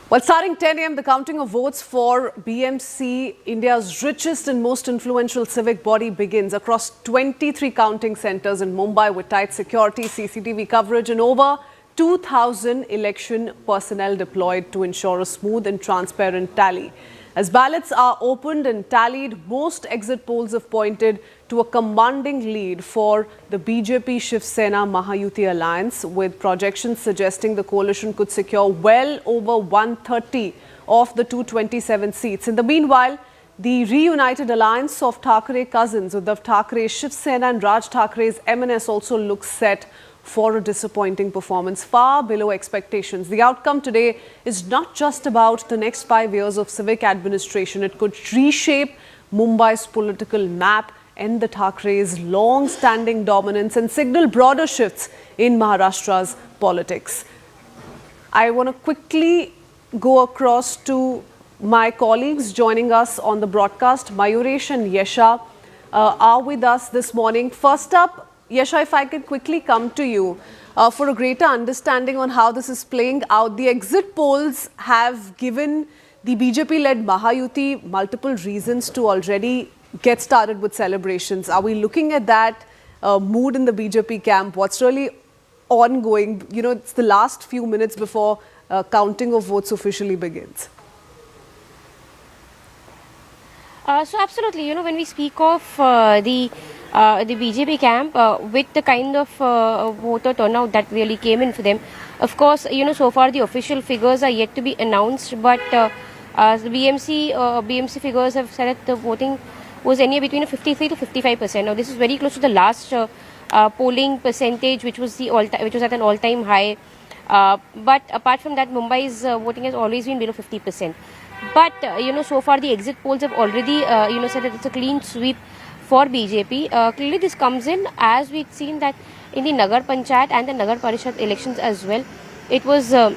Well, starting 10 a.m., the counting of votes for BMC, India's richest and most influential civic body, begins across 23 counting centres in Mumbai with tight security, CCTV coverage and over 2,000 election personnel deployed to ensure a smooth and transparent tally. As ballots are opened and tallied, most exit polls have pointed to a commanding lead for the BJP-Shiv Sena Mahayuti alliance, with projections suggesting the coalition could secure well over 130 of the 227 seats. In the meanwhile, the reunited alliance of Thackeray cousins, Uddhav Thackeray, Shiv Sena and Raj Thackre's MNS, also looks set for a disappointing performance, far below expectations. The outcome today is not just about the next 5 years of civic administration. It could reshape Mumbai's political map, end the Thackreys' long-standing dominance and signal broader shifts in Maharashtra's politics. I want to quickly go across to my colleagues joining us on the broadcast. Mayuresh and Yesha are with us this morning. First up, Yesha, if I could quickly come to you for a greater understanding on how this is playing out. The exit polls have given the BJP-led Mahayuti multiple reasons to already get started with celebrations. Are we looking at that mood in the BJP camp? What's really ongoing? You know, it's the last few minutes before counting of votes officially begins. So absolutely, you know, when we speak of the BJP camp, with the kind of voter turnout that really came in for them, of course, you know, so far the official figures are yet to be announced, but the BMC figures have said that the voting was anywhere between 53 to 55%. Now, this is very close to the last polling percentage, which was at an all-time high. But apart from that, Mumbai's voting has always been below 50%. But you know, so far the exit polls have already said that it's a clean sweep for BJP. Clearly, this comes in as we've seen that in the Nagar Panchayat and the Nagar Parishad elections as well. It was the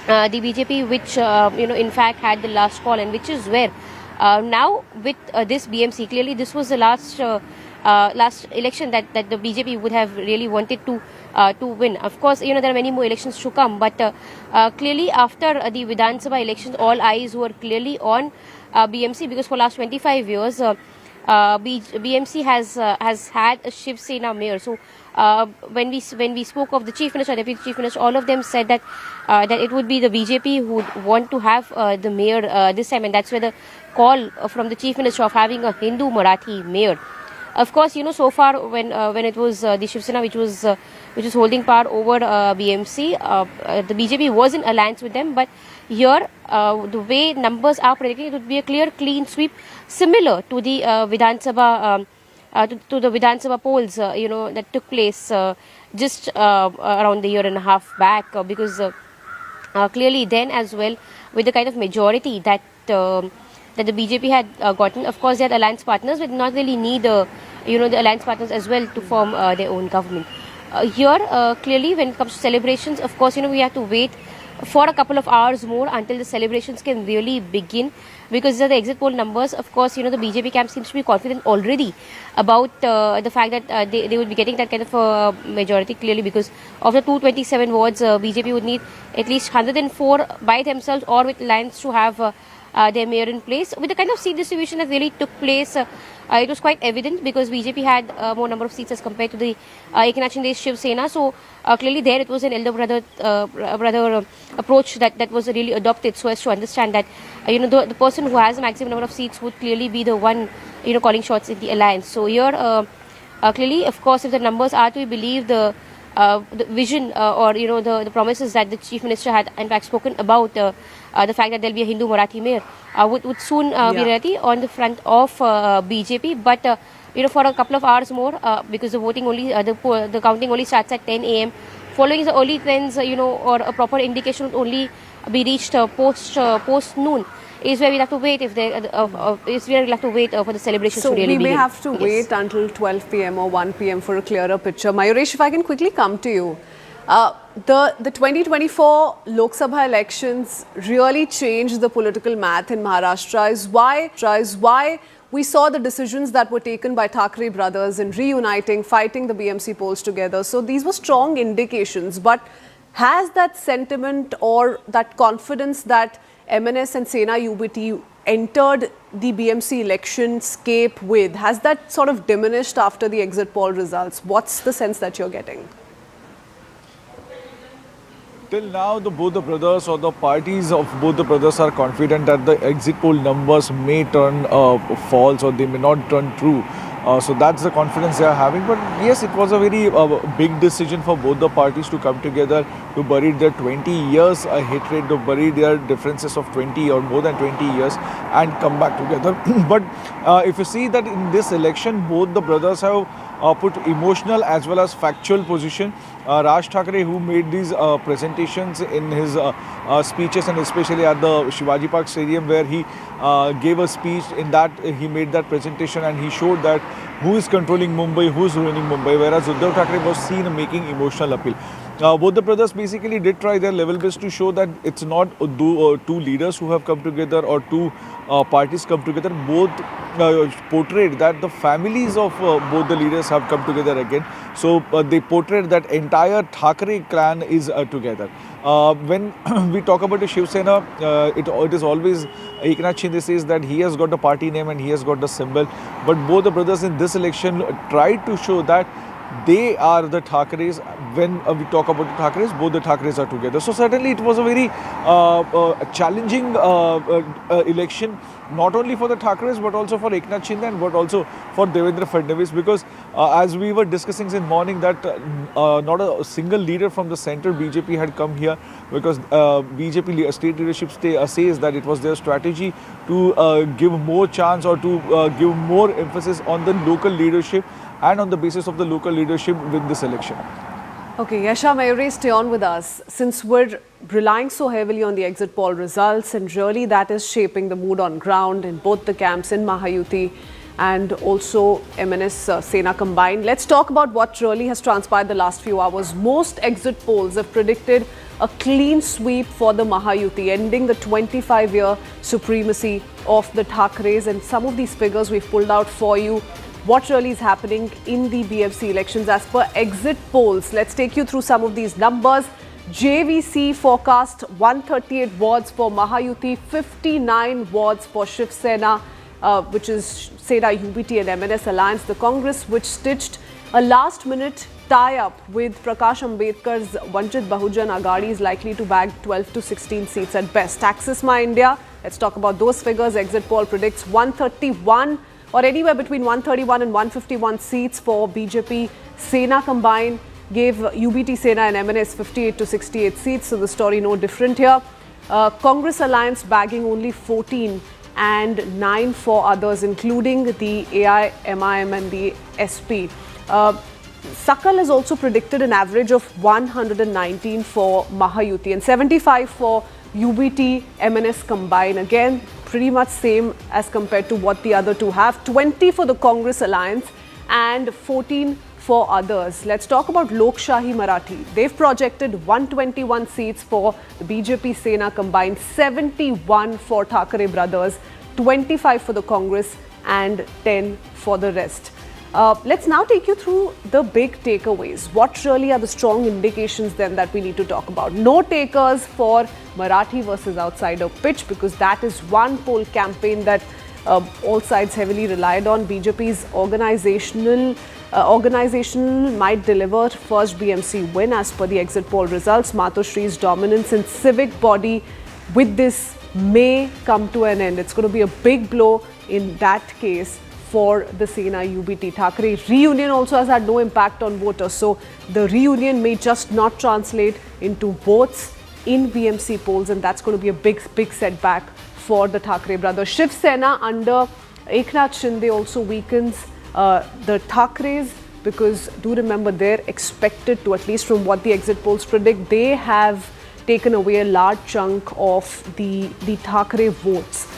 BJP which in fact had the last call, and which is where now with this BMC, clearly this was the last election that the BJP would have really wanted to win. Of course, you know, there are many more elections to come, but clearly after the Vidhan Sabha elections, all eyes were clearly on BMC, because for last 25 years BMC has had a Shiv Sena mayor. So when we spoke of the chief minister, deputy chief minister, all of them said that it would be the BJP who would want to have the mayor this time, and that's where the call from the chief minister of having a Hindu Marathi mayor. Of course, you know, so far when it was the Shiv Sena which was holding power over BMC, the BJP was in alliance with them. But here, the way numbers are predicting, it would be a clear, clean sweep, similar to the Vidhan Sabha to the Vidhan Sabha polls, that took place just around a year and a half back, because clearly then as well, with the kind of majority that the BJP had gotten, of course, they had alliance partners, but not really need the alliance partners as well to form their own government. Here, clearly, when it comes to celebrations, of course, we have to wait for a couple of hours more until the celebrations can really begin, because these are the exit poll numbers. Of course, the BJP camp seems to be confident already about the fact that they would be getting that kind of a majority, clearly, because of the 227 wards, BJP would need at least 104 by themselves or with alliance to have their mayor in place. With the kind of seat distribution that really took place, it was quite evident, because BJP had more number of seats as compared to the Eknath Shinde's Shiv Sena. So clearly there it was an elder brother approach that was really adopted, so as to understand that the person who has the maximum number of seats would clearly be the one calling shots in the alliance. So here clearly, of course, if the numbers are to be believed, the vision or the promises that the chief minister had in fact spoken about, the fact that there will be a Hindu Marathi mayor would soon be reality on the front of BJP. But for a couple of hours more, because the voting only the counting only starts at 10 a.m. Following the early trends, or a proper indication would only be reached post noon, is where we'll have to wait for the celebrations to really begin. So we may have to wait until 12 p.m. or 1 p.m. for a clearer picture. Mayuresh, if I can quickly come to you. The 2024 Lok Sabha elections really changed the political math in Maharashtra, is why we saw the decisions that were taken by Thackeray brothers in reuniting, fighting the BMC polls together. So these were strong indications. But Has that sentiment or that confidence that MNS and Sena UBT entered the BMC election scape with, has that sort of diminished after the exit poll results? What's the sense that you're getting? Till now, both the brothers or the parties of both the brothers are confident that the exit poll numbers may turn false or they may not turn true. So that's the confidence they are having. But yes, it was a very big decision for both the parties to come together, to bury their 20 years hatred, to bury their differences of 20 or more than 20 years and come back together. But if you see that in this election, both the brothers have put emotional as well as factual position. Raj Thackeray, who made these presentations in his speeches, and especially at the Shivaji Park Stadium, where he gave a speech, in that he made that presentation and he showed that who is controlling Mumbai, who is ruining Mumbai, whereas Uddhav Thackeray was seen making emotional appeal. Both the brothers basically did try their level best to show that it's not two leaders who have come together or two parties come together. Both portrayed that the families of both the leaders have come together again. So they portrayed that entire Thackeray clan is together. When we talk about the Shiv Sena, it is always Eknath Shinde says that he has got the party name and he has got the symbol. But both the brothers in this election tried to show that they are the Thackerays. When we talk about the Thackerays, both the Thackerays are together. So certainly it was a very challenging election, not only for the Thackerays but also for Eknath Shinde and but also for Devendra Fadnavis, because as we were discussing in morning that not a single leader from the center BJP had come here, because BJP state leadership says that it was their strategy to give more chance or to give more emphasis on the local leadership and on the basis of the local leadership with this election. Okay, Yasha Mayuri, stay on with us. Since we're relying so heavily on the exit poll results, and really that is shaping the mood on ground in both the camps, in Mahayuti and also MNS Sena combined, let's talk about what really has transpired the last few hours. Most exit polls have predicted a clean sweep for the Mahayuti, ending the 25-year supremacy of the Thackerays. And some of these figures we've pulled out for you. What really is happening in the BMC elections as per exit polls. Let's take you through some of these numbers. JVC forecast 138 wards for Mahayuti, 59 wards for Shiv Sena, which is Sena UBT and MNS Alliance. The Congress, which stitched a last-minute tie-up with Prakash Ambedkar's Vanchit Bahujan Aghadi, is likely to bag 12 to 16 seats at best. Axis My India, let's talk about those figures. Exit poll predicts 131 or anywhere between 131 and 151 seats for BJP. Sena combined gave UBT Sena and MNS 58 to 68 seats, so the story no different here. Congress Alliance bagging only 14 and 9 for others, including the AIMIM and the SP. Sakal has also predicted an average of 119 for Mahayuti and 75 for UBT, MNS combined. Again, pretty much same as compared to what the other two have. 20 for the Congress Alliance and 14 for others. Let's talk about Lok Shahi Marathi. They've projected 121 seats for the BJP Sena combined, 71 for Thackeray brothers, 25 for the Congress and 10 for the rest. Let's now take you through the big takeaways. What really are the strong indications then that we need to talk about? No takers for Marathi versus outsider pitch, because that is one poll campaign that all sides heavily relied on. BJP's organizational might deliver first BMC win as per the exit poll results. Matoshri's dominance in civic body with this may come to an end. It's going to be a big blow in that case for the Sena UBT. Thackeray reunion also has had no impact on voters. So the reunion may just not translate into votes in BMC polls, and that's going to be a big setback for the Thackeray brothers. Shiv Sena under Eknath Shinde also weakens the Thackerays, because do remember they're expected to, at least from what the exit polls predict, they have taken away a large chunk of the Thackeray votes.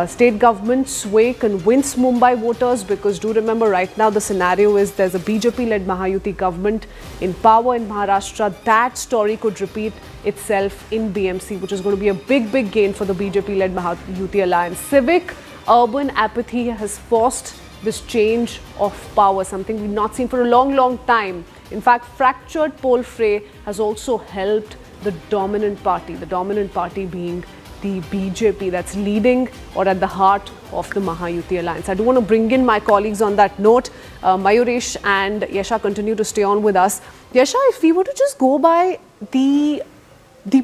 State government sway convince Mumbai voters, because do remember right now the scenario is there's a BJP-led Mahayuti government in power in Maharashtra. That story could repeat itself in BMC, which is going to be a big gain for the BJP-led Mahayuti alliance. Civic urban apathy has forced this change of power, something we've not seen for a long time. In fact, fractured poll fray has also helped the dominant party being the BJP that's leading or at the heart of the Mahayuti alliance. I do want to bring in my colleagues on that note. Mayuresh and Yasha continue to stay on with us. Yasha, if we were to just go by the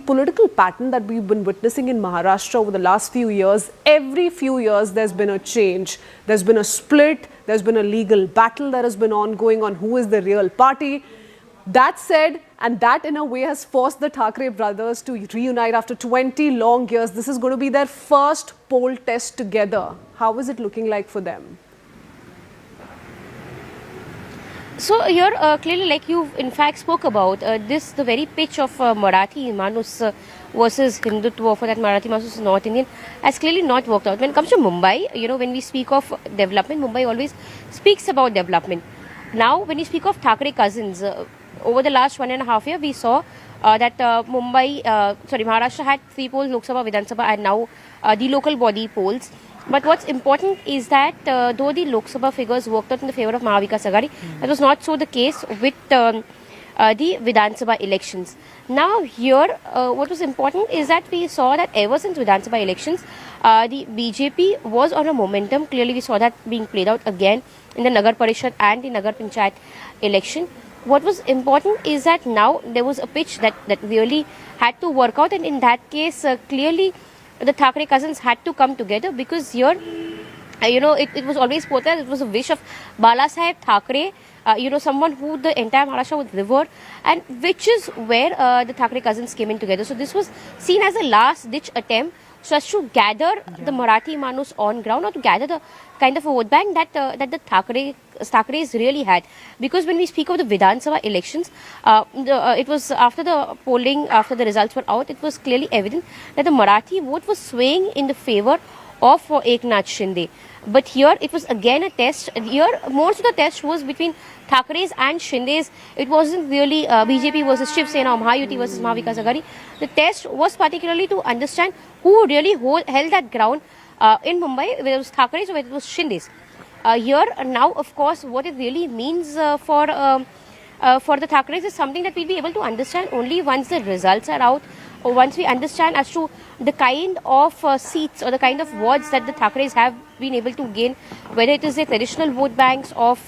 political pattern that we've been witnessing in Maharashtra over the last few years, every few years there's been a change. There's been a split, there's been a legal battle that has been ongoing on who is the real party. That said, and that in a way has forced the Thackeray brothers to reunite after 20 long years. This is going to be their first poll test together. How is it looking like for them? So here clearly, like you in fact spoke about, the very pitch of Marathi Manus versus Hindutva, for that Marathi Manus is North Indian, has clearly not worked out. When it comes to Mumbai, when we speak of development, Mumbai always speaks about development. Now, when you speak of Thackeray cousins, over the last 1.5 years, we saw that Maharashtra had 3 polls, Lok Sabha, Vidhan Sabha, and now the local body polls. But what's important is that though the Lok Sabha figures worked out in the favor of Mahavikas Aghadi, that was not so the case with the Vidhan Sabha elections. Now here, what was important is that we saw that ever since Vidhan Sabha elections, the BJP was on a momentum. Clearly, we saw that being played out again in the Nagar Parishad and the Nagar Panchayat election. What was important is that now there was a pitch that really had to work out, and in that case, clearly the Thackeray cousins had to come together, because here, it was always portrayed, it was a wish of Bala Saheb Thackeray, someone who the entire Maharashtra would revere, and which is where the Thackeray cousins came in together. So this was seen as a last-ditch attempt just to gather the Marathi Manus on ground, or to gather the kind of a vote bank that the Thackeray's really had. Because when we speak of the Vidhan Sabha elections, it was after the polling, after the results were out, it was clearly evident that the Marathi vote was swaying in the favor of Eknath Shinde. But here it was again a test. Here most of the test was between Thackeray's and Shinde's. It wasn't really BJP versus Shiv Sena or Mahayuti versus Mahavikas Aghadi. The test was particularly to understand who really held that ground in Mumbai, whether it was Thackeray's or whether it was Shinde's. Here now, of course, what it really means for the Thackeray's is something that we'll be able to understand only once the results are out, or once we understand as to the kind of seats or the kind of wards that the Thackeray's have been able to gain, whether it is the traditional vote banks of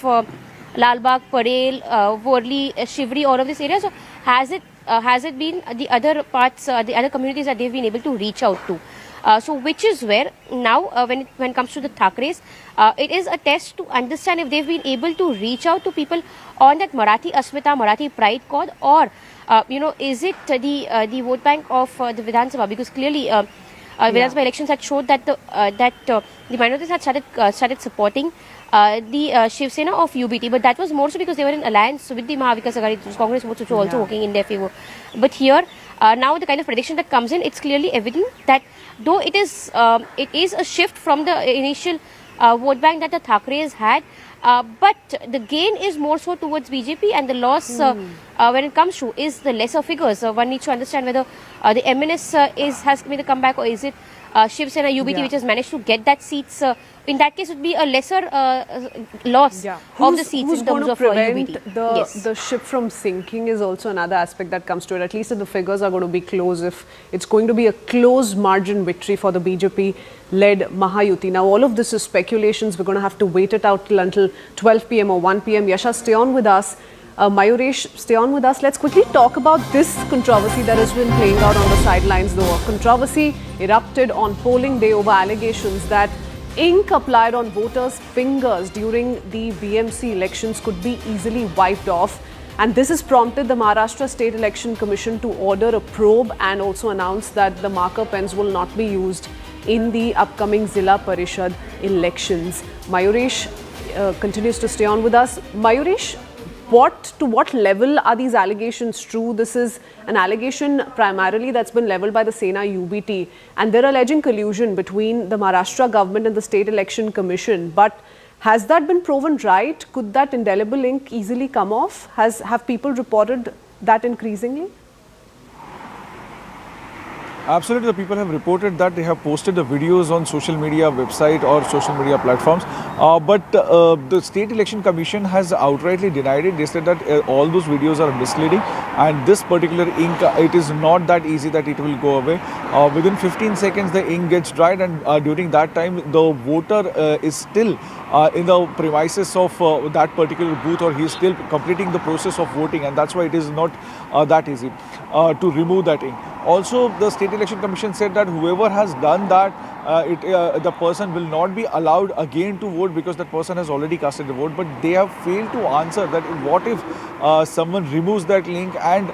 Lalbagh, Parel, Worli, Shivri, all of this area. So has it been the other parts, the other communities that they've been able to reach out to? So which is where now when it comes to the Thackeray's, it is a test to understand if they've been able to reach out to people on that Marathi Asmita, Marathi pride chord, or is it the vote bank of the Vidhan Sabha? Because clearly Vidhan Sabha elections had showed that the minorities had started supporting the Shiv Sena of UBT, but that was more so because they were in alliance with the Mahavikas Aghadi, Congress votes, which were also working in their favor. But here, now the kind of prediction that comes in, it's clearly evident that though it is a shift from the initial vote bank that the Thackeray's had, but the gain is more so towards BJP, and the loss when it comes to is the lesser figures. One needs to understand whether the MNS has made a comeback, or is it Shiv Sena UBT which has managed to get that seats. In that case, it would be a lesser loss of the seats in terms of UBT. The ship from sinking is also another aspect that comes to it. At least if the figures are going to be close, if it's going to be a close margin victory for the BJP-led Mahayuti. Now, all of this is speculations. We're going to have to wait it out until 12 p.m. or 1 p.m. Yasha, stay on with us. Mayuresh, stay on with us. Let's quickly talk about this controversy that has been playing out on the sidelines, though. A controversy erupted on polling day over allegations that ink applied on voters' fingers during the BMC elections could be easily wiped off. And this has prompted the Maharashtra State Election Commission to order a probe and also announce that the marker pens will not be used in the upcoming Zilla Parishad elections. Mayuresh continues to stay on with us. Mayuresh, to what level are these allegations true? This is an allegation primarily that's been leveled by the Sena UBT, and they're alleging collusion between the Maharashtra government and the State Election Commission. But has that been proven right? Could that indelible ink easily come off? Have people reported that increasingly? Absolutely, the people have reported that they have posted the videos on social media website or social media platforms. But the State Election Commission has outrightly denied it. They said that all those videos are misleading, and this particular ink, it is not that easy that it will go away. Within 15 seconds, the ink gets dried, and during that time, the voter is still in the premises of that particular booth, or he is still completing the process of voting, and that's why it is not that easy to remove that ink. Also, the State Election Commission said that whoever has done that, the person will not be allowed again to vote because that person has already casted the vote. But they have failed to answer that what if someone removes that link and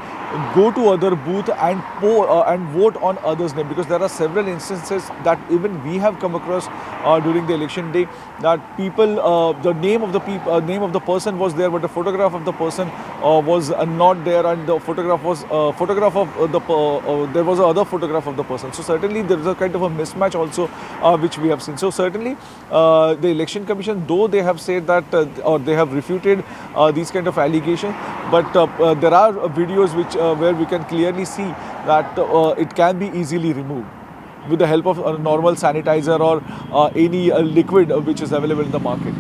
go to other booth and vote on others' name, because there are several instances that even we have come across during the election day, that people, the name of the person was there, but the photograph of the person was not there, and the photograph was there was another photograph of the person. So certainly there is a kind of a mismatch also which we have seen. So certainly the Election Commission, though they have said that or they have refuted these kind of allegations, but there are videos which where we can clearly see that it can be easily removed with the help of a normal sanitizer or any liquid which is available in the market.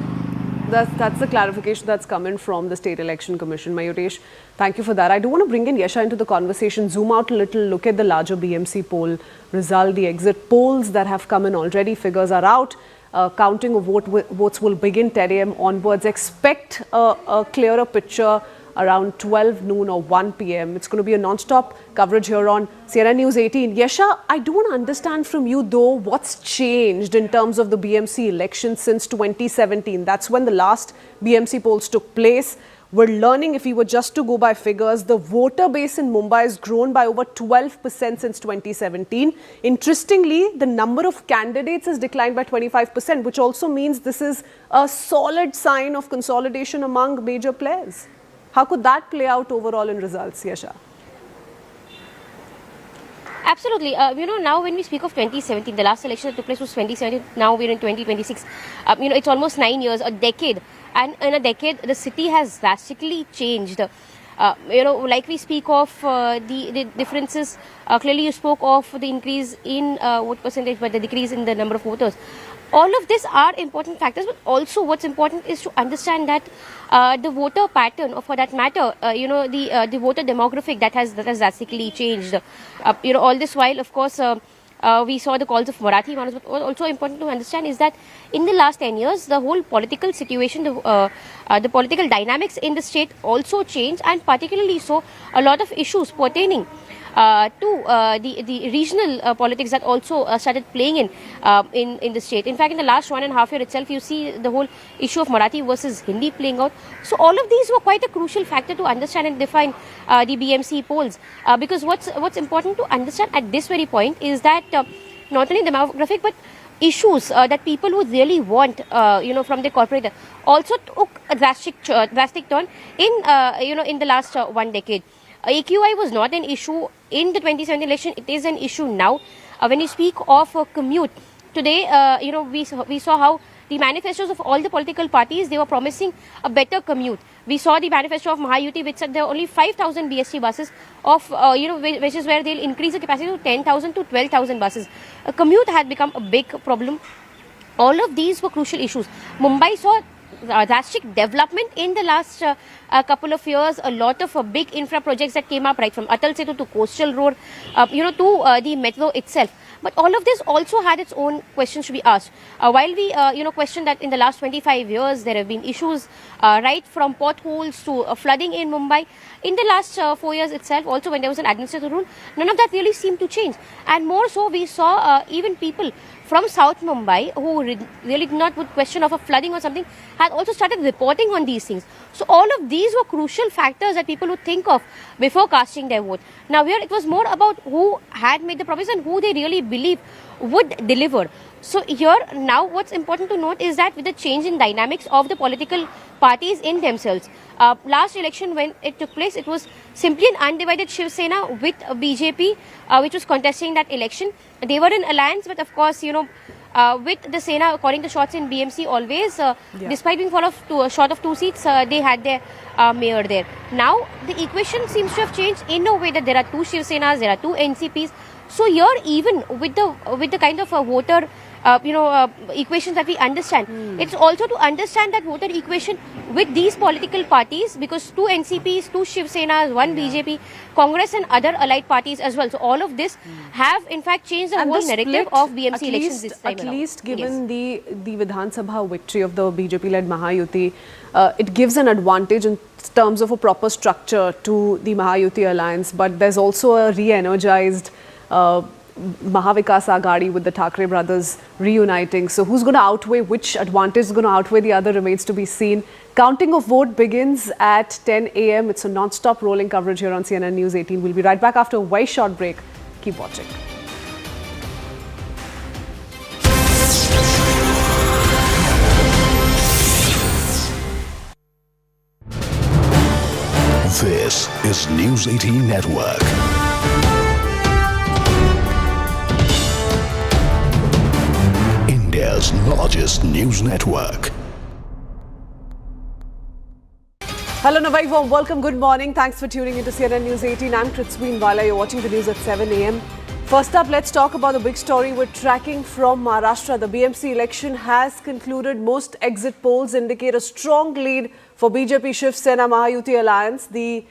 That's the clarification that's coming from the State Election Commission. Mayutesh, thank you for that. I do want to bring in Yasha into the conversation, zoom out a little, look at the larger BMC poll result, the exit polls that have come in already. Figures are out. Counting of votes will begin 10 a.m. onwards. Expect a clearer picture around 12 noon or 1 p.m. It's going to be a non-stop coverage here on CNN News 18. Yasha, I do want to understand from you though what's changed in terms of the BMC election since 2017. That's when the last BMC polls took place. We're learning, if we were just to go by figures, the voter base in Mumbai has grown by over 12% since 2017. Interestingly, the number of candidates has declined by 25%, which also means this is a solid sign of consolidation among major players. How could that play out overall in results, Yasha? Absolutely. Now when we speak of 2017, the last election that took place was 2017. Now we're in 2026. It's almost 9 years, a decade. And in a decade, the city has drastically changed. Like we speak of the differences, clearly you spoke of the increase in vote percentage, but the decrease in the number of voters. All of these are important factors, but also what's important is to understand that the voter pattern, or for that matter, the voter demographic that has drastically changed. All this while, of course, we saw the calls of Marathi. But also important to understand is that in the last 10 years, the whole political situation, the political dynamics in the state also changed, and particularly so a lot of issues pertaining to the regional politics that also started playing in the state. In fact, in the last 1.5 years itself, you see the whole issue of Marathi versus Hindi playing out. So all of these were quite a crucial factor to understand and define the BMC polls. Because what's important to understand at this very point is that not only demographic but issues that people would really want, from the corporate also took a drastic turn in the last 1 decade. AQI was not an issue in the 2017 election. It is an issue now. When you speak of commute, today, we saw how the manifestos of all the political parties, they were promising a better commute. We saw the manifesto of Mahayuti, which said there are only 5,000 BST buses of, which is where they'll increase the capacity to 10,000 to 12,000 buses. Commute had become a big problem. All of these were crucial issues. Mumbai saw drastic development in the last couple of years. A lot of big infra projects that came up, right from Atal Setu to Coastal Road, to the metro itself. But all of this also had its own questions to be asked. While we, question that in the last 25 years there have been issues, right from potholes to flooding in Mumbai. In the last 4 years itself, also when there was an administrative rule, none of that really seemed to change. And more so, we saw even people from South Mumbai who really did not put question of a flooding or something had also started reporting on these things. So all of these were crucial factors that people would think of before casting their vote. Now here it was more about who had made the promise and who they really believe would deliver. So here now what's important to note is that with the change in dynamics of the political parties in themselves, last election when it took place, it was simply an undivided Shiv Sena with BJP, which was contesting that election. They were in alliance, but of course, with the Sena, according to shots in BMC, always, despite being short of 2 seats, they had their mayor there. Now, the equation seems to have changed in a way that there are 2 Shiv Senas, there are 2 NCPs. So here, even with the kind of voter equations that we understand, it's also to understand that voter equation with these political parties, because 2 NCPs, 2 Shiv Senas, 1 BJP, Congress and other allied parties as well. So all of this have in fact changed the whole narrative of BMC elections this time At around. least given the Vidhan Sabha victory of the BJP-led Mahayuti, it gives an advantage in terms of a proper structure to the Mahayuti alliance, but there's also a re-energized Mahavikas Aghadi with the Thackeray brothers reuniting. So who's going to outweigh, which advantage is going to outweigh the other remains to be seen. Counting of vote begins at 10 a.m. It's a non-stop rolling coverage here on CNN News 18. We'll be right back after a very short break. Keep watching. This is News 18 Network. India's largest news network. Hello, and a very warm welcome. Good morning. Thanks for tuning into CNN News 18. I'm Kritsween Wala. You're watching the news at 7 a.m. First up, let's talk about the big story we're tracking from Maharashtra. The BMC election has concluded. Most exit polls indicate a strong lead for BJP Shiv Sena Mahayuti alliance. The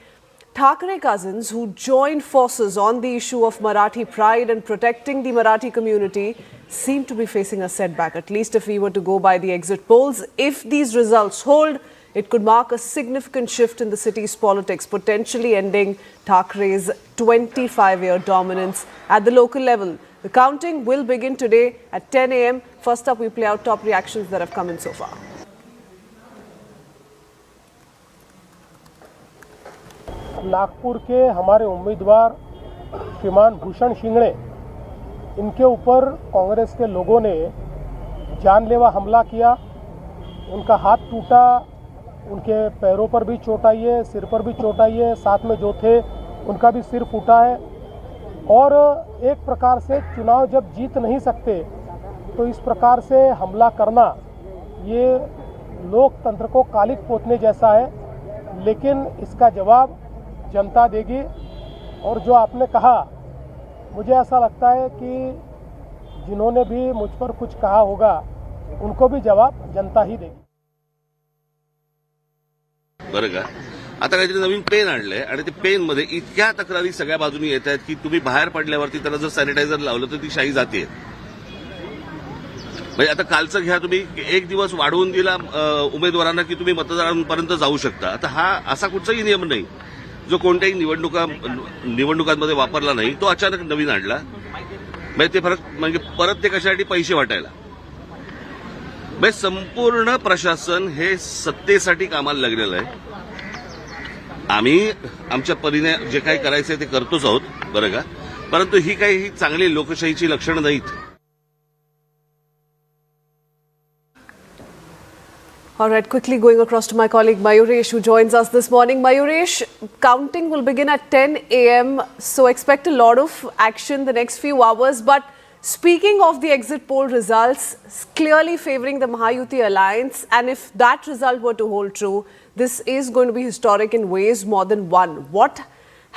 Thackeray cousins, who joined forces on the issue of Marathi pride and protecting the Marathi community, seem to be facing a setback, at least if we were to go by the exit polls. If these results hold, it could mark a significant shift in the city's politics, potentially ending Thackeray's 25-year dominance at the local level. The counting will begin today at 10 a.m. First up, we play out top reactions that have come in so far. Nagpur के हमारे उम्मीदवार श्रीमान भूषण शिंगड़े, इनके ऊपर कांग्रेस के लोगों ने जानलेवा हमला किया। उनका हाथ टूटा, उनके पैरों पर भी चोट आई है, सिर पर भी चोट आई है, साथ में जो थे उनका भी सिर फूटा है। और एक प्रकार से चुनाव जब जीत नहीं सकते तो इस प्रकार से हमला करना ये लोकतंत्र को कालिक पोतने जैसा है, लेकिन इसका जवाब जनता देगी। और जो आपने कहा, मुझे ऐसा लगता है कि जिन्होंने भी मुझ पर कुछ कहा होगा उनको भी जवाब जनता ही देगी। बरं का, आता काहीतरी नवीन पेन आणलंय आणि ते पेन मध्ये इतक्या तक्रारी सगळ्या बाजूनी येत आहेत की तुम्ही बाहेर पडल्यावरती त्याला जर सॅनिटायझर लावलं तर ती शाई जाते। म्हणजे आता कालचं घ्या, तुम्ही एक दिवस वाढवून दिला उमेदवारांना की तुम्ही मतदारांपर्यंत जाऊ शकता। आता हा असा कुठचाही नियम नाही जो कोणत्याही निवडणुकांमध्ये वापरला नाही, तो अचानक नवीन आणला। म्हणजे ते फरक म्हणजे परत ते कशासाठी पैसे वाटायला। म्हणजे संपूर्ण प्रशासन हे सत्तेसाठी कामाला लागलेलं आहे। आम्ही आमच्या परीने जे काही करायचंय ते करतोच आहोत, बरं का, परंतु ही काही चांगली लोकशाहीची लक्षणं नाहीत। All right, quickly going across to my colleague Mayuresh, who joins us this morning. Mayuresh, counting will begin at 10 a.m. So expect a lot of action the next few hours. But speaking of the exit poll results, clearly favouring the Mahayuti alliance. And if that result were to hold true, this is going to be historic in ways more than one. What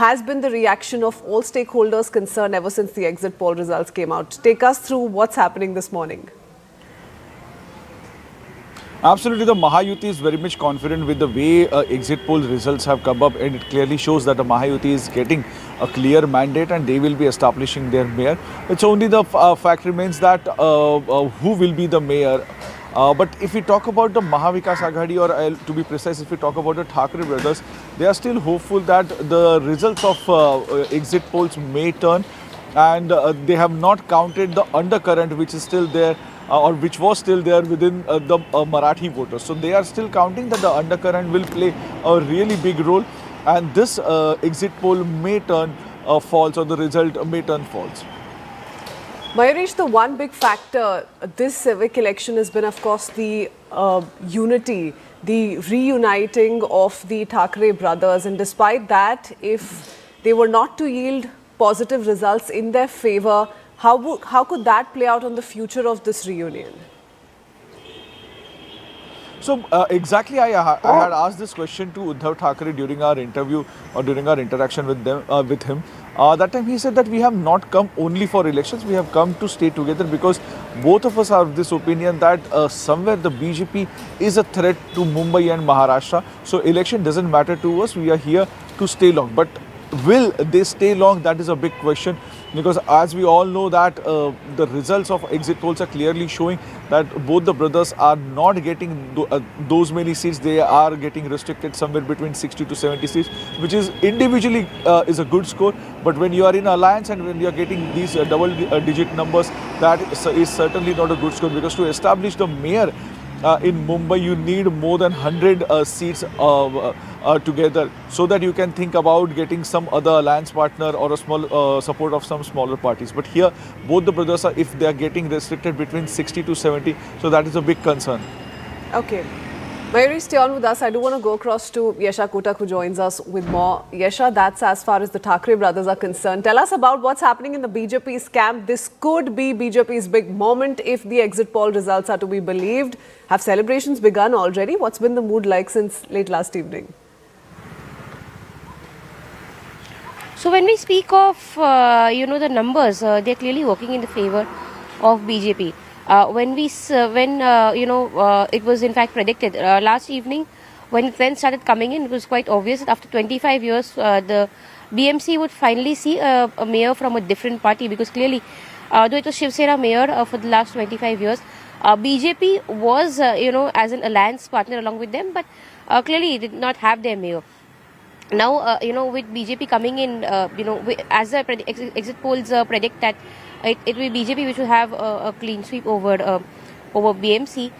has been the reaction of all stakeholders concerned ever since the exit poll results came out? Take us through what's happening this morning. Absolutely, the Mahayuti is very much confident with the way exit poll results have come up, and it clearly shows that the Mahayuti is getting a clear mandate and they will be establishing their mayor. It's only the fact remains that who will be the mayor. But if we talk about the Mahavikas Aghadi, or to be precise, if we talk about the Thackeray brothers, they are still hopeful that the results of exit polls may turn, and they have not counted the undercurrent which is still there. Or which was still there within the Marathi voters. So they are still counting that the undercurrent will play a really big role, and this exit poll may turn false, or the result may turn false. Mayuresh, the one big factor this civic election has been, of course, the unity, the reuniting of the Thackeray brothers. And despite that, if they were not to yield positive results in their favour, how could that play out on the future of this reunion? So exactly, I had asked this question to Uddhav Thackeray during our interview or during our interaction with him. That time he said that we have not come only for elections, we have come to stay together, because both of us are of this opinion that somewhere the BJP is a threat to Mumbai and Maharashtra. So election doesn't matter to us, we are here to stay long. But will they stay long? That is a big question, because as we all know that the results of exit polls are clearly showing that both the brothers are not getting those many seats. They are getting restricted somewhere between 60 to 70 seats, which is individually is a good score. But when you are in alliance and when you are getting these double digit numbers, that is certainly not a good score, because to establish the mayor in Mumbai, you need more than 100 seats together, so that you can think about getting some other alliance partner or a small support of some smaller parties. But here, both the brothers are, if they are getting restricted between 60 to 70, so that is a big concern. Okay. Mayuri, stay on with us. I do want to go across to Yesha Kotak, who joins us with more. Yesha, that's as far as the Thackeray brothers are concerned. Tell us about what's happening in the BJP's camp. This could be BJP's big moment if the exit poll results are to be believed. Have celebrations begun already? What's been the mood like since late last evening? So when we speak of, the numbers, they're clearly working in the favor of BJP. It was in fact predicted last evening when it then started coming in, it was quite obvious that after 25 years, the BMC would finally see a mayor from a different party, because clearly, though it was Shiv Sena mayor for the last 25 years, BJP was, as an alliance partner along with them, but clearly did not have their mayor. Now, with BJP coming in, as the exit polls predict that it will be BJP which will have a clean sweep over BMC.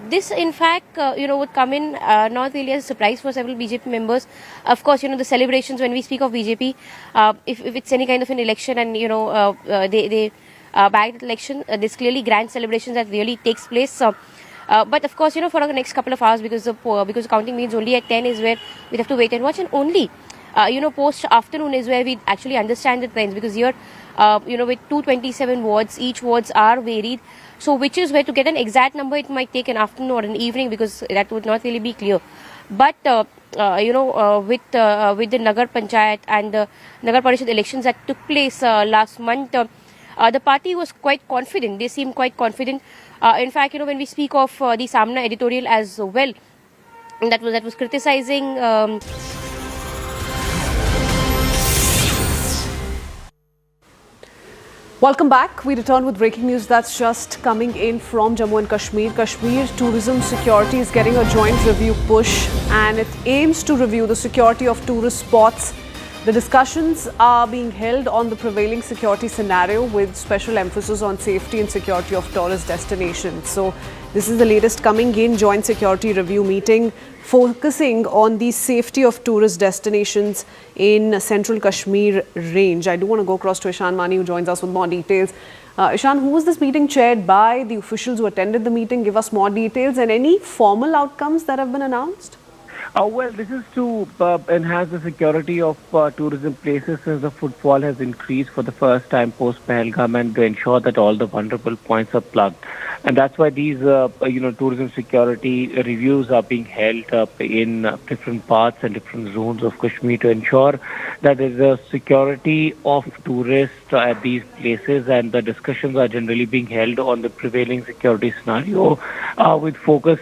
This, in fact, would come in not really as a surprise for several BJP members. Of course, the celebrations when we speak of BJP, if it's any kind of an election and, they bagged the election, there's clearly grand celebrations that really takes place. But of course, for the next couple of hours, because counting means only at 10 is where we have to wait and watch, and only, post afternoon is where we actually understand the trends, because here, with 227 wards, each wards are varied. So which is where to get an exact number, it might take an afternoon or an evening, because that would not really be clear. But, with the Nagar Panchayat and the Nagar Parishad elections that took place last month, the party was quite confident. They seemed quite confident. In fact, when we speak of the Samna editorial as well, that was criticizing. Welcome back. We return with breaking news that's just coming in from Jammu and Kashmir. Kashmir Tourism Security is getting a joint review push, and it aims to review the security of tourist spots. The discussions are being held on the prevailing security scenario, with special emphasis on safety and security of tourist destinations. So this is the latest coming in joint security review meeting, focusing on the safety of tourist destinations in Central Kashmir range. I do want to go across to Ishan Mani, who joins us with more details. Ishan, who was this meeting chaired by? The officials who attended the meeting, give us more details, and any formal outcomes that have been announced? Well, this is to enhance the security of tourism places, since the footfall has increased for the first time post-Pahalgam, and to ensure that all the vulnerable points are plugged. And that's why these, tourism security reviews are being held in different parts and different zones of Kashmir to ensure that there is a security of tourists at these places, and the discussions are generally being held on the prevailing security scenario with focus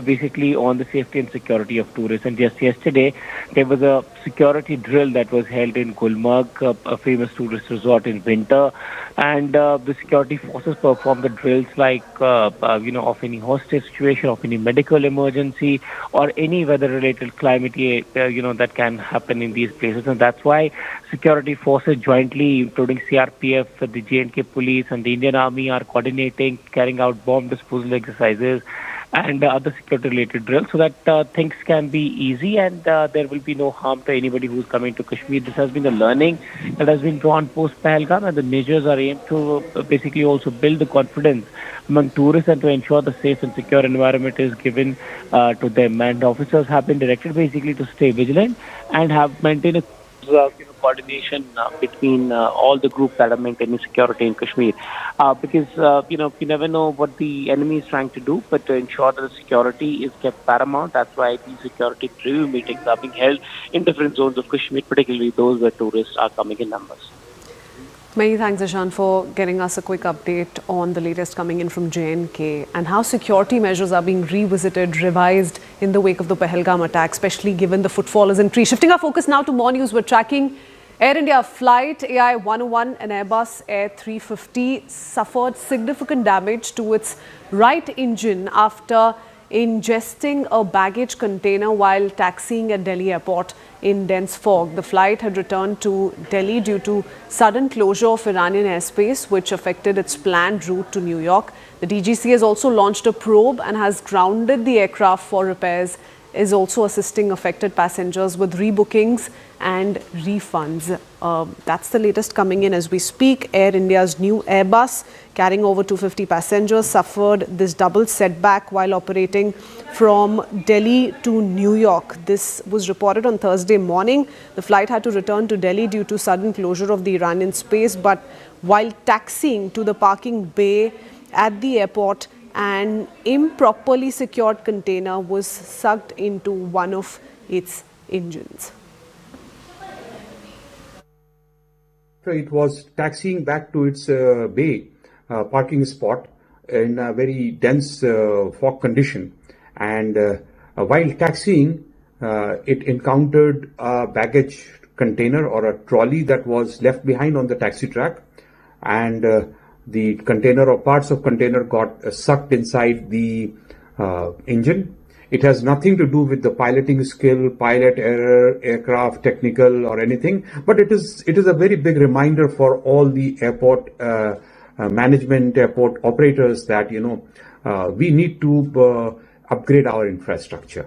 basically on the safety and security of tourists. And just yesterday, there was a security drill that was held in Gulmarg, a famous tourist resort in winter, and the security forces performed the drills like, of any hostage situation, of any medical emergency, or any weather-related calamity, that can happen in these places. And that's why security forces jointly, including CRPF, the J&K police, and the Indian Army, are coordinating, carrying out bomb disposal exercises and other security-related drills, so that things can be easy and there will be no harm to anybody who's coming to Kashmir. This has been the learning that has been drawn post-Pahalgam, and the measures are aimed to basically also build the confidence among tourists and to ensure the safe and secure environment is given to them. And officers have been directed basically to stay vigilant and have maintained a coordination between all the groups that are maintaining security in Kashmir. Because, you never know what the enemy is trying to do, but to ensure that the security is kept paramount, that's why these security review meetings are being held in different zones of Kashmir, particularly those where tourists are coming in numbers. Many thanks, Ishan, for getting us a quick update on the latest coming in from J&K and how security measures are being revisited, revised in the wake of the Pahalgam attack, especially given the footfall has increased. Shifting our focus now to more news, we're tracking Air India flight AI-101 and Airbus Air 350 suffered significant damage to its right engine after ingesting a baggage container while taxiing at Delhi airport in dense fog. The flight had returned to Delhi due to sudden closure of Iranian airspace, which affected its planned route to New York. The DGC has also launched a probe and has grounded the aircraft for repairs, is also assisting affected passengers with rebookings and refunds. That's the latest coming in as we speak. Air India's new Airbus carrying over 250 passengers suffered this double setback while operating from Delhi to New York. This was reported on Thursday morning. The flight had to return to Delhi due to sudden closure of the Iranian space, but while taxiing to the parking bay at the airport, an improperly secured container was sucked into one of its engines. It was taxiing back to its bay parking spot in a very dense fog condition, and while taxiing it encountered a baggage container or a trolley that was left behind on the taxi track, and the container or parts of container got sucked inside the engine. It has nothing to do with the piloting skill, pilot error, aircraft technical or anything, but it is a very big reminder for all the airport management, airport operators that we need to upgrade our infrastructure.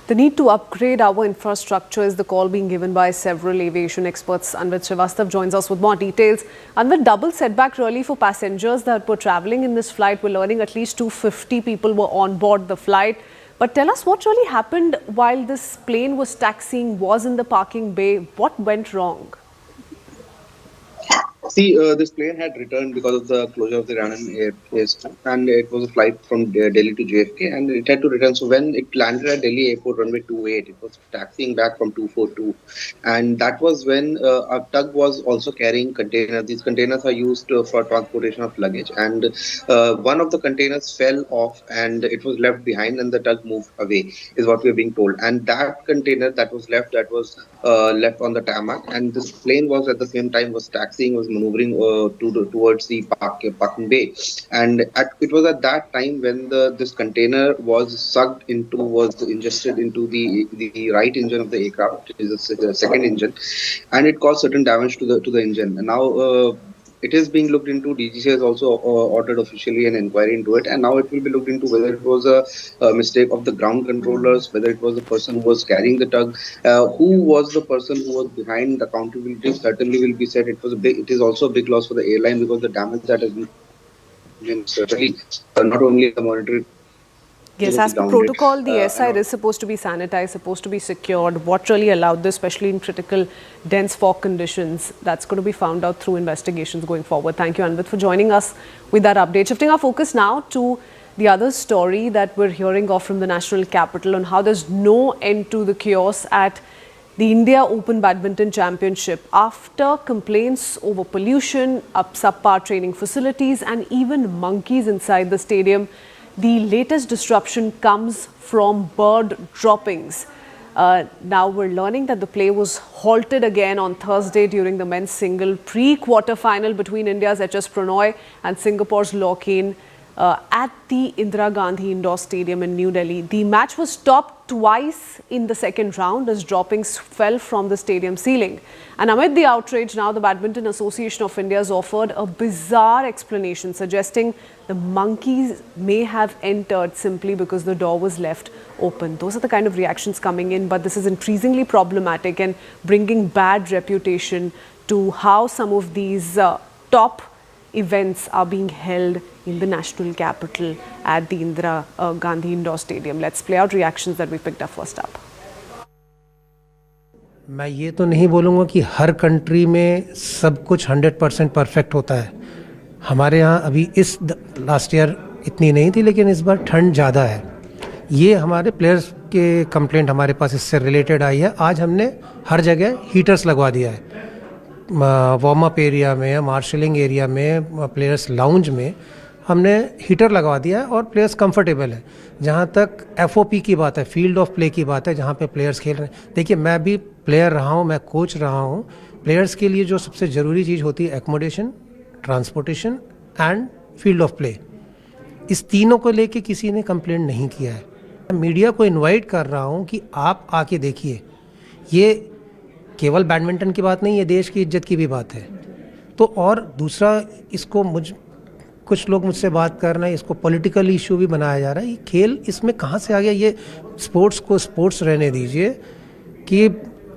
The need to upgrade our infrastructure is the call being given by several aviation experts. Anvit Srivastav joins us with more details. Anvit, double setback really for passengers that were travelling in this flight. We're learning at least 250 people were on board the flight. But tell us what really happened while this plane was taxiing, was in the parking bay. What went wrong? See, this plane had returned because of the closure of the Iranian airspace, and it was a flight from Delhi to JFK, and it had to return. So when it landed at Delhi Airport runway 28, it was taxiing back from 242, and that was when a tug was also carrying containers. These containers are used for transportation of luggage, and one of the containers fell off, and it was left behind, and the tug moved away, is what we are being told. And that container that was left left on the tarmac, and this plane was at the same time was taxiing, was maneuvering towards the parking bay, and it was at that time when this container was ingested into the right engine of the aircraft, which is the second engine, and it caused certain damage to the engine. And now it is being looked into. DGC has also ordered officially an inquiry into it, and now it will be looked into whether it was a mistake of the ground controllers, whether it was the person who was carrying the tug, who was the person who was behind. The accountability certainly will be said. It is also a big loss for the airline because the damage that has been certainly not only the monetary. Yes, as per protocol, the SI is supposed to be sanitized, supposed to be secured. What really allowed this, especially in critical, dense fog conditions? That's going to be found out through investigations going forward. Thank you, Anvit, for joining us with that update. Shifting our focus now to the other story that we're hearing of from the national capital on how there's no end to the chaos at the India Open Badminton Championship after complaints over pollution, subpar training facilities and even monkeys inside the stadium. The latest disruption comes from bird droppings. Now we're learning that the play was halted again on Thursday during the men's single pre-quarter final between India's HS Pranoy and Singapore's Lorcaine at the Indira Gandhi Indoor Stadium in New Delhi. The match was stopped twice in the second round as droppings fell from the stadium ceiling. And amid the outrage, now the Badminton Association of India has offered a bizarre explanation suggesting the monkeys may have entered simply because the door was left open. Those are the kind of reactions coming in, but this is increasingly problematic and bringing bad reputation to how some of these top events are being held in the national capital at the Indira Gandhi Indoor Stadium. Let's play out reactions that we picked up first up. मैं ये तो नहीं बोलूँगा कि हर country में सब कुछ 100% perfect होता है. हमारे यहाँ अभी इस लास्ट ईयर इतनी नहीं थी, लेकिन इस बार ठंड ज़्यादा है. ये हमारे प्लेयर्स के कंप्लेंट हमारे पास इससे रिलेटेड आई है. आज हमने हर जगह हीटर्स लगवा दिया है. वार्म अप एरिया में, मार्शलिंग एरिया में, प्लेयर्स लाउंज में हमने हीटर लगवा दिया है और प्लेयर्स कंफर्टेबल है. जहाँ तक FOP की बात है, फील्ड ऑफ प्ले की बात है, जहाँ पे प्लेयर्स खेल रहे हैं, देखिए मैं भी प्लेयर रहा हूँ, मैं कोच रहा हूँ. प्लेयर्स के लिए जो सबसे ज़रूरी चीज़ होती है accommodation, transportation and field of play. इस तीनों को लेके किसी ने कंप्लेंट नहीं किया है. मीडिया को इनवाइट कर रहा हूँ कि आप आके देखिए. ये केवल बैडमिंटन की बात नहीं, ये देश की इज्जत की भी बात है. तो और दूसरा, इसको कुछ लोग मुझसे बात कर रहे हैं, इसको पॉलिटिकल इशू भी बनाया जा रहा है. ये खेल इसमें कहाँ से आ गया? ये स्पोर्ट्स को स्पोर्ट्स रहने दीजिए. कि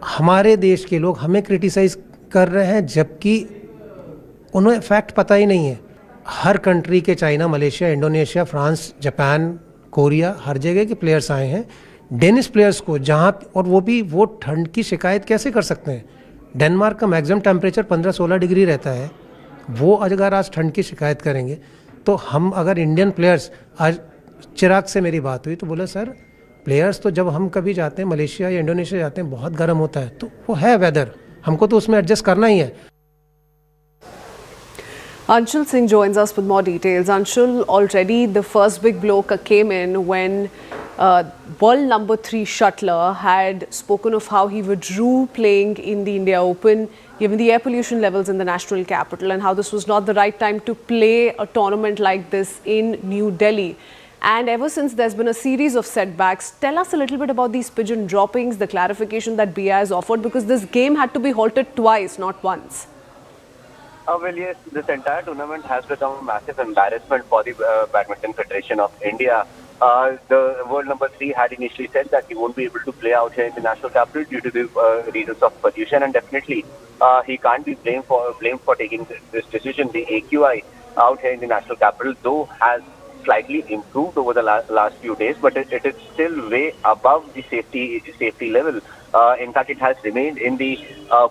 हमारे देश के लोग हमें क्रिटिसाइज़ कर रहे हैं, जबकि उन्हें फैक्ट पता ही नहीं है. हर कंट्री के, China, Malaysia, Indonesia, France, Japan, Korea, हर जगह के प्लेयर्स आए हैं. डेनिस प्लेयर्स को जहाँ, और वो ठंड की शिकायत कैसे कर सकते हैं? डेनमार्क का मैक्सिमम टेम्परेचर 15-16 डिग्री रहता है. वो अगर आज ठंड की शिकायत करेंगे तो हम, अगर इंडियन प्लेयर्स, आज चिराग से मेरी बात हुई तो बोला सर प्लेयर्स तो जब हम कभी जाते हैं मलेशिया या इंडोनेशिया जाते हैं बहुत गर्म होता है, तो वो है वेदर, हमको तो उसमें एडजस्ट करना ही है. Anshul Singh joins us with more details. Anshul, already the first big blow came in when world number 3 shuttler had spoken of how he withdrew playing in the India Open given the air pollution levels in the national capital, and how this was not the right time to play a tournament like this in New Delhi. And ever since, there's been a series of setbacks. Tell us a little bit about these pigeon droppings, the clarification that BI has offered, because this game had to be halted twice, not once. Well, yes, this entire tournament has become a massive embarrassment for the Badminton Federation of India. The world number 3 had initially said that he won't be able to play out here in the national capital due to the reasons of pollution, and definitely he can't be blamed for taking this decision. The AQI out here in the national capital, though, has slightly improved over the last few days, but it is still way above the safety level. In fact, it has remained in the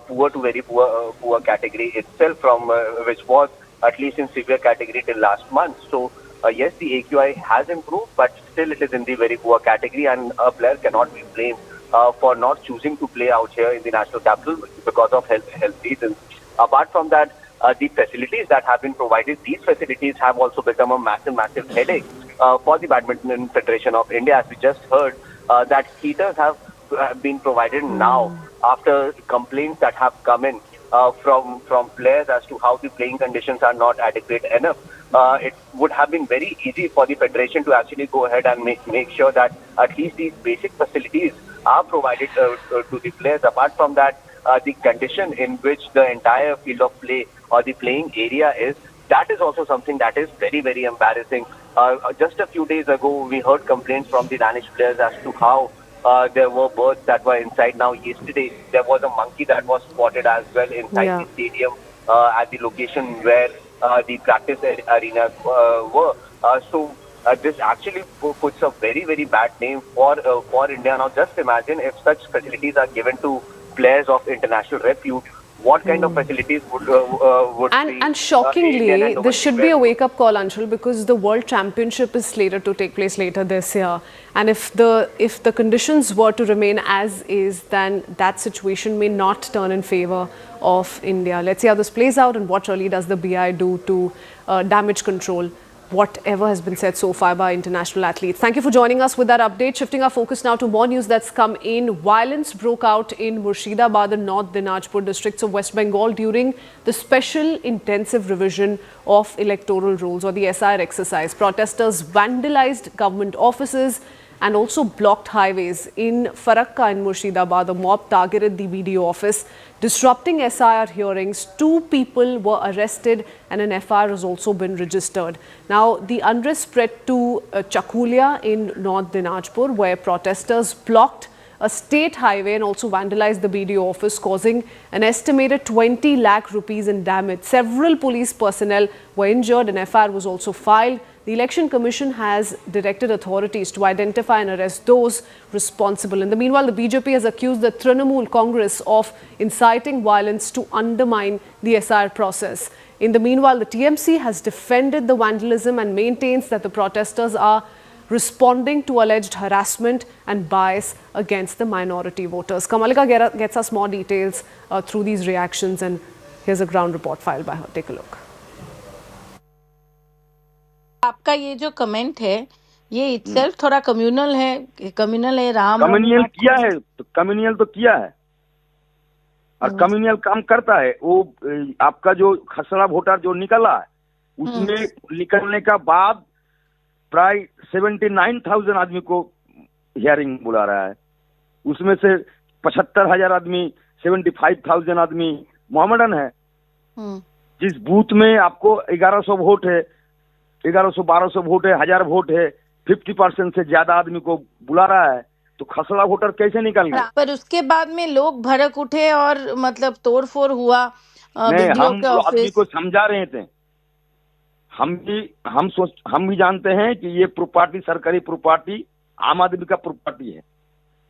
poor to very poor category itself, from which was at least in severe category till last month. So yes, the AQI has improved, but still it is in the very poor category, and a player cannot be blamed for not choosing to play out here in the national capital because of health reasons. Apart from that, the facilities that have been provided, these facilities have also become a massive headache for the Badminton Federation of India. As we just heard, that heaters have been provided now after complaints that have come in from players as to how the playing conditions are not adequate enough. It would have been very easy for the federation to actually go ahead and make sure that at least these basic facilities are provided to the players. Apart from that, the condition in which the entire field of play or the playing area is, that is also something that is very embarrassing. Just a few days ago, we heard complaints from the Danish players as to how there were birds that were inside. Now, yesterday, there was a monkey that was spotted as well inside the stadium at the location where the practice arenas were. So this actually puts a very bad name for India. Now, just imagine if such facilities are given to players of international repute. What kind of facilities would and shockingly, this should be a wake-up call, Anshul, because the World Championship is slated to take place later this year, and if the conditions were to remain as is, then that situation may not turn in favor of India. Let's see how this plays out, and what really does the BI do to damage control whatever has been said so far by international athletes. Thank you for joining us with that update. Shifting our focus now to more news that's come in. Violence broke out in Murshidabad and North Dinajpur districts of West Bengal during the special intensive revision of electoral rolls, or the SIR exercise. Protesters vandalized government offices and also blocked highways. In Farakka in Murshidabad, a mob targeted the BDO office, disrupting SIR hearings. 2 people were arrested and an FIR has also been registered. Now, the unrest spread to Chakulia in North Dinajpur, where protesters blocked a state highway and also vandalized the BDO office, causing an estimated 20 lakh rupees in damage. Several police personnel were injured and FIR was also filed. The Election Commission has directed authorities to identify and arrest those responsible. In the meanwhile, the BJP has accused the Trinamool Congress of inciting violence to undermine the SIR process. In the meanwhile, the TMC has defended the vandalism and maintains that the protesters are responding to alleged harassment and bias against the minority voters. Kamalika gets us more details through these reactions, and here's a ground report filed by her. Take a look. आपका ये जो comment है ये itself थोड़ा communal है Ram communal किया है तो कम्युनियल तो किया है और कम्युनियल काम करता है वो आपका जो खसरा वोटर जो निकला है उसमें निकलने का बाद प्राय 79,000 आदमी को हियरिंग बुला रहा है उसमें से 75,000 आदमी 75,000 आदमी मोहम्मदन है जिस बूथ में आपको 1100 वोट है 1100-1200 वोट है 1000 वोट है 50% से ज्यादा आदमी को बुला रहा है तो खसरा वोटर कैसे निकल गए पर उसके बाद में लोग भड़क उठे और मतलब तोड़फोड़ हुआ नहीं हम आदमी को समझा रहे थे हम भी जानते हैं कि ये प्रॉपर्टी सरकारी प्रॉपर्टी आम आदमी का प्रॉपर्टी है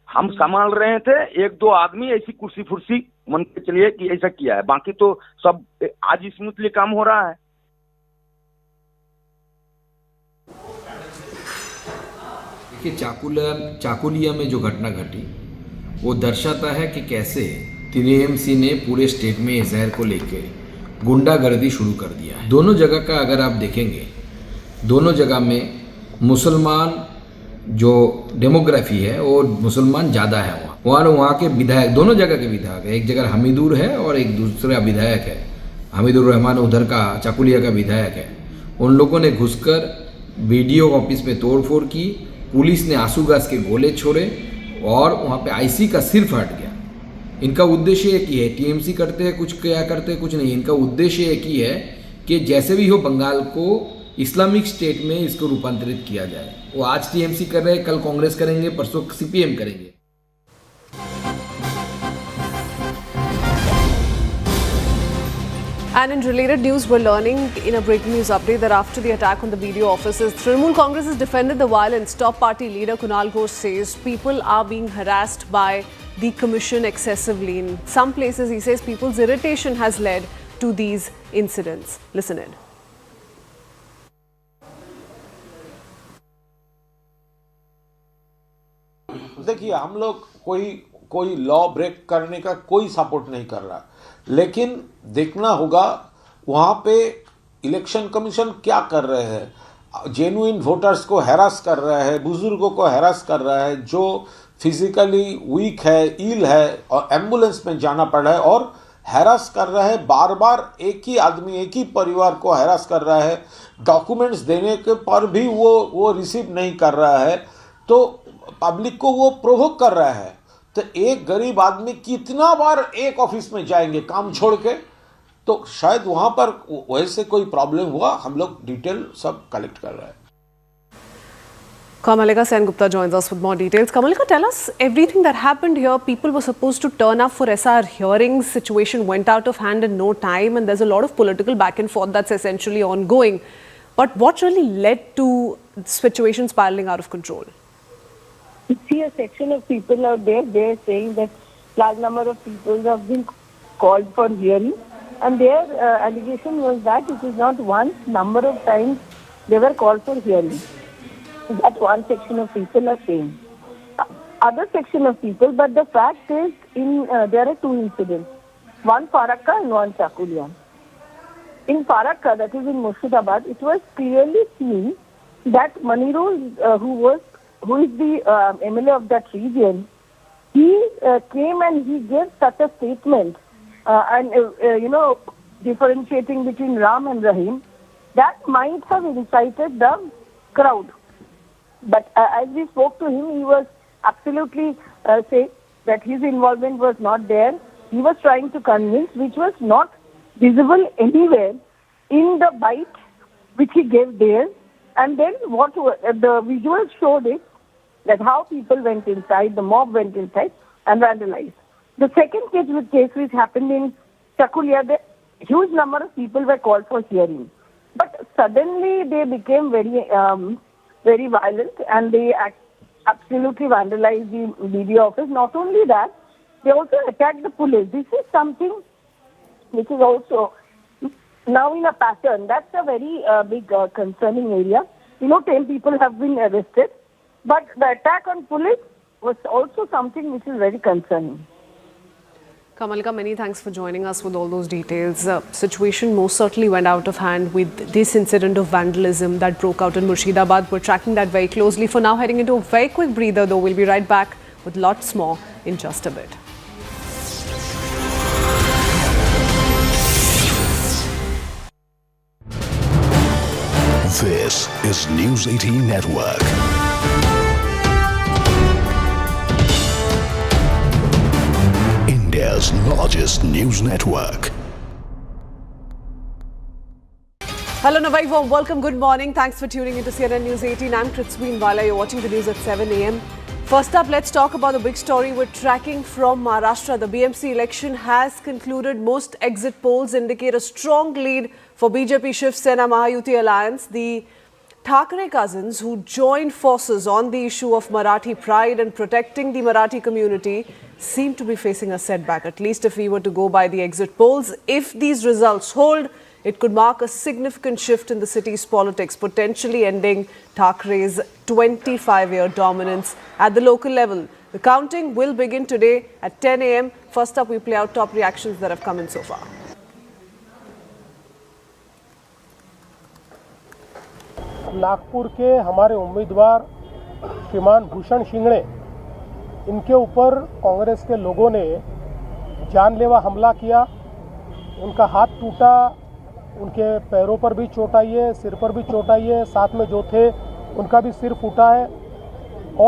हम संभाल रहे थे एक दो आदमी ऐसी कुर्सी फुर्सी मन के चलिए कि ऐसा किया है बाकी तो सब आज स्मूथली काम हो रहा है चाकुलिया में जो घटना घटी वो दर्शाता है कि कैसे टीएमसी ने पूरे स्टेट में जहर को लेकर गुंडागर्दी शुरू कर दिया है। दोनों जगह का अगर आप देखेंगे दोनों जगह में मुसलमान जो डेमोग्राफी है वो मुसलमान ज़्यादा है वहाँ के विधायक दोनों जगह के विधायक है एक जगह हमीदुर है और एक दूसरा विधायक है हमीदुर रहमान उधर का चाकुलिया का विधायक है उन लोगों ने घुसकर बीडीओ ऑफिस में तोड़फोड़ की पुलिस ने आंसू गैस के गोले छोड़े और वहाँ पे आईसी का सिर फट गया इनका उद्देश्य एक ही है टीएमसी करते हैं कुछ क्या करते हैं कुछ नहीं इनका उद्देश्य एक ही है कि जैसे भी हो बंगाल को इस्लामिक स्टेट में इसको रूपांतरित किया जाए वो आज टीएमसी कर रहे हैं कल कांग्रेस करेंगे परसों सीपीएम करेंगे And in related news, we're learning in a breaking news update that after the attack on the BDO offices, Trinamool Congress has defended the violence. Top party leader Kunal Ghosh says people are being harassed by the commission excessively. In some places, he says people's irritation has led to these incidents. Listen in. देखिए हम लोग कोई law break करने का कोई support नहीं कर रहा लेकिन देखना होगा वहाँ पे इलेक्शन कमीशन क्या कर रहे हैं जेन्युइन वोटर्स को हैरास कर रहा है बुजुर्गों को हैरास कर रहा है जो फिजिकली वीक है इल है और एम्बुलेंस में जाना पड़ रहा है और हैरास कर रहा है बार बार एक ही आदमी एक ही परिवार को हैरास कर रहा है डॉक्यूमेंट्स देने के पर भी वो रिसीव नहीं कर रहा है तो पब्लिक को वो प्रोवोक कर रहा है तो एक गरीब आदमी कितना बार एक ऑफिस में जाएंगे काम छोड़ के तो शायद वहां पर वैसे कोई प्रॉब्लम हुआ हम लोग डिटेल सब कलेक्ट कर रहे हैं Kamalika Sen-Gupta joins us with more details. Kamalika, tell us everything that happened here. People were supposed to turn up for SR hearings. Situation went out of hand in no time and there's a lot of political back and forth that's essentially ongoing. But what really led to situation spiraling out of control? You see a section of people out there, they're saying that large number of people have been called for hearing and their allegation was that it is not once, number of times they were called for hearing. That one section of people are saying. Other section of people, but the fact is there are two incidents. One Farakka and one Chakulia. In Farakka, that is in Murshidabad, it was clearly seen that Manirul, who is the MLA of that region, he came and he gave such a statement differentiating between Ram and Rahim, that might have incited the crowd. But as we spoke to him, he was absolutely saying that his involvement was not there. He was trying to convince, which was not visible anywhere in the bite which he gave there. And then what the visuals showed is that how people went inside, the mob went inside and vandalized. The second case which happened in Chakulia, the huge number of people were called for hearing. But suddenly they became very violent, and they absolutely vandalized the BD office. Not only that, they also attacked the police. This is something which is also now in a pattern. That's a very big concerning area. 10 people have been arrested, but the attack on police was also something which is very concerning. Kamalika, many thanks for joining us with all those details. Situation most certainly went out of hand with this incident of vandalism that broke out in Murshidabad. We're tracking that very closely. For now, heading into a very quick breather, though. We'll be right back with lots more in just a bit. This is News 18 Network. India's largest news network. Hello, Navai, warm welcome. Good morning. Thanks for tuning into CNN News 18. I'm Kritsween Wala. You're watching the news at 7 a.m. First up, let's talk about the big story we're tracking from Maharashtra. The BMC election has concluded. Most exit polls indicate a strong lead for BJP Shiv Sena Mahayuti alliance. The Thackeray cousins, who joined forces on the issue of Marathi pride and protecting the Marathi community, seem to be facing a setback, at least if we were to go by the exit polls. If these results hold, it could mark a significant shift in the city's politics, potentially ending Thackeray's 25-year dominance at the local level. The counting will begin today at 10 a.m. First up, we play out top reactions that have come in so far. Nagpur के हमारे उम्मीदवार श्रीमान भूषण शिंगड़े, इनके ऊपर कांग्रेस के लोगों ने जानलेवा हमला किया। उनका हाथ टूटा, उनके पैरों पर भी चोट आई है, सिर पर भी चोट आई है, साथ में जो थे उनका भी सिर फूटा है।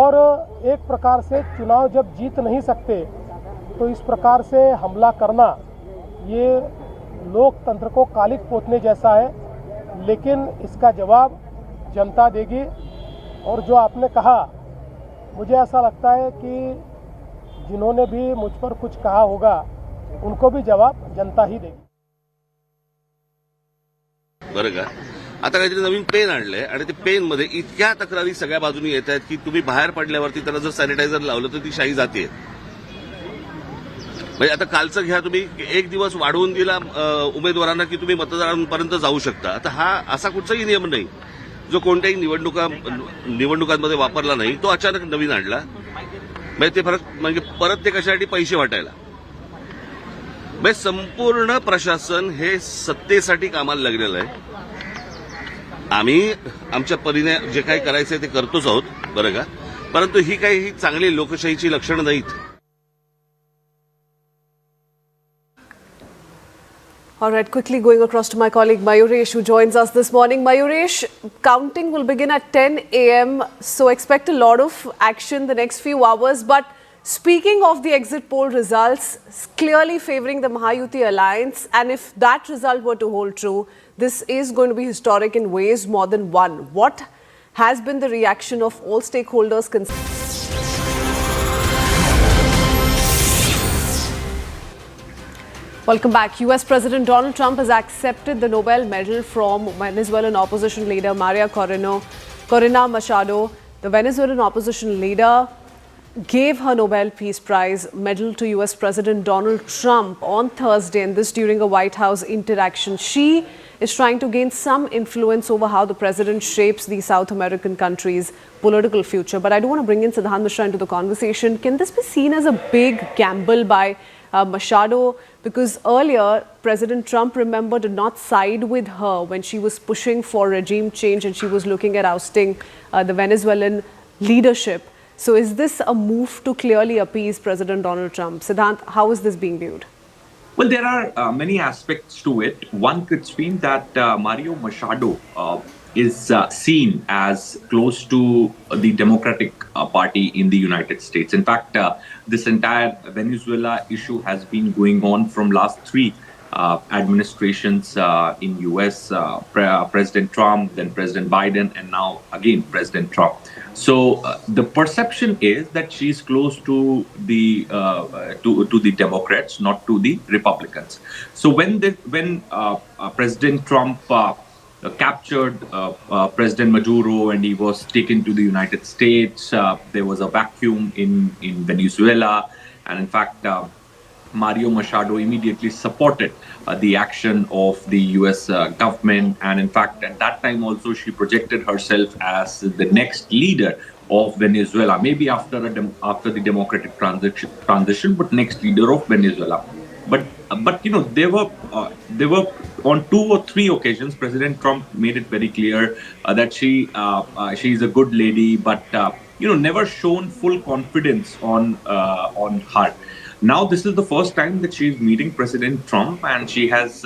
और एक प्रकार से चुनाव जब जीत नहीं सकते तो इस प्रकार से हमला करना ये लोकतंत्र को कालिक पोतने जैसा है। लेकिन इसका जवाब जनता देगी। और जो आपने कहा, मुझे ऐसा लगता है कि जिन्होंने भी मुझ पर कुछ कहा होगा उनको भी जवाब जनता ही देगी। बरं का, आता काहीतरी नवीन पेन आणलंय आणि ते पेन मध्ये इतक्या तक्रारी सगळ्या बाजूनी येत आहेत की तुम्ही बाहेर पडल्यावरती त्याला जर सॅनिटायझर लावलं तर ती शाई जाते। म्हणजे आता कालचं घ्या, तुम्ही एक दिवस वाढवून दिला उमेदवारांना की तुम्ही मतदारांपर्यंत जाऊ शकता। आता हा असा कुठचाही नियम नाही जो कोणत्याही निवडणुकांमध्ये वापरला नाही, तो अचानक नवीन आणला। म्हणजे ते फरक म्हणजे परत ते कशासाठी पैसे वाटायला। म्हणजे संपूर्ण प्रशासन हे सत्तेसाठी कामाला लागलेलं आहे। आम्ही आमच्या परीने जे काही करायचंय ते करतोच आहोत, बरं का, परंतु ही काही चांगली लोकशाहीची लक्षणं नाहीत। All right, quickly going across to my colleague Mayuresh, who joins us this morning. Mayuresh, counting will begin at 10 a.m. So expect a lot of action the next few hours. But speaking of the exit poll results, clearly favouring the Mahayuti alliance. And if that result were to hold true, this is going to be historic in ways more than one. What has been the reaction of all stakeholders concerned? Welcome back. US President Donald Trump has accepted the Nobel Medal from Venezuelan opposition leader Maria Corina Machado. The Venezuelan opposition leader gave her Nobel Peace Prize medal to US President Donald Trump on Thursday, and this during a White House interaction. She is trying to gain some influence over how the president shapes the South American country's political future. But I do want to bring in Siddhant Mishra into the conversation. Can this be seen as a big gamble by Machado? Because earlier, President Trump, remember, did not side with her when she was pushing for regime change and she was looking at ousting the Venezuelan leadership. So is this a move to clearly appease President Donald Trump? Siddhant, how is this being viewed? Well, there are many aspects to it. One could mean that Mario Machado is seen as close to the Democratic Party in the United States. In fact, this entire Venezuela issue has been going on from last three administrations in US, President Trump, then President Biden, and now again President Trump. So the perception is that she's close to the Democrats, not to the Republicans. So when President Trump captured President Maduro and he was taken to the United States. There was a vacuum in Venezuela. And in fact, Mario Machado immediately supported the action of the US government. And in fact, at that time also, she projected herself as the next leader of Venezuela, maybe after the democratic transition, but next leader of Venezuela. But you know, there were on 2 or 3 occasions, President Trump made it very clear that she's a good lady, but never shown full confidence on her. Now, this is the first time that she is meeting President Trump, and she has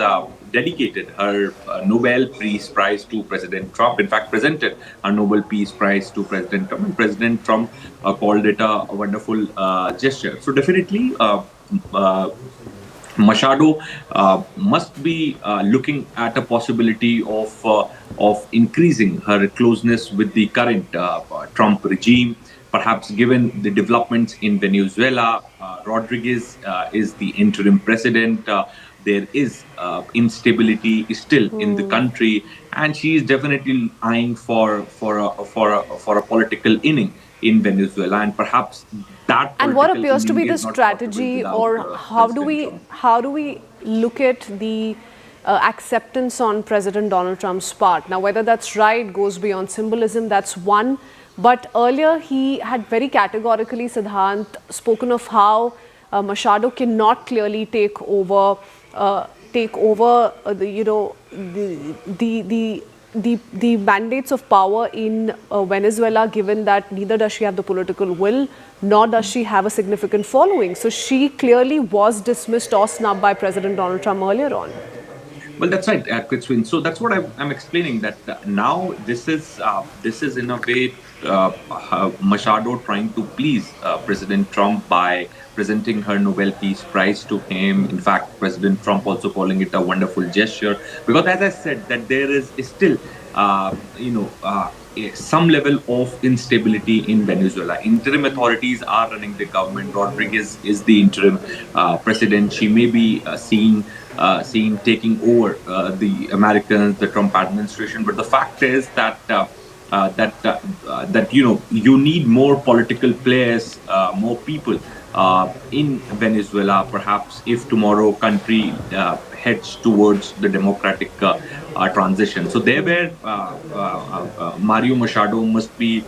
dedicated her Nobel Peace Prize to President Trump. In fact, presented a Nobel Peace Prize to President Trump, and President Trump called it a wonderful gesture. So definitely, Machado must be looking at a possibility of increasing her closeness with the current Trump regime. Perhaps given the developments in Venezuela, Rodriguez is the interim president. There is instability still in the country, and she is definitely eyeing for a political inning in Venezuela, and perhaps that. And what appears to be the strategy, or how do we look at the acceptance on President Donald Trump's part? Now, whether that's right goes beyond symbolism. That's one. But earlier, he had very categorically, Siddhant, spoken of how Machado cannot clearly take over the mandates of power in Venezuela, given that neither does she have the political will, nor does she have a significant following. So she clearly was dismissed or snubbed by President Donald Trump earlier on. Well, that's right, Kritswin. So that's what I'm explaining, that now this is in a way Machado trying to please President Trump by presenting her Nobel Peace Prize to him. In fact, President Trump also calling it a wonderful gesture, because as I said, that there is still some level of instability in Venezuela. Interim authorities are running the government. Rodriguez is the interim president. She may be seen taking over the Americans, the Trump administration. But the fact is that you need more political players, more people in Venezuela. Perhaps if tomorrow country heads towards the democratic transition. So there where Mario Machado must be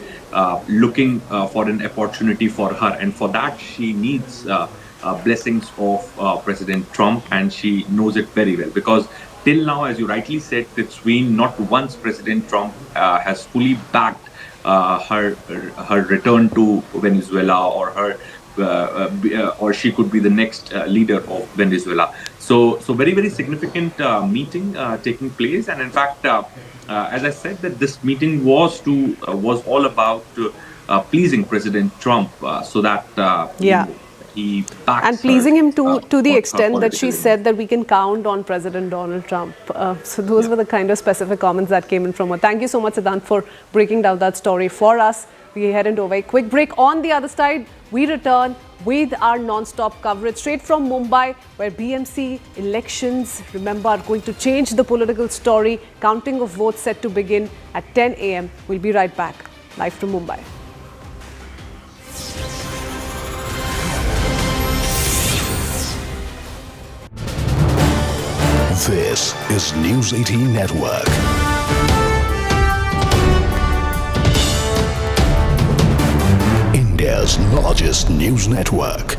looking for an opportunity for her, and for that she needs blessings of President Trump, and she knows it very well, because till now, as you rightly said, not once President Trump has fully backed her return to Venezuela, or she could be the next leader of Venezuela. So very, very significant meeting taking place, and in fact, as I said, that this meeting was all about pleasing President Trump, so that he backs and pleasing him to the extent that she politically. said that we can count on President Donald Trump. So those were the kind of specific comments that came in from her. Thank you so much, Siddhant, for breaking down that story for us. We head into a very quick break. On the other side, we return with our non-stop coverage straight from Mumbai, where BMC elections, remember, are going to change the political story. Counting of votes set to begin at 10 a.m. We'll be right back, live from Mumbai. This is News 18 Network. India's largest news network.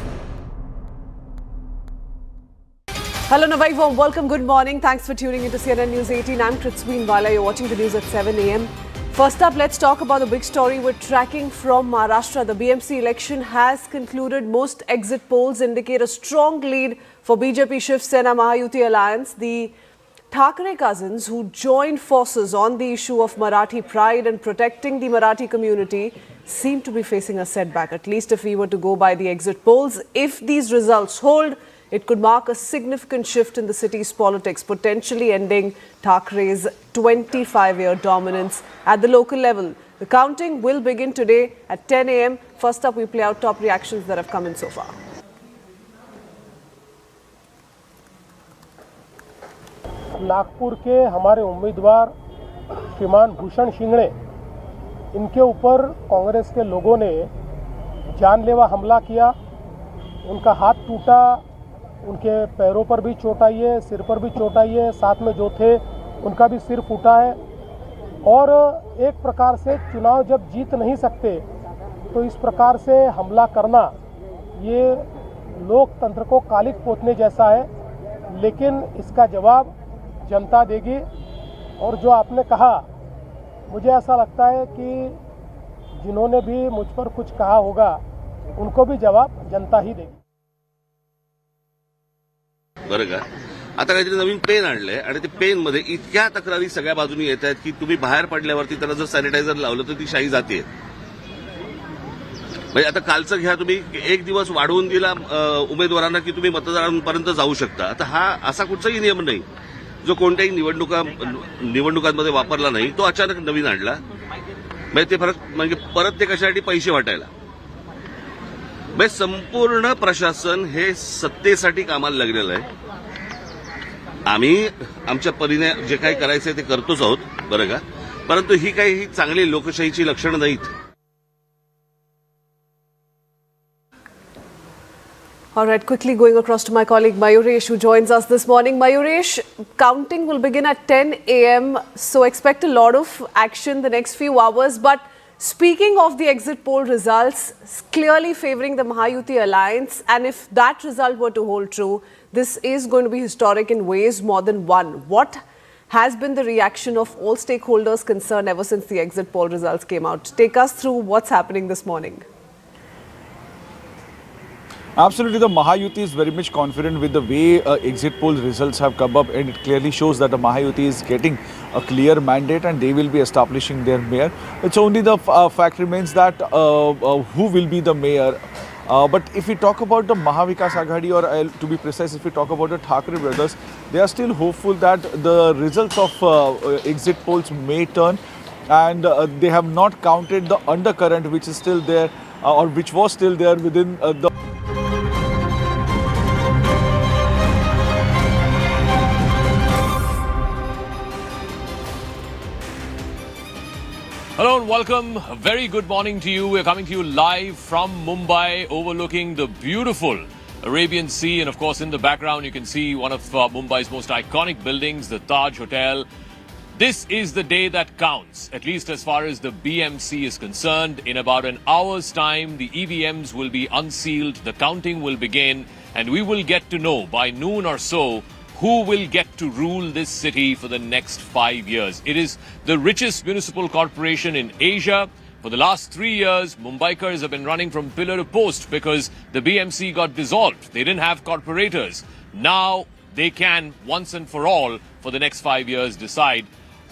Hello, Navai, warm welcome. Good morning. Thanks for tuning into CNN News 18. I'm Kritsween Wala. You're watching the news at 7 a.m. First up, let's talk about the big story we're tracking from Maharashtra. The BMC election has concluded. Most exit polls indicate a strong lead for BJP Shiv Sena Mahayuti alliance. The Thackeray cousins, who joined forces on the issue of Marathi pride and protecting the Marathi community, seem to be facing a setback, at least if we were to go by the exit polls. If these results hold, it could mark a significant shift in the city's politics, potentially ending Thackeray's 25-year dominance at the local level. The counting will begin today at 10 a.m. First up, we play out top reactions that have come in so far. Nagpur के हमारे उम्मीदवार श्रीमान भूषण शिंगड़े, इनके ऊपर कांग्रेस के लोगों ने जानलेवा हमला किया। उनका हाथ टूटा, उनके पैरों पर भी चोट आई है, सिर पर भी चोट आई है, साथ में जो थे उनका भी सिर फूटा है। और एक प्रकार से चुनाव जब जीत नहीं सकते तो इस प्रकार से हमला करना ये लोकतंत्र को कालिक पोतने जैसा है। लेकिन इसका जवाब जनता देगी। और जो आपने कहा, मुझे ऐसा लगता है कि जिन्होंने भी मुझ पर कुछ कहा होगा उनको भी जवाब जनता ही देगी। बरं का, आता काहीतरी नवीन पेन आणलंय आणि ते पेन मध्ये इतक्या तक्रारी सगळ्या बाजूनी येत आहेत की तुम्ही बाहेर पडल्यावरती त्याला जर सॅनिटायझर लावलं तर ती शाई जाते। म्हणजे आता कालचं घ्या, तुम्ही एक दिवस वाढवून दिला उमेदवारांना की तुम्ही मतदारांपर्यंत जाऊ शकता। आता हा असा कुठचाही नियम नाही जो कोणत्याही निवडणुकांमध्ये वापरला नाही, तो अचानक नवीन आणला। म्हणजे ते फरक म्हणजे परत ते कशासाठी पैसे वाटायला। म्हणजे संपूर्ण प्रशासन हे सत्तेसाठी कामाला लागलेलं आहे। आम्ही आमच्या परीने जे काही करायचंय ते करतोच आहोत, बरं का, परंतु ही काही चांगली लोकशाहीची लक्षणं नाहीत। All right, quickly going across to my colleague Mayuresh, who joins us this morning. Mayuresh, counting will begin at 10 a.m., so expect a lot of action the next few hours. But speaking of the exit poll results, clearly favouring the Mahayuti alliance, and if that result were to hold true, this is going to be historic in ways more than one. What has been the reaction of all stakeholders concerned ever since the exit poll results came out? Take us through what's happening this morning. Absolutely, the Mahayuti is very much confident with the way exit poll results have come up, and it clearly shows that the Mahayuti is getting a clear mandate and they will be establishing their mayor. It's only the fact remains that who will be the mayor. But if we talk about the Mahavikas Aghadi, or to be precise, if we talk about the Thackeray brothers, they are still hopeful that the results of exit polls may turn, and they have not counted the undercurrent which is still there, or which was still there within the... Hello and welcome. A very good morning to you. We're coming to you live from Mumbai, overlooking the beautiful Arabian Sea. And of course, in the background, you can see one of Mumbai's most iconic buildings, the Taj Hotel. This is the day that counts, at least as far as the BMC is concerned. In about an hour's time, the EVMs will be unsealed, the counting will begin, and we will get to know by noon or so who will get to rule this city for the next 5 years. It is the richest municipal corporation in Asia. For the last 3 years, Mumbaikars have been running from pillar to post because the BMC got dissolved. They didn't have corporators. Now they can, once and for all, for the next 5 years, decide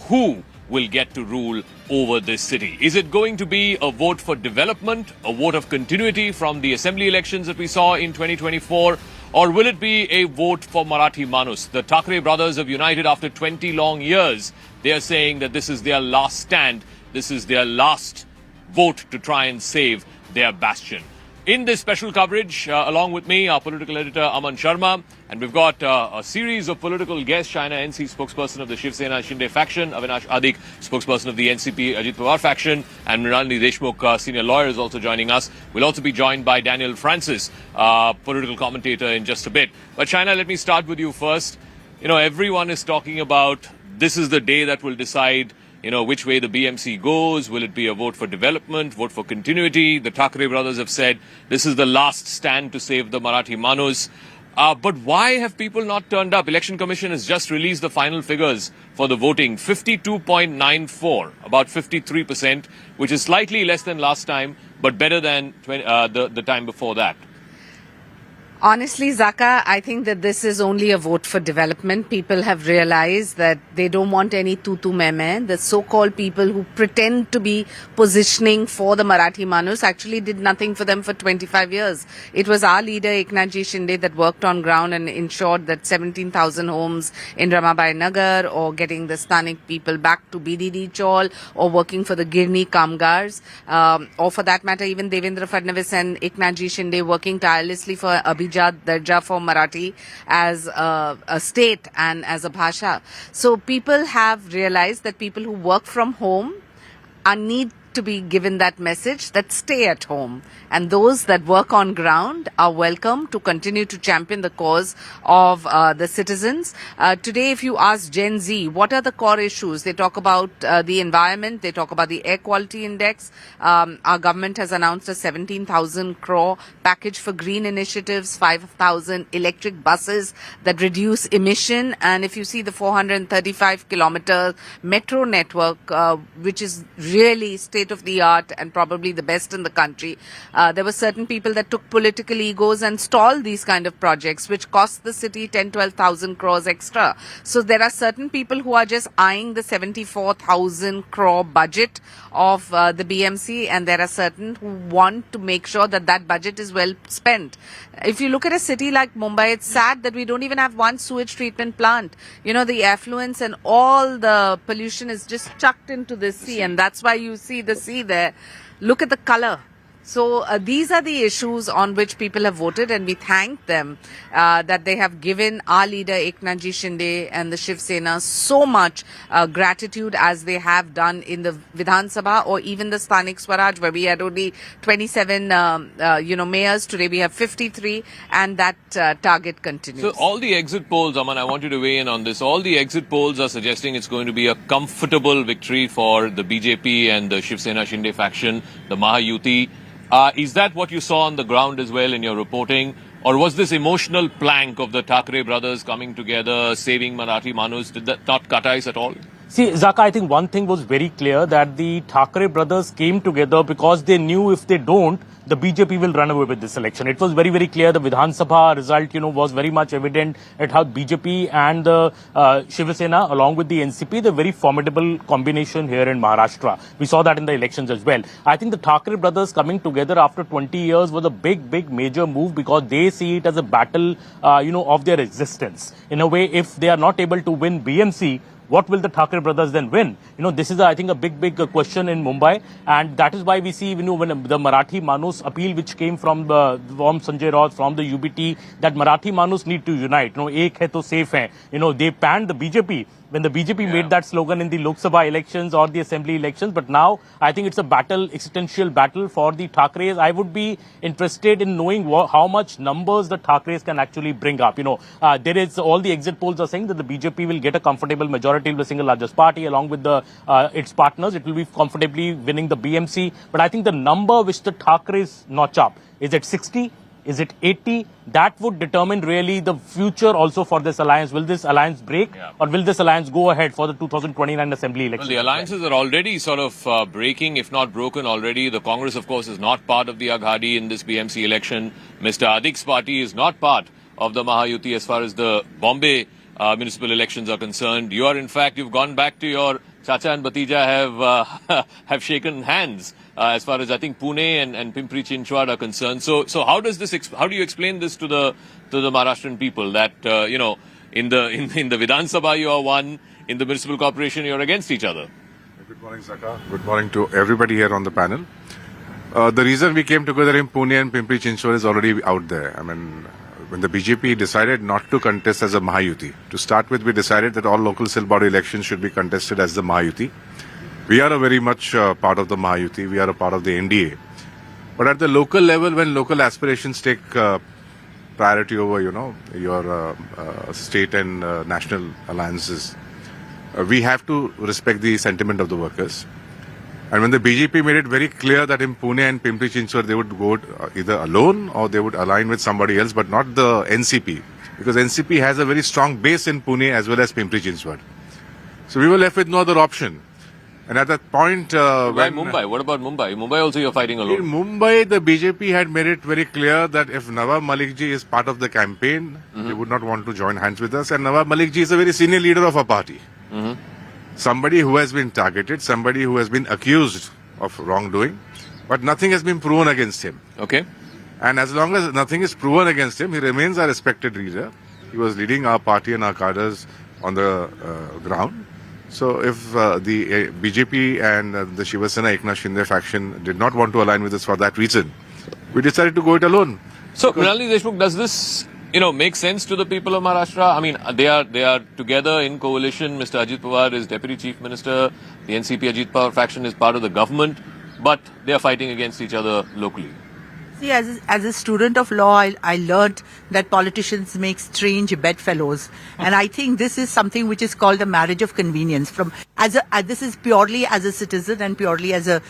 who will get to rule over this city. Is it going to be a vote for development, a vote of continuity from the assembly elections that we saw in 2024? Or will it be a vote for Marathi Manus? The Thackeray brothers have united after 20 long years. They are saying that this is their last stand. This is their last vote to try and save their bastion. In this special coverage, along with me, our political editor Aman Sharma, and we've got a series of political guests. China NC spokesperson of the Shiv Sena Shinde faction, Avinash Adik, spokesperson of the NCP Ajit Pawar faction, and Mrinalini Deshmukh, senior lawyer, is also joining us. We'll also be joined by Daniel Francis, political commentator, in just a bit. But China, let me start with you first. You know, everyone is talking about this is the day that will decide, you know, which way the BMC goes. Will it be a vote for development, vote for continuity? The Thackeray brothers have said this is the last stand to save the Marathi Manus. But why have people not turned up? Election Commission has just released the final figures for the voting. 52.94, about 53%, which is slightly less than last time, but better than the time before that. Honestly, Zaka, I think that this is only a vote for development. People have realized that they don't want any tutu meme. The so-called people who pretend to be positioning for the Marathi Manus actually did nothing for them for 25 years. It was our leader, Eknathji Shinde, that worked on ground and ensured that 17,000 homes in Ramabai Nagar, or getting the Sthanik people back to BDD Chaul, or working for the Girni Kamgars, or for that matter, even Devendra Fadnavis and Eknathji Shinde working tirelessly for Abhi darja for Marathi as a state and as a bhasha. So people have realized that people who work from home need to be given that message that stay at home, and those that work on ground are welcome to continue to champion the cause of the citizens. Today, if you ask Gen Z, what are the core issues? They talk about the environment, they talk about the air quality index. Our government has announced a 17,000 crore package for green initiatives, 5,000 electric buses that reduce emission, and if you see the 435 kilometer metro network, which is really state of the art and probably the best in the country. There were certain people that took political egos and stalled these kind of projects, which cost the city 10-12,000 crores extra. So there are certain people who are just eyeing the 74,000 crore budget of the BMC, and there are certain who want to make sure that that budget is well spent. If you look at a city like Mumbai, it's sad that we don't even have one sewage treatment plant. You know, the affluence and all the pollution is just chucked into the sea, and that's why you see the sea there. Look at the color. So these are the issues on which people have voted, and we thank them that they have given our leader Eknathji Shinde and the Shiv Sena so much gratitude as they have done in the Vidhan Sabha or even the Sthanik Swaraj, where we had only 27 mayors. Today we have 53, and that target continues. So all the exit polls, Aman, I want you to weigh in on this. All the exit polls are suggesting it's going to be a comfortable victory for the BJP and the Shiv Sena Shinde faction, the Mahayuti. Is that what you saw on the ground as well in your reporting? Or was this emotional plank of the Thackeray brothers coming together, saving Marathi Manus, did that not cut ice at all? See, Zaka, I think one thing was very clear, that the Thackeray brothers came together because they knew if they don't, the BJP will run away with this election. It was very, very clear. The Vidhan Sabha result, was very much evident at how BJP and the Shiv Sena, along with the NCP, the very formidable combination here in Maharashtra. We saw that in the elections as well. I think the Thackeray brothers coming together after 20 years was a big, major move, because they see it as a battle, of their existence. In a way, if they are not able to win BMC, what will the Thackeray brothers then win? This is, I think, a big question in Mumbai, and that is why we see, when the Marathi Manus appeal which came from Sanjay Raut, from the UBT, that Marathi Manus need to unite. Ek hai to safe hai. They panned the BJP when the BJP made that slogan in the Lok Sabha elections or the assembly elections. But now I think it's a battle, existential battle for the Thackeray's. I would be interested in knowing how much numbers the Thackeray's can actually bring up. There is, all the exit polls are saying that the BJP will get a comfortable majority of the single largest party along with its partners. It will be comfortably winning the BMC. But I think the number which the Thackeray's notch up, is it 60? Is it 80? That would determine really the future also for this alliance. Will this alliance break, or will this alliance go ahead for the 2029 assembly election? Well, the alliances are already sort of breaking, if not broken already. The Congress, of course, is not part of the Aghadi in this BMC election. Mr. Adik's party is not part of the Mahayuti as far as the Bombay municipal elections are concerned. You are, in fact, you've gone back to your Chacha and Batija have shaken hands. As far as I think Pune and Pimpri Chinchwad are concerned. So how does this? How do you explain this to the Maharashtrian people that in the Vidhan Sabha you are one, in the municipal corporation you are against each other? Good morning, Zaka. Good morning to everybody here on the panel. The reason we came together in Pune and Pimpri Chinchwad is already out there. I mean, when the BJP decided not to contest as a Mahayuti, to start with, we decided that all local cell body elections should be contested as the Mahayuti. We are a very much part of the Mahayuti. We are a part of the NDA. But at the local level, when local aspirations take priority over, your state and national alliances, we have to respect the sentiment of the workers. And when the BJP made it very clear that in Pune and Pimpri Chinchwad they would go either alone or they would align with somebody else, but not the NCP, because NCP has a very strong base in Pune as well as Pimpri Chinchwad. So we were left with no other option. And at that point... Why Mumbai? What about Mumbai? Mumbai also you're fighting alone. In Mumbai, the BJP had made it very clear that if Nawab Malikji is part of the campaign, they would not want to join hands with us. And Nawab Malikji is a very senior leader of our party. Somebody who has been targeted, somebody who has been accused of wrongdoing, but nothing has been proven against him. Okay. And as long as nothing is proven against him, he remains our respected leader. He was leading our party and our cadres on the ground. So if the BJP and the Shiva Sena Eknath Shinde faction did not want to align with us for that reason, we decided to go it alone. So, Mrinalini Deshmukh, does this, make sense to the people of Maharashtra? I mean, they are together in coalition. Mr. Ajit Pawar is Deputy Chief Minister. The NCP Ajit Pawar faction is part of the government, but they are fighting against each other locally. See, as a student of law, I learned that politicians make strange bedfellows, and I think this is something which is called a marriage of convenience. This is purely as a citizen and purely as a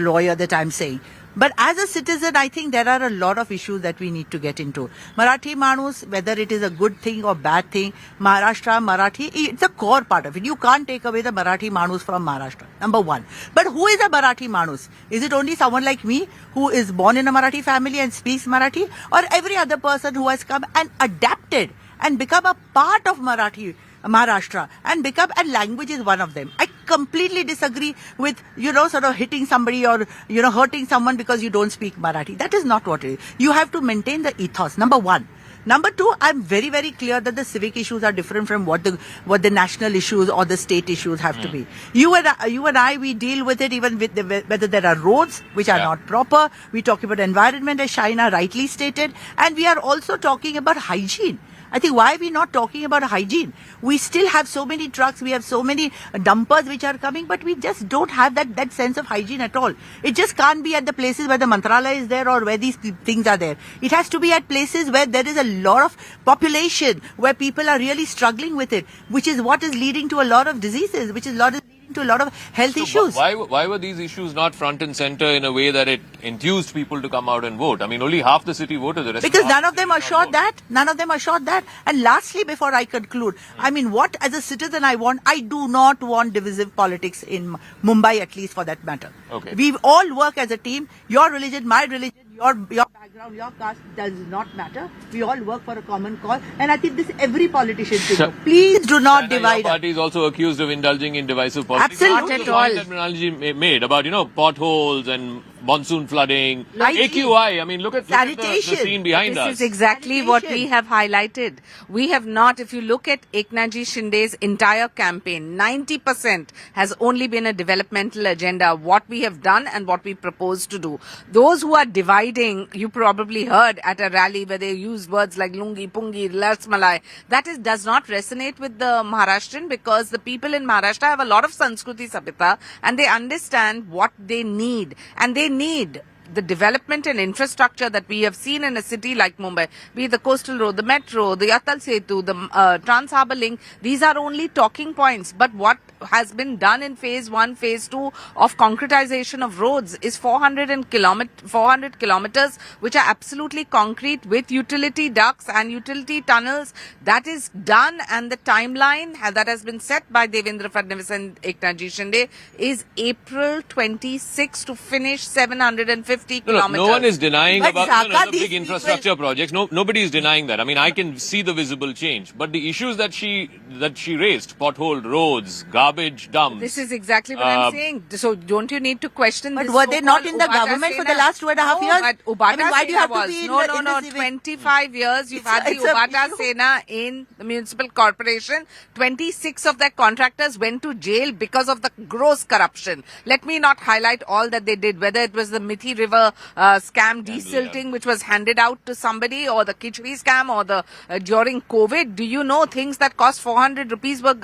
lawyer that I'm saying. But as a citizen, I think there are a lot of issues that we need to get into. Marathi Manus, whether it is a good thing or bad thing, Maharashtra, Marathi, it's a core part of it. You can't take away the Marathi Manus from Maharashtra, number one. But who is a Marathi Manus? Is it only someone like me who is born in a Marathi family and speaks Marathi? Or every other person who has come and adapted and become a part of Maharashtra and and language is one of them. I completely disagree with, sort of hitting somebody or, hurting someone because you don't speak Marathi. That is not what it is. You have to maintain the ethos, number one. Number two, I'm very, very clear that the civic issues are different from what the national issues or the state issues have to be. You and I, we deal with it even with whether there are roads which are not proper. We talk about environment, as Shaina rightly stated, and we are also talking about hygiene. I think why are we not talking about hygiene? We still have so many trucks, we have so many dumpers which are coming, but we just don't have that sense of hygiene at all. It just can't be at the places where the Mantralaya is there or where these things are there. It has to be at places where there is a lot of population, where people are really struggling with it, which is what is leading to a lot of diseases, which is leading to a lot of health issues. Why were these issues not front and center in a way that it enthused people to come out and vote? I mean, only half the city voted. The rest because none of them assured that. None of them assured that. And lastly, before I conclude, I mean, what as a citizen I want, I do not want divisive politics in Mumbai, at least for that matter. Okay. We all work as a team. Your religion, my religion, your background, your caste does not matter. We all work for a common cause. And I think this every politician should do. Please do not divide Your party is also accused of indulging in divisive politics. Absolutely. Not at all. That Mrinalini made about, potholes and monsoon flooding, AQI. I mean, look at the scene behind us. This is exactly what we have highlighted. We have not, if you look at Eknathji Shinde's entire campaign, 90% has only been a developmental agenda, what we have done and what we propose to do. Those who are dividing, you probably heard at a rally where they use words like lungi, pungi, lasmalai. That does not resonate with the Maharashtrian because the people in Maharashtra have a lot of Sanskriti Sabhita and they understand what they need. And they need the development and infrastructure that we have seen in a city like Mumbai, be it the coastal road, the metro, the Atal Setu, the Trans-Harbour Link. These are only talking points. But what has been done in phase 1, phase 2 of concretization of roads is 400 kilometers, which are absolutely concrete with utility ducts and utility tunnels. That is done, and the timeline that has been set by Devendra Fadnavis and Eknathji Shinde is April 26 to finish 750 kilometers. No one is denying about the big infrastructure projects. Nobody is denying that. I mean, I can see the visible change. But the issues that she raised, potholed roads, garbage dumps. This is exactly what I'm saying. So don't you need to question but this? Were they not in the government for the last 2.5 years? But Ubata I mean, why do you have to be in No. 25 years you've had the Ubata Sena in the municipal corporation. 26 of their contractors went to jail because of the gross corruption. Let me not highlight all that they did, whether it was the Mithi River scam desilting, which was handed out to somebody, or the Khichdi scam, or the during COVID. Do you know things that cost 400 rupees were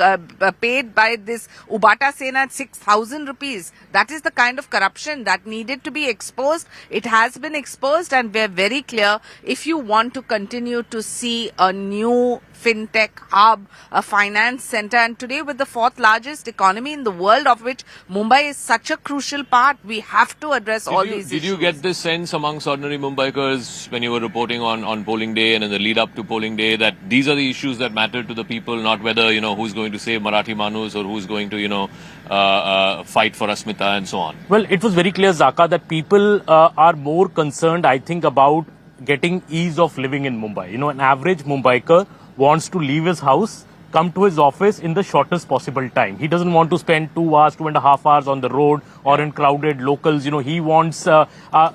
paid by this Ubata Sena at 6,000 rupees? That is the kind of corruption that needed to be exposed. It has been exposed, and we're very clear. If you want to continue to see a new fintech hub, a finance center, and today with the 4th largest economy in the world, of which Mumbai is such a crucial part, we have to address all these issues. Did you get this sense amongst ordinary Mumbaikars when you were reporting on polling day and in the lead up to polling day that these are the issues that matter to the people, not whether, who's going to save Marathi Manus or who's going to, fight for Asmita and so on? Well, it was very clear, Zaka, that people are more concerned, I think, about getting ease of living in Mumbai. An average Mumbaikar wants to leave his house, come to his office in the shortest possible time. He doesn't want to spend 2 hours, 2.5 hours on the road or in crowded locals. He wants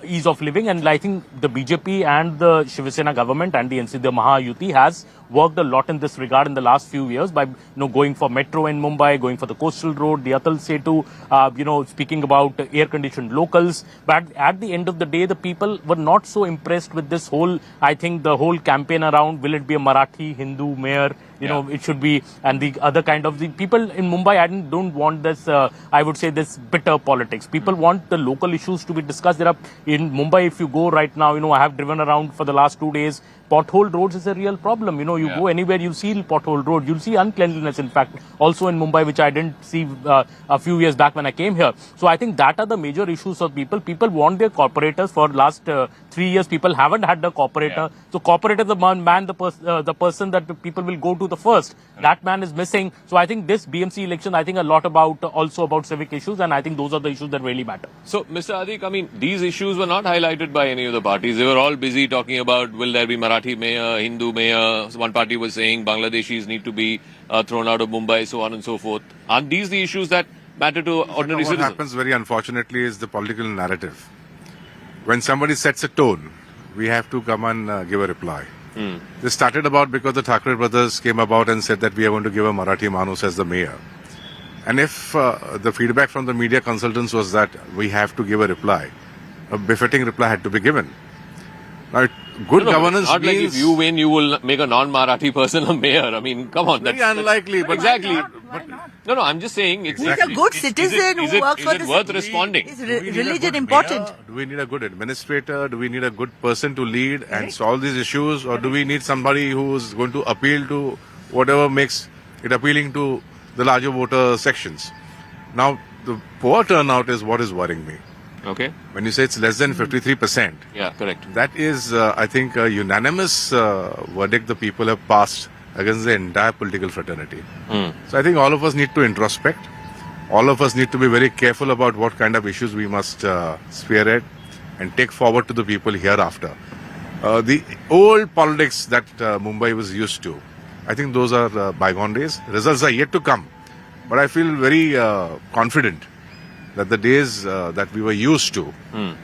ease of living. And I think the BJP and the Shiv Sena government and the NCP, the Mahayuti has worked a lot in this regard in the last few years by going for metro in Mumbai, going for the coastal road, the Atal Setu, speaking about air-conditioned locals. But at the end of the day, the people were not so impressed with this whole, I think, the whole campaign around, will it be a Marathi, Hindu mayor? It should be, and the other kind of the people in Mumbai don't want this, I would say, this bitter politics. People want the local issues to be discussed. In Mumbai, if you go right now, I have driven around for the last 2 days. Potholed roads is a real problem. You go anywhere, you see potholed road. You'll see uncleanliness, in fact, also in Mumbai, which I didn't see a few years back when I came here. So I think that are the major issues of people. People want their corporators. For last 3 years, people haven't had the corporator. So corporator is the person that the people will go to the first. That man is missing. So I think this BMC election, I think a lot also about civic issues, and I think those are the issues that really matter. So, Mr. Adik, I mean, these issues were not highlighted by any of the parties. They were all busy talking about, will there be Marathi mayor, Hindu mayor? One party was saying Bangladeshis need to be thrown out of Mumbai, so on and so forth. Aren't these the issues that matter to ordinary citizens? What happens very unfortunately is the political narrative. When somebody sets a tone, we have to come and give a reply. This started about because the Thackeray brothers came about and said that we are going to give a Marathi Manus as the mayor. And if the feedback from the media consultants was that we have to give a reply, a befitting reply had to be given. Now, good governance not means... like if you win, you will make a non-Marathi person a mayor. I mean, come on. Very unlikely. But exactly. No, I'm just saying. It's He's a good citizen who works for the Is it worth responding? Is religion important? Mayor? Do we need a good administrator? Do we need a good person to lead and solve these issues? Or do we need somebody who is going to appeal to whatever makes it appealing to the larger voter sections? Now, the poor turnout is what is worrying me. Okay. When you say it's less than 53%. Yeah, correct. That is, I think, a unanimous verdict the people have passed against the entire political fraternity. So I think all of us need to introspect. All of us need to be very careful about what kind of issues we must spearhead and take forward to the people hereafter. The old politics that Mumbai was used to, I think those are bygone days. Results are yet to come. But I feel very confident that the days that we were used to,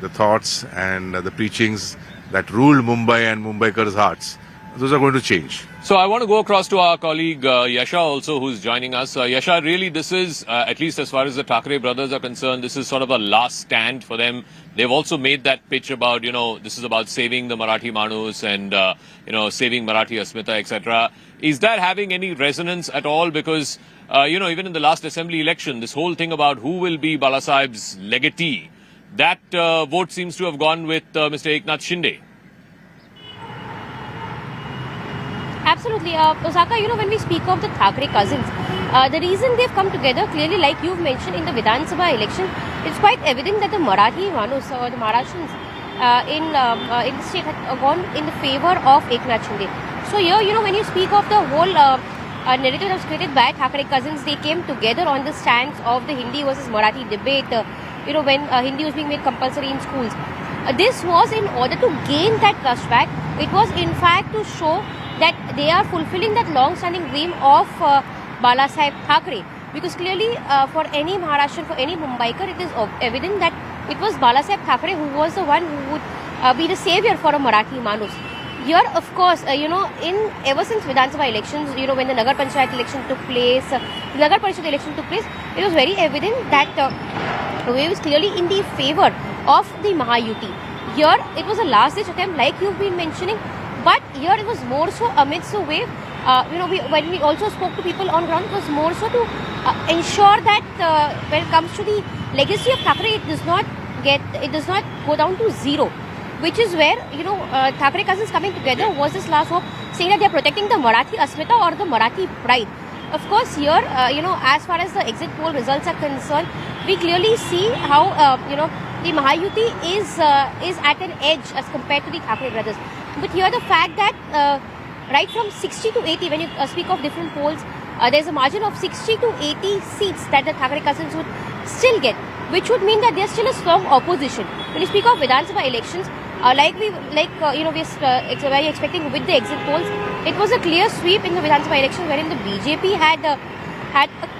the thoughts and the preachings that ruled Mumbai and Mumbaikars' hearts, those are going to change. So I want to go across to our colleague Yasha also, who's joining us. Yasha, really this is, at least as far as the Thackeray brothers are concerned, this is sort of a last stand for them. They've also made that pitch about, this is about saving the Marathi Manus and, saving Marathi Asmita, etc. Is that having any resonance at all? Because, even in the last assembly election, this whole thing about who will be Balasaheb's legatee, that vote seems to have gone with Mr. Eknath Shinde. Absolutely. Osaka, when we speak of the Thackeray cousins, the reason they've come together, clearly, like you've mentioned in the Vidhan Sabha election, it's quite evident that the Marathi Manus or the Maharashtrians in the state have gone in the favor of Eknath Shinde. So here, when you speak of the whole narrative that was created by Thackeray cousins, they came together on the stance of the Hindi versus Marathi debate, when Hindi was being made compulsory in schools. This was in order to gain that trust back. It was in fact to show that they are fulfilling that long-standing dream of Balasaheb Thackeray. Because clearly, for any Maharashtrian, for any Mumbaiker, it is evident that it was Balasaheb Thackeray who was the one who would be the savior for a Marathi Manus. Here, of course, ever since Vidhan Sabha elections, when the Nagar Panchayat election took place, Nagar Parishad election took place, it was very evident that the wave is clearly in the favor of the Mahayuti. Here, it was a last-ditch attempt, like you've been mentioning, but here it was more so amidst the wave. When we also spoke to people on ground, it was more so to ensure that when it comes to the legacy of Thackeray, it does not go down to zero. Which is where, Thackeray cousins coming together was this last hope, saying that they are protecting the Marathi Asmita or the Marathi pride. Of course, here, as far as the exit poll results are concerned, we clearly see how, the Mahayuti is at an edge as compared to the Thackeray brothers. But here the fact that right from 60 to 80, when you speak of different polls, there's a margin of 60 to 80 seats that the Thackeray cousins would still get, which would mean that there's still a strong opposition. When you speak of Vidhan Sabha elections, we're very expecting with the exit polls, it was a clear sweep in the Vidhan Sabha election wherein the BJP had an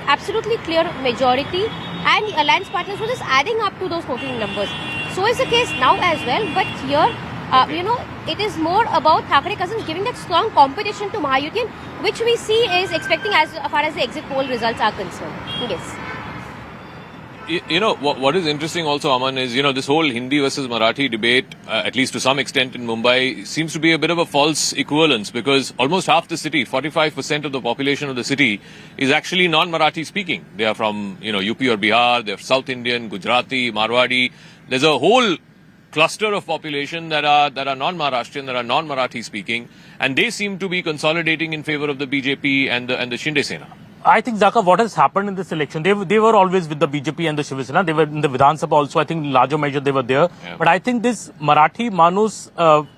absolutely clear majority and the alliance partners were just adding up to those voting numbers. So is the case now as well, but here It is more about Thackeray cousins giving that strong competition to Mahayuti, which we see is expecting as far as the exit poll results are concerned. Yes. What is interesting also, Aman, is, this whole Hindi versus Marathi debate, at least to some extent in Mumbai, seems to be a bit of a false equivalence because almost half the city, 45% of the population of the city is actually non-Marathi speaking. They are from, UP or Bihar, they're South Indian, Gujarati, Marwadi. There's a whole cluster of population that are non-Maharashtrian, that are non-Marathi speaking, and they seem to be consolidating in favor of the BJP and the Shinde Sena. I think, Zaka, what has happened in this election, they were always with the BJP and the Shiv Sena. They were in the Vidhan Sabha also. I think in larger measure they were there. Yeah. But I think this Marathi Manus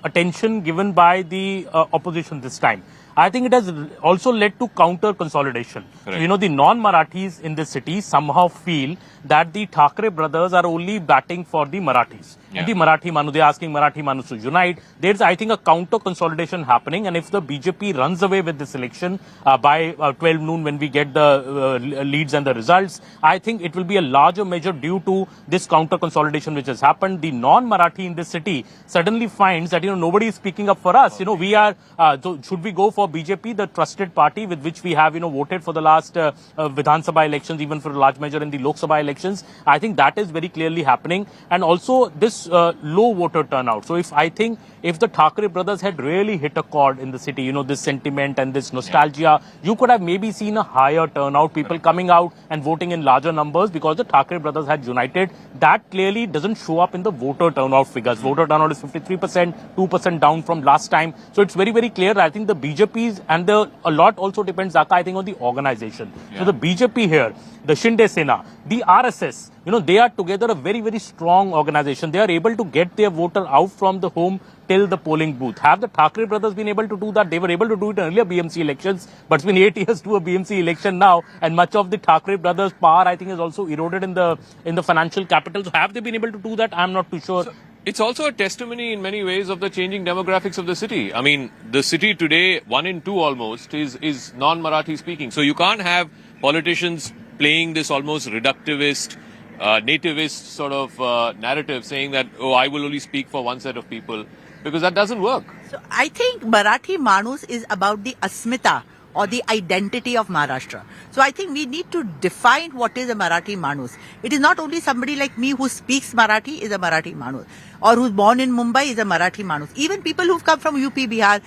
attention given by the opposition this time, I think it has also led to counter consolidation. So, the non-Marathis in this city somehow feel that the Thackeray brothers are only batting for the Marathis. Yeah. And the Marathi Manu, they're asking Marathi Manus to unite. There's, I think, a counter consolidation happening. And if the BJP runs away with this election by 12 noon when we get the leads and the results, I think it will be a larger measure due to this counter consolidation which has happened. The non-Marathi in this city suddenly finds that, nobody is speaking up for us. We are, so should we go for BJP, the trusted party with which we have, voted for the last Vidhan Sabha elections, even for a large measure in the Lok Sabha elections. I think that is very clearly happening. And also this low voter turnout. So if the Thackeray brothers had really hit a chord in the city, this sentiment and this nostalgia, you could have maybe seen a higher turnout, people coming out and voting in larger numbers because the Thackeray brothers had united. That clearly doesn't show up in the voter turnout figures. Voter turnout is 53%, 2% down from last time. So it's very, very clear. I think the BJP's and a lot also depends, Zaka, I think, on the organization. Yeah. So the BJP here, the Shinde Sena, the RSS, they are together a very, very strong organization. They are able to get their voter out from the home till the polling booth. Have the Thackeray brothers been able to do that? They were able to do it in earlier BMC elections, but it's been 8 years to a BMC election now, and much of the Thackeray brothers' power, I think, is also eroded in the financial capital. So have they been able to do that? I'm not too sure. So it's also a testimony in many ways of the changing demographics of the city. I mean, the city today, 1 in 2 almost, is non-Marathi speaking. So you can't have politicians playing this almost reductivist, nativist sort of narrative, saying that, I will only speak for one set of people, because that doesn't work. So I think Marathi Manus is about the asmita or the identity of Maharashtra. So I think we need to define what is a Marathi Manus. It is not only somebody like me who speaks Marathi is a Marathi Manus, or who's born in Mumbai is a Marathi Manus. Even people who've come from UP, Bihar,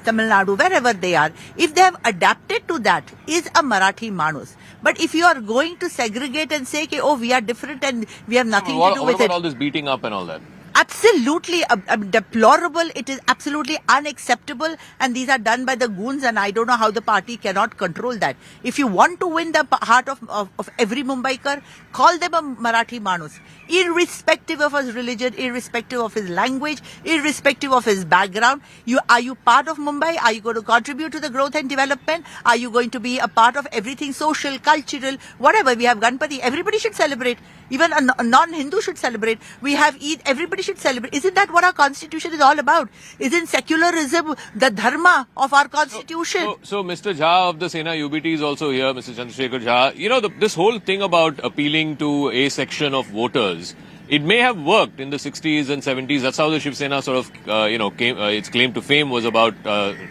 Tamil Nadu, wherever they are, if they have adapted to that, is a Marathi Manus. But if you are going to segregate and say, we are different and we have nothing to do with it. What about all this beating up and all that? Absolutely deplorable. It is absolutely unacceptable, and these are done by the goons, and I don't know how the party cannot control that. If you want to win the heart of every Mumbaikar, call them a Marathi Manus, irrespective of his religion, irrespective of his language, irrespective of his background. Are you part of Mumbai? Are you going to contribute to the growth and development? Are you going to be a part of everything social, cultural, whatever? We have Ganpati. Everybody should celebrate. Even a non-Hindu should celebrate. We have Eid. Everybody should celebrate. Isn't that what our constitution is all about? Isn't secularism the dharma of our constitution? So Mr. Jha of the Sena UBT is also here, Mr. Chandrasekhar Jha. This whole thing about appealing to a section of voters, it may have worked in the 60s and 70s. That's how the Shiv Sena sort of, its claim to fame was about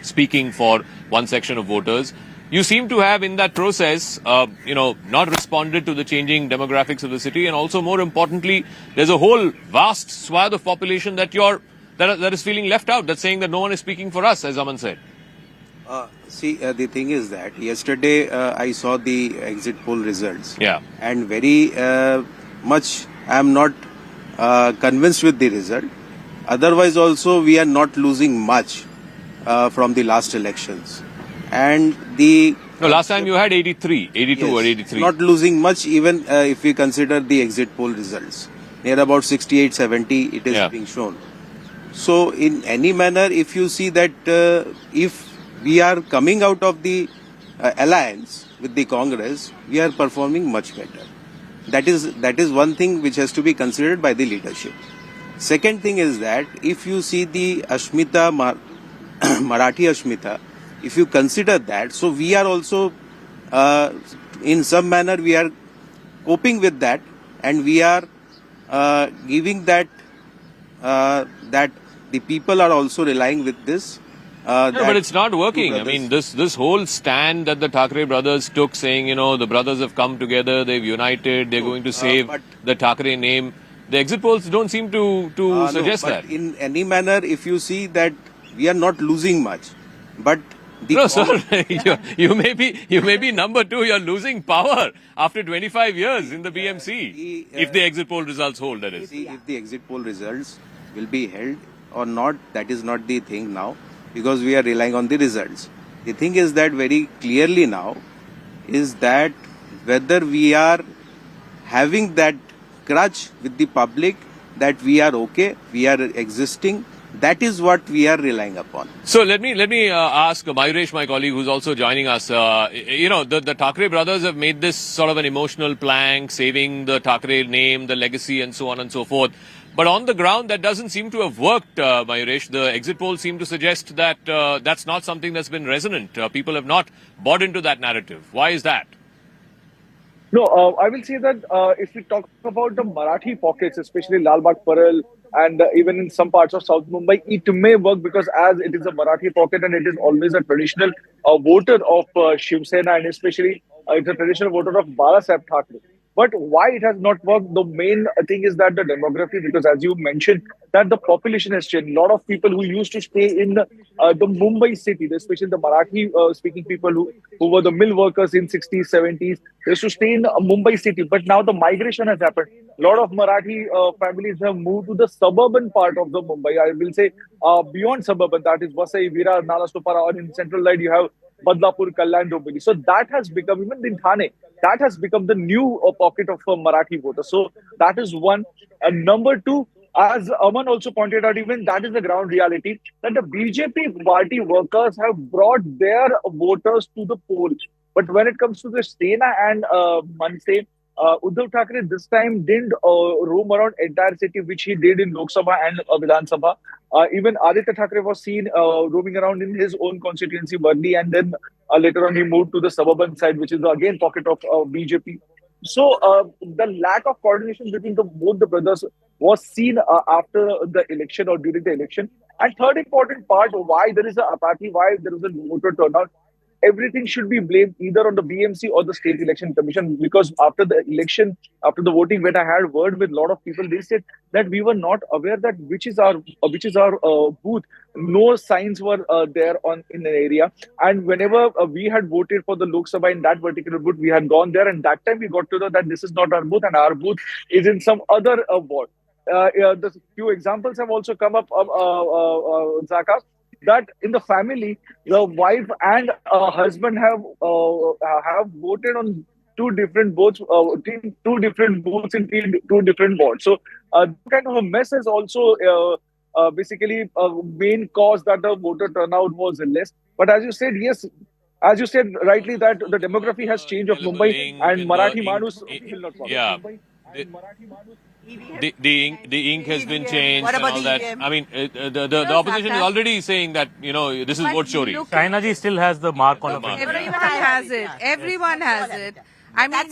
speaking for one section of voters. You seem to have, in that process, not responded to the changing demographics of the city, and also, more importantly, there's a whole vast swath of population that is feeling left out. That's saying that no one is speaking for us, as Aman said. The thing is that yesterday I saw the exit poll results. Yeah. And very much I am not convinced with the result. Otherwise, also we are not losing much from the last elections. And last time you had 82 yes, or 83. Not losing much, even if we consider the exit poll results. Near about 68, 70, it is being shown. So in any manner, if you see that if we are coming out of the alliance with the Congress, we are performing much better. That is one thing which has to be considered by the leadership. Second thing is that if you see the Ashmita, Marathi Ashmita, if you consider that, so we are also, in some manner, we are coping with that, and we are giving that the people are also relying with this. But it's not working. I mean, this whole stand that the Thackeray brothers took, saying, the brothers have come together, they've united, they're going to save the Thackeray name. The exit polls don't seem to suggest but that. In any manner, if you see that we are not losing much, but no, sir, you may be number 2. You're losing power after 25 years in the BMC. If the exit poll results hold, that is. See, if the exit poll results will be held or not, that is not the thing now, because we are relying on the results. The thing is that very clearly now is that whether we are having that grudge with the public that we are okay, we are existing, that is what we are relying upon. So let me ask Mayuresh, my colleague, who's also joining us. The Thackeray brothers have made this sort of an emotional plank, saving the Thackeray name, the legacy, and so on and so forth. But on the ground, that doesn't seem to have worked, Mayuresh. The exit polls seem to suggest that that's not something that's been resonant. People have not bought into that narrative. Why is that? No, I will say that if we talk about the Marathi pockets, especially Lal Bagh Paral and even in some parts of South Mumbai, it may work because as it is a Marathi pocket and it is always a traditional voter of Shiv Sena, and especially it's a traditional voter of Balasaheb Thackeray. But why it has not worked, the main thing is that the demography, because as you mentioned, that the population has changed. A lot of people who used to stay in the Mumbai city, especially the Marathi speaking people who were the mill workers in 60s, 70s, they used to stay in Mumbai city. But now the migration has happened. A lot of Marathi families have moved to the suburban part of the Mumbai. I will say beyond suburban, that is Vasai, Virar, Nalastopara, or in central side you have Badlapur, Kalyan, Dombivli. So that has become, even in Thane, that has become the new pocket of Marathi voters. So that is one. And number two, as Aman also pointed out, even that is the ground reality, that the BJP party workers have brought their voters to the polls. But when it comes to the Sena and Manse, Uddhav Thackeray this time didn't roam around entire city, which he did in Lok Sabha and Vidhan Sabha. Even Aditya Thackeray was seen roaming around in his own constituency, Varli, and then later on he moved to the suburban side, which is again pocket of BJP. So the lack of coordination between both the brothers was seen after the election or during the election. And third important part, why there is a apathy, why there is a voter turnout, everything should be blamed either on the BMC or the State Election Commission, because after the election, after the voting, when I had word with a lot of people, they said that we were not aware that which is our booth. No signs were there in the area, and whenever we had voted for the Lok Sabha in that particular booth, we had gone there, and that time we got to know that this is not our booth, and our booth is in some other ward. The few examples have also come up, Zaka, that in the family, the wife and husband have voted on two different booths in two different wards. So kind of a mess has also basically main cause that the voter turnout was less. But as you said, yes, as you said rightly, that the demography has changed of Mumbai, and Marathi Manus will not work. Yeah. The ink has been changed and all that. I mean, the opposition is already saying that, this is vote chori. China ji still has the mark on the mark. Everyone has it. Everyone has it. I mean,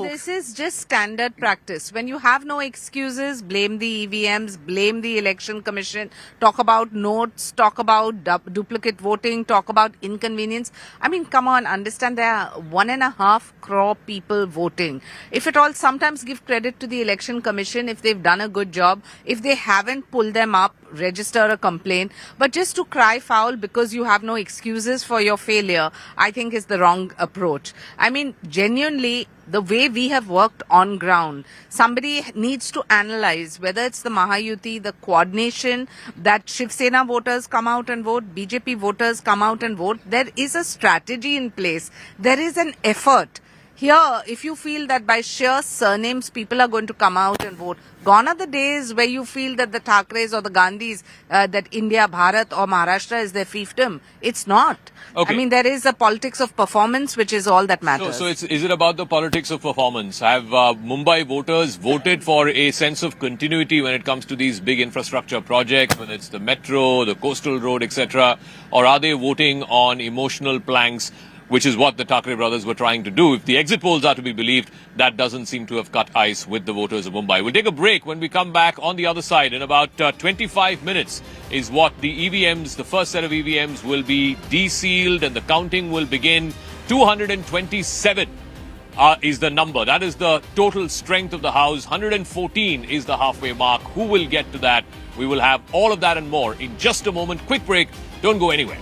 this is just standard practice. When you have no excuses, blame the EVMs, blame the election commission, talk about notes, talk about duplicate voting, talk about inconvenience. I mean, come on, understand there are 1.5 crore people voting. If at all, sometimes give credit to the election commission if they've done a good job. If they haven't pulled them up, register a complaint. But just to cry foul because you have no excuses for your failure, I think is the wrong approach. I mean, genuinely, the way we have worked on ground, somebody needs to analyze whether it's the Mahayuti, the coordination, that Shiv Sena voters come out and vote, BJP voters come out and vote. There is a strategy in place. There is an effort. Here, if you feel that by sheer surnames people are going to come out and vote, gone are the days where you feel that the Thackerays or the Gandhis, that India, Bharat or Maharashtra is their fiefdom. It's not. Okay. I mean, there is a politics of performance, which is all that matters. So is it about the politics of performance? Have Mumbai voters voted for a sense of continuity when it comes to these big infrastructure projects, whether it's the metro, the coastal road, etc., or are they voting on emotional planks? which is what the Thackeray brothers were trying to do. If the exit polls are to be believed, that doesn't seem to have cut ice with the voters of Mumbai. We'll take a break. When we come back on the other side, in about 25 minutes is what the EVMs, the first set of EVMs will be desealed and the counting will begin. 227 is the number. That is the total strength of the House. 114 is the halfway mark. Who will get to that? We will have all of that and more in just a moment. Quick break. Don't go anywhere.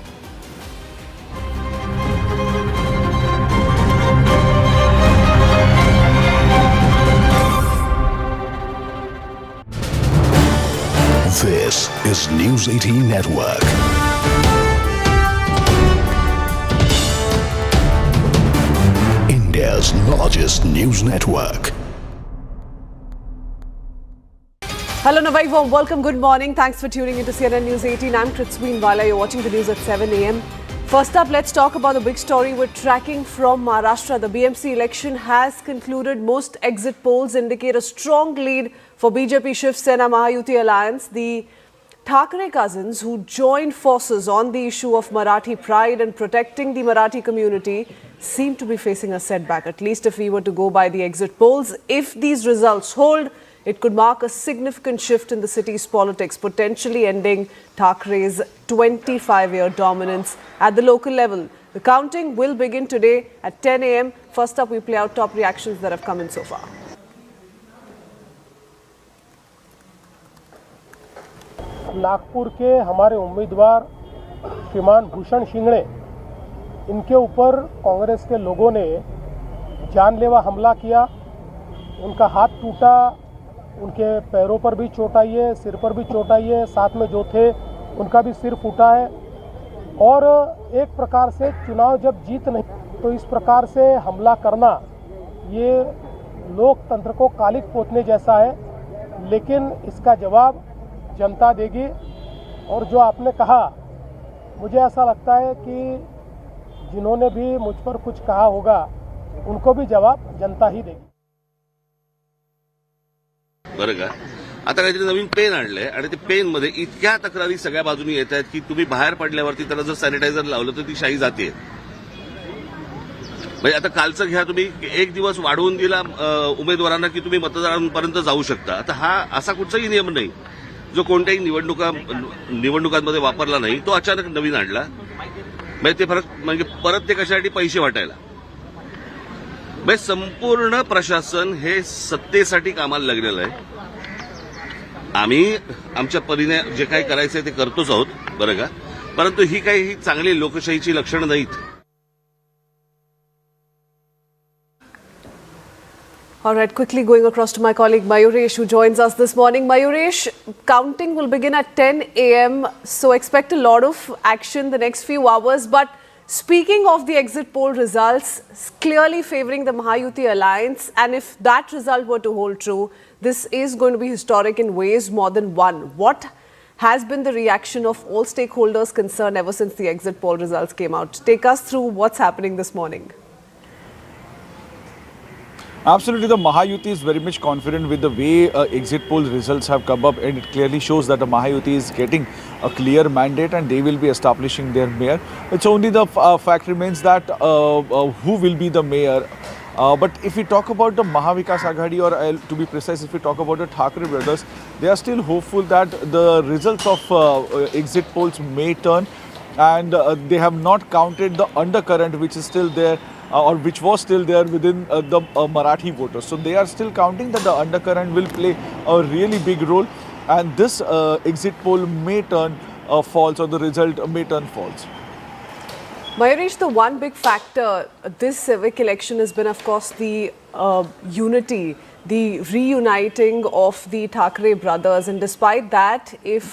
This is News 18 Network. India's largest news network. Hello, Navai, warm welcome. Good morning. Thanks for tuning into CNN News 18. I'm Kritsween Wala. You're watching the news at 7 a.m. First up, let's talk about the big story we're tracking from Maharashtra. The BMC election has concluded. Most exit polls indicate a strong lead for BJP Shiv Sena Mahayuti alliance. The Thackeray cousins, who joined forces on the issue of Marathi pride and protecting the Marathi community, seem to be facing a setback, at least if we were to go by the exit polls. If these results hold, it could mark a significant shift in the city's politics, potentially ending Thackeray's 25-year dominance at the local level. The counting will begin today at 10 a.m. First up, we play out top reactions that have come in so far. Nagpur के हमारे उम्मीदवार श्रीमान भूषण शिंगड़े, इनके ऊपर कांग्रेस के लोगों ने जानलेवा हमला किया। उनका हाथ टूटा, उनके पैरों पर भी चोट आई है, सिर पर भी चोट आई है, साथ में जो थे उनका भी सिर फूटा है। और एक प्रकार से चुनाव जब जीत नहीं तो इस प्रकार से हमला करना ये लोकतंत्र को कालिक पोतने जैसा है, लेकिन इसका जवाब जनता देगी। और जो आपने कहा, मुझे ऐसा लगता है कि जिन्होंने भी मुझ पर कुछ कहा होगा उनको भी जवाब जनता ही देगी। बरं का, आता काहीतरी नवीन पेन आणलंय आणि ते पेन मध्ये इतक्या तक्रारी सगळ्या बाजूनी येत आहेत की तुम्ही बाहेर पडल्यावरती त्याला जर सॅनिटायझर लावलं तर ती शाई जाते। म्हणजे आता कालचं घ्या, तुम्ही एक दिवस वाढवून दिला उमेदवारांना की तुम्ही मतदारांपर्यंत जाऊ शकता। आता हा असा कुठचाही नियम नाही जो कोणत्याही निवडणुकांमध्ये वापरला नाही, तो अचानक नवीन आणला। म्हणजे ते फरक म्हणजे परत ते कशासाठी पैसे वाटायला। म्हणजे संपूर्ण प्रशासन हे सत्तेसाठी कामाला लागलेलं आहे। आम्ही आमच्या परीने जे काही करायचंय ते करतोच आहोत, बरं का, परंतु ही काही चांगली लोकशाहीची लक्षणं नाहीत। All right, quickly going across to my colleague Mayuresh, who joins us this morning. Mayuresh, counting will begin at 10 a.m. So expect a lot of action the next few hours. But speaking of the exit poll results, clearly favouring the Mahayuti alliance. And if that result were to hold true, this is going to be historic in ways more than one. What has been the reaction of all stakeholders concerned ever since the exit poll results came out? Take us through what's happening this morning. Absolutely, the Mahayuti is very much confident with the way exit poll results have come up, and it clearly shows that the Mahayuti is getting a clear mandate and they will be establishing their mayor. It's only the fact remains that who will be the mayor. But if we talk about the Mahavikas Aghadi, or to be precise, if we talk about the Thackeray brothers, they are still hopeful that the results of exit polls may turn, and they have not counted the undercurrent which is still there. Or which was still there within the Marathi voters. So they are still counting that the undercurrent will play a really big role, and this exit poll may turn false, or the result may turn false. Mayuresh, the one big factor this civic election has been, of course, the unity, the reuniting of the Thackeray brothers. And despite that, if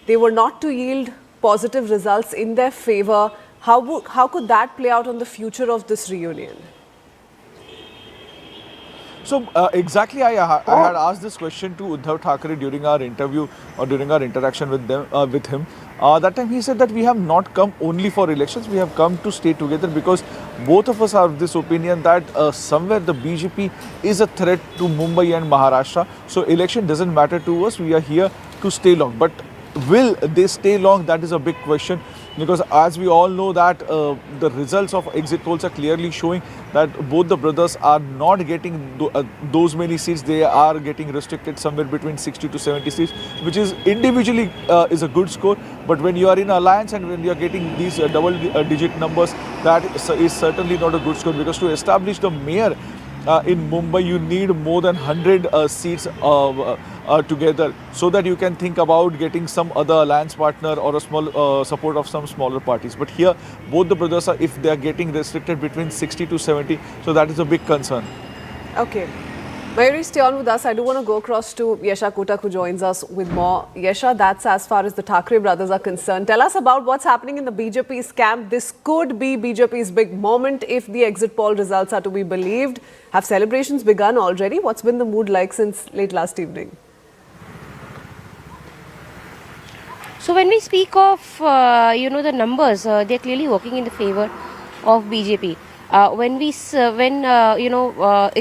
they were not to yield positive results in their favour, how could that play out on the future of this reunion? So exactly, I had asked this question to Uddhav Thackeray during our interview or during our interaction with him. That time he said that we have not come only for elections, we have come to stay together, because both of us have this opinion that somewhere the BJP is a threat to Mumbai and Maharashtra. So election doesn't matter to us, we are here to stay long. But will they stay long? That is a big question, because as we all know that the results of exit polls are clearly showing that both the brothers are not getting those many seats. They are getting restricted somewhere between 60 to 70 seats, which is individually is a good score. But when you are in alliance and when you are getting these double digit numbers, that is certainly not a good score, because to establish the mayor in Mumbai, you need more than 100 seats together, so that you can think about getting some other alliance partner or a small support of some smaller parties. But here, both the brothers are, if they are getting restricted between 60 to 70, so that is a big concern. Okay. Mayuri, stay on with us. I do want to go across to Yesha Kotak, who joins us with more. Yesha, that's as far as the Thackeray brothers are concerned. Tell us about what's happening in the BJP's camp. This could be BJP's big moment if the exit poll results are to be believed. Have celebrations begun already? What's been the mood like since late last evening? So when we speak of, the numbers, they're clearly working in the favor of BJP. It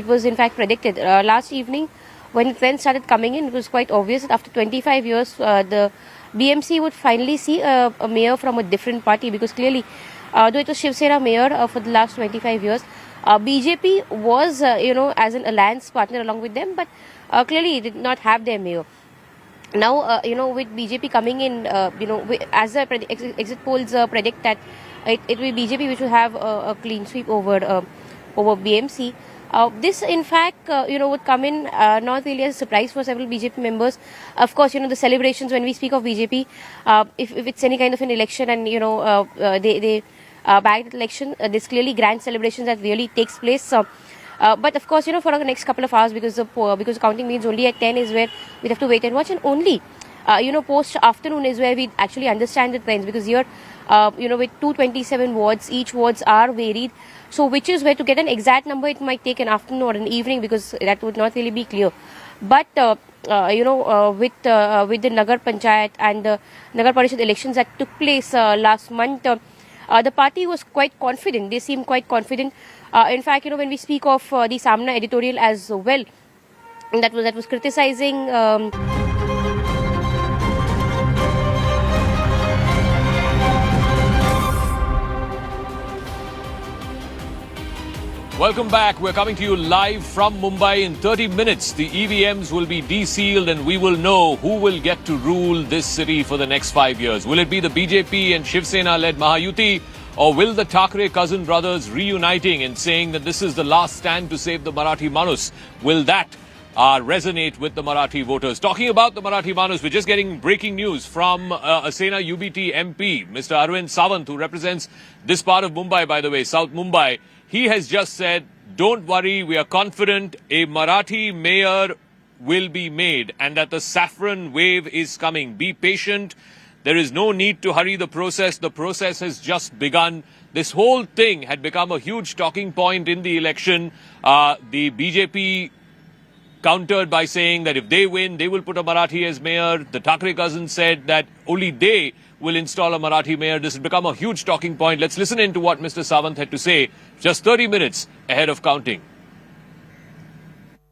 was in fact predicted last evening when it then started coming in, it was quite obvious that after 25 years, the BMC would finally see a mayor from a different party, because clearly, though it was Shiv Sena mayor for the last 25 years, BJP was, as an alliance partner along with them, but clearly did not have their mayor. Now, with BJP coming in, as the exit polls predict that it will be BJP which will have a clean sweep over BMC. This, in fact, would come in not really as a surprise for several BJP members. Of course, the celebrations when we speak of BJP, if it's any kind of an election and, they bagged the election, there's clearly grand celebrations that really takes place. But of course, for the next couple of hours, because counting means only at 10 is where we have to wait and watch, and only, post afternoon is where we actually understand the trends, because here, with 227 wards, each wards are varied. So which is where to get an exact number, it might take an afternoon or an evening, because that would not really be clear. But, with the Nagar Panchayat and the Nagar Parishad elections that took place last month, the party was quite confident. They seemed quite confident. In fact, when we speak of the Samna editorial as well, that was criticizing. Welcome back. We're coming to you live from Mumbai. In 30 minutes, the EVMs will be desealed and we will know who will get to rule this city for the next 5 years. Will it be the BJP and Shiv Sena-led Mahayuti, or will the Thackeray cousin brothers reuniting and saying that this is the last stand to save the Marathi Manus? Will that resonate with the Marathi voters? Talking about the Marathi Manus, we're just getting breaking news from a Sena UBT MP, Mr. Arvind Sawant, who represents this part of Mumbai, by the way, South Mumbai. He has just said, don't worry, we are confident a Marathi mayor will be made and that the saffron wave is coming. Be patient. There is no need to hurry the process. The process has just begun. This whole thing had become a huge talking point in the election. The BJP countered by saying that if they win, they will put a Marathi as mayor. The Thackeray cousins said that only they will install a Marathi mayor. This has become a huge talking point. Let's listen in to what Mr. Sawant had to say just 30 minutes ahead of counting.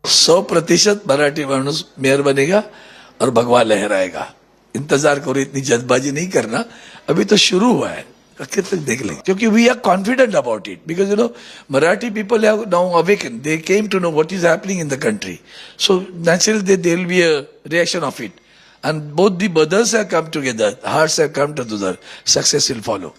100% Marathi मानुस mayor बनेगा और भगवा लहराएगा. इंतजार करो, इतनी जल्दबाजी नहीं करना, अभी तो शुरू हुआ है, आखिर तक देख लेंगे. क्योंकि we are confident about it, because Marathi people have now awakened. They came to know what is happening in the country, so naturally there will be a reaction of it. And both the brothers have come together, hearts have come together, success will follow.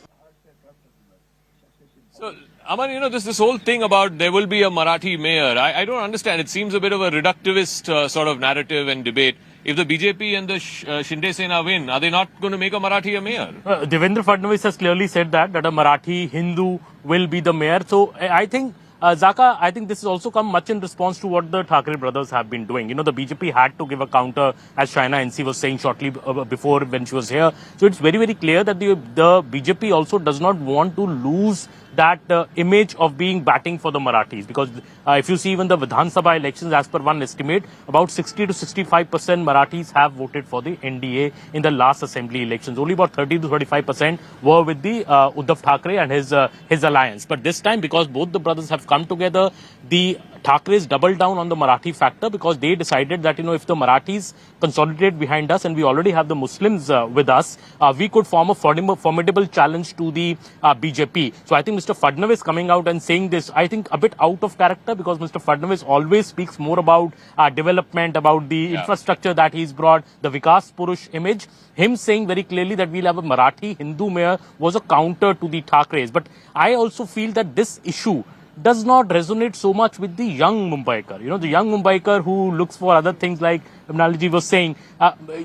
So, Aman, this whole thing about there will be a Marathi mayor, I don't understand. It seems a bit of a reductivist sort of narrative and debate. If the BJP and the Shinde Sena win, are they not going to make a Marathi a mayor? Devendra Fadnavis has clearly said that a Marathi Hindu will be the mayor. So I think, Zaka, I think this has also come much in response to what the Thackeray brothers have been doing. The BJP had to give a counter, as Shaina NC was saying shortly before when she was here. So it's very, very clear that the BJP also does not want to lose that image of being batting for the Marathis, because if you see even the Vidhan Sabha elections, as per one estimate, about 60 to 65% Marathis have voted for the NDA in the last assembly elections. Only about 30 to 35% were with the Uddhav Thackeray and his alliance. But this time, because both the brothers have come together, the Thackeray's doubled down on the Marathi factor because they decided that, if the Marathis consolidate behind us and we already have the Muslims with us, we could form a formidable challenge to the BJP. So I think Mr. Fadnavis coming out and saying this, I think a bit out of character, because Mr. Fadnavis always speaks more about development, about the infrastructure that he's brought, the Vikas Purush image. Him saying very clearly that we'll have a Marathi Hindu mayor was a counter to the Thackerays. But I also feel that this issue does not resonate so much with the young Mumbaikar. The young Mumbaikar who looks for other things, like Amnalji was saying.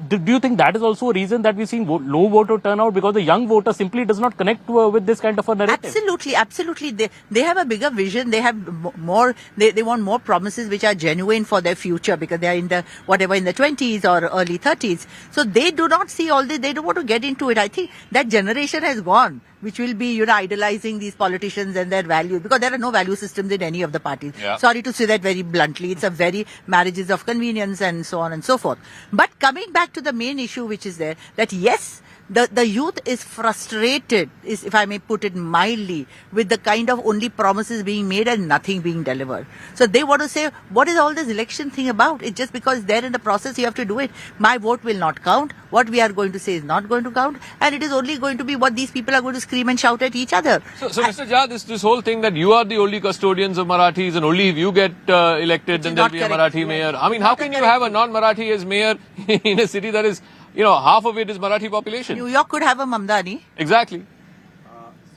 Do you think that is also a reason that we've seen low voter turnout? Because the young voter simply does not connect with this kind of a narrative. Absolutely, absolutely. They have a bigger vision. They have more. They want more promises which are genuine for their future, because they are in the 20s or early 30s. So they do not see all this. They don't want to get into it. I think that generation has gone, which will be, idolizing these politicians and their values, because there are no value systems in any of the parties. Yeah. Sorry to say that very bluntly. It's a very marriages of convenience and so on and so forth. But coming back to the main issue which is there, that yes, the youth is frustrated, if I may put it mildly, with the kind of only promises being made and nothing being delivered. So they want to say, what is all this election thing about? It's just because they're in the process, you have to do it. My vote will not count. What we are going to say is not going to count. And it is only going to be what these people are going to scream and shout at each other. So Mr. Jha, this whole thing that you are the only custodians of Marathis and only if you get elected, then there'll be a Marathi mayor. I mean, how can you have a non-Marathi as mayor in a city that is, half of it is Marathi population? New York could have a Mamdani. Exactly.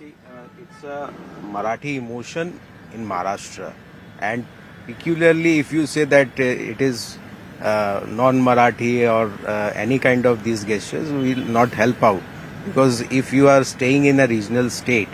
It's a Marathi emotion in Maharashtra, and peculiarly if you say that it is non-Marathi or any kind of these gestures will not help out, because if you are staying in a regional state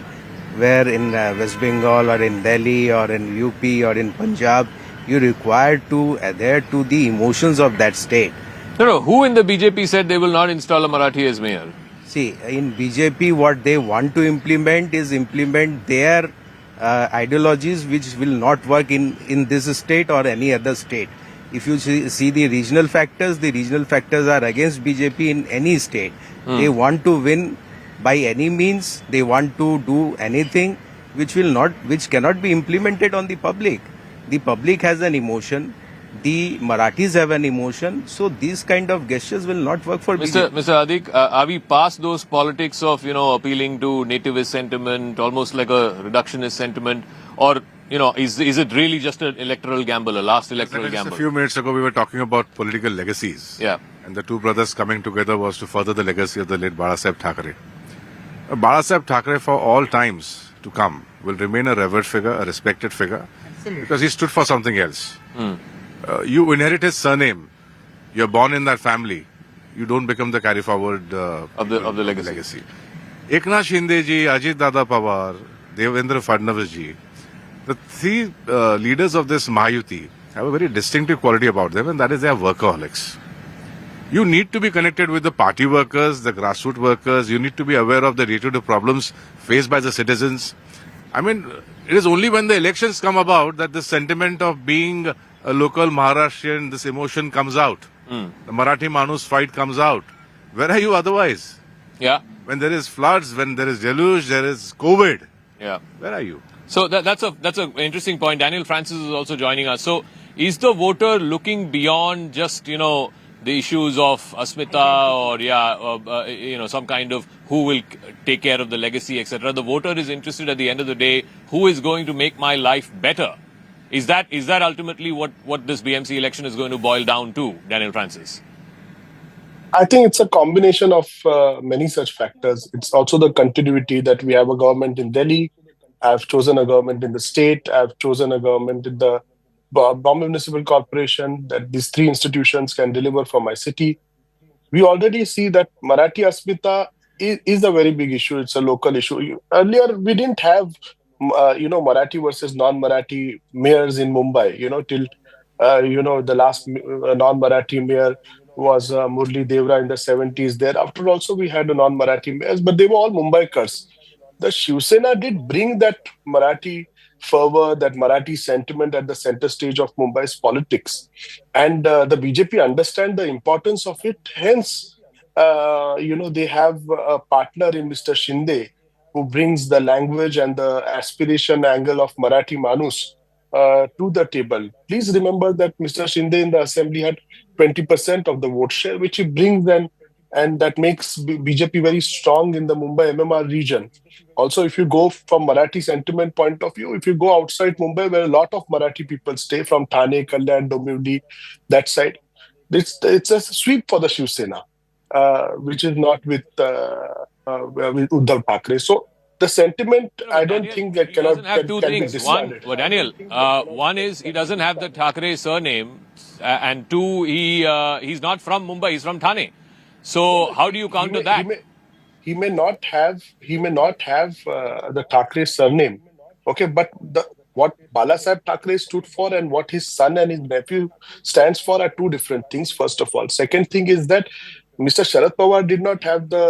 where in West Bengal or in Delhi or in UP or in Punjab, you're required to adhere to the emotions of that state. No, who in the BJP said they will not install a Marathi as mayor? See, in BJP, what they want to implement is implement their ideologies which will not work in this state or any other state. If you see the regional factors are against BJP in any state. They want to win by any means. They want to do anything which cannot be implemented on the public. The public has an emotion. The Marathis have an emotion, so these kind of gestures will not work for BJP. Mr. Adik, are we past those politics of, appealing to nativist sentiment, almost like a reductionist sentiment, or, is it really just an electoral gamble, a last electoral gamble? A few minutes ago, we were talking about political legacies. Yeah. And the two brothers coming together was to further the legacy of the late Barasaheb Thackeray. Barasaheb Thackeray, for all times to come, will remain a revered figure, a respected figure, because he stood for something else. You inherit his surname. You're born in that family. You don't become the carry forward of the legacy. Eknath Shinde ji, Ajit Dada Pawar, Devendra Fadnavis ji, the three leaders of this Mahayuti have a very distinctive quality about them, and that is they are workaholics. You need to be connected with the party workers, the grassroots workers. You need to be aware of the day-to-day problems faced by the citizens. I mean, it is only when the elections come about that the sentiment of being a local Maharashtrian, this emotion comes out. The Marathi Manus fight comes out. Where are you otherwise? Yeah. When there is floods, when there is deluge, there is COVID. Yeah. Where are you? So that's an interesting point. Daniel Francis is also joining us. So is the voter looking beyond just, the issues of Asmita or, some kind of who will take care of the legacy, etc. The voter is interested at the end of the day, who is going to make my life better? Is that ultimately what this BMC election is going to boil down to, Daniel Francis? I think it's a combination of many such factors. It's also the continuity that we have a government in Delhi. I've chosen a government in the state. I've chosen a government in the Bombay Municipal Corporation, that these three institutions can deliver for my city. We already see that Marathi Asmita is a very big issue. It's a local issue. Earlier, we didn't have Marathi versus non-Marathi mayors in Mumbai, till, the last non-Marathi mayor was Murli Devra in the 70s. Thereafter also we had a non-Marathi mayors, but they were all Mumbaikars. The Shiv Sena did bring that Marathi fervor, that Marathi sentiment at the center stage of Mumbai's politics. And the BJP understand the importance of it. Hence, they have a partner in Mr. Shinde, who brings the language and the aspiration angle of Marathi Manus to the table. Please remember that Mr. Shinde in the assembly had 20% of the vote share, which he brings and that makes BJP very strong in the Mumbai MMR region. Also, if you go from Marathi sentiment point of view, if you go outside Mumbai, where a lot of Marathi people stay from Thane, Kalyan, Dombivli, that side, it's a sweep for the Shiv Sena, which is not with Uddhav Thackeray. So the sentiment, I don't think that He doesn't have can two be things. discarded. Daniel, one is he doesn't have the Thackeray surname, and two, he's not from Mumbai, he's from Thane. So how do you counter that? He may not have the Thackeray surname, okay, but what Balasaheb Thackeray stood for and what his son and his nephew stands for are two different things. First of all, second thing is that Mr. Sharad Pawar did not have the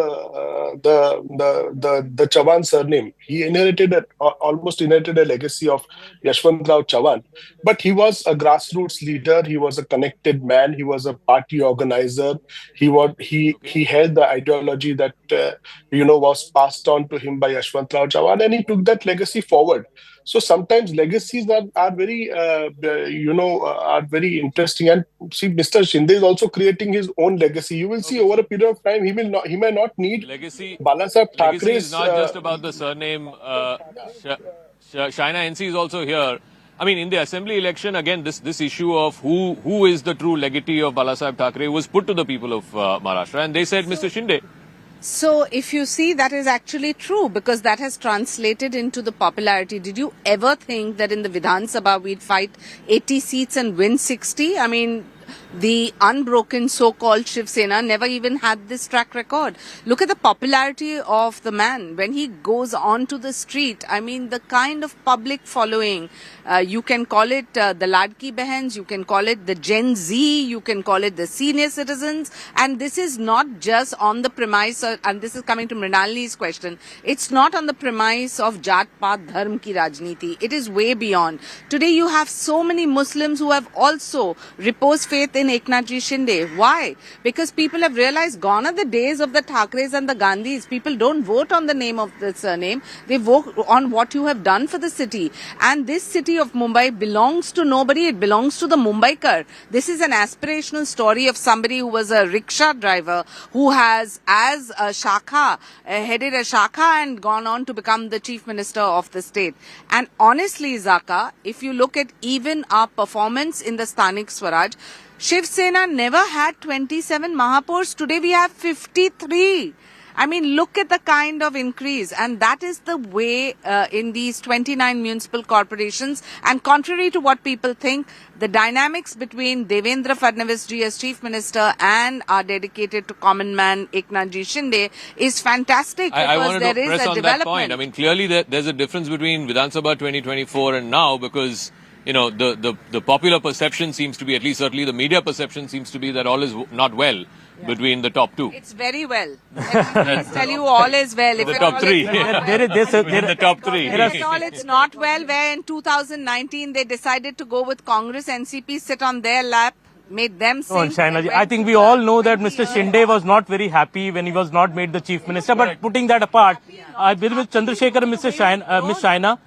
Chavan surname. He almost inherited a legacy of Yashwantrao Chavan, but he was a grassroots leader. He was a connected man. He was a party organizer. He held the ideology that was passed on to him by Yashwantrao Chavan, and he took that legacy forward. So sometimes legacies are very very interesting. And see, Mr. Shinde is also creating his own legacy. You will see over a period of time, he may not need Balasaheb Thackera's. Legacy is not just about the surname. Shaina NC is also here. I mean, in the assembly election, again, this issue of who is the true legatee of Balasaheb Thackeray was put to the people of Maharashtra, and they said Mr. Shinde. So if you see, that is actually true, because that has translated into the popularity. Did you ever think that in the Vidhan Sabha we'd fight 80 seats and win 60? I mean, the unbroken so-called Shiv Sena never even had this track record. Look at the popularity of the man. When he goes onto the street, I mean, the kind of public following, you can call it the Ladki Behens, you can call it the Gen Z, you can call it the senior citizens. And this is not just on the premise, and this is coming to Mrinalini's question, it's not on the premise of Jat, Paat, Dharm ki Rajniti. It is way beyond. Today you have so many Muslims who have also reposed faith in Eknathji Shinde. Why? Because people have realized gone are the days of the Thackeray's and the Gandhis. People don't vote on the name of the surname. They vote on what you have done for the city. And this city of Mumbai belongs to nobody. It belongs to the Mumbaikar. This is an aspirational story of somebody who was a rickshaw driver, who has, as a Shakha, headed a Shakha and gone on to become the Chief Minister of the state. And honestly, Zaka, if you look at even our performance in the Sthanik Swaraj, Shiv Sena never had 27 Mahapurs. Today we have 53. I mean, look at the kind of increase. And that is the way in these 29 municipal corporations. And contrary to what people think, the dynamics between Devendra Fadnavis ji as Chief Minister and our dedicated to common man Eknathji Shinde is fantastic. I because wanted there to is press a on development. that point. I mean, clearly there's a difference between Vidhan Sabha 2024 and now, because the popular perception seems to be, at least certainly the media perception seems to be, that all is not well between the top two. It's very well. Let me tell you, all is well. The top three. Within the top three. If at all it's not well, where in 2019 they decided to go with Congress, NCP sit on their lap, made them sing. No, Shaina ji, I think we all know that Mr. Shinde was not very happy when he was not made the Chief Minister. But putting that apart, I believe with Chandrasekhar and Ms. Shaina,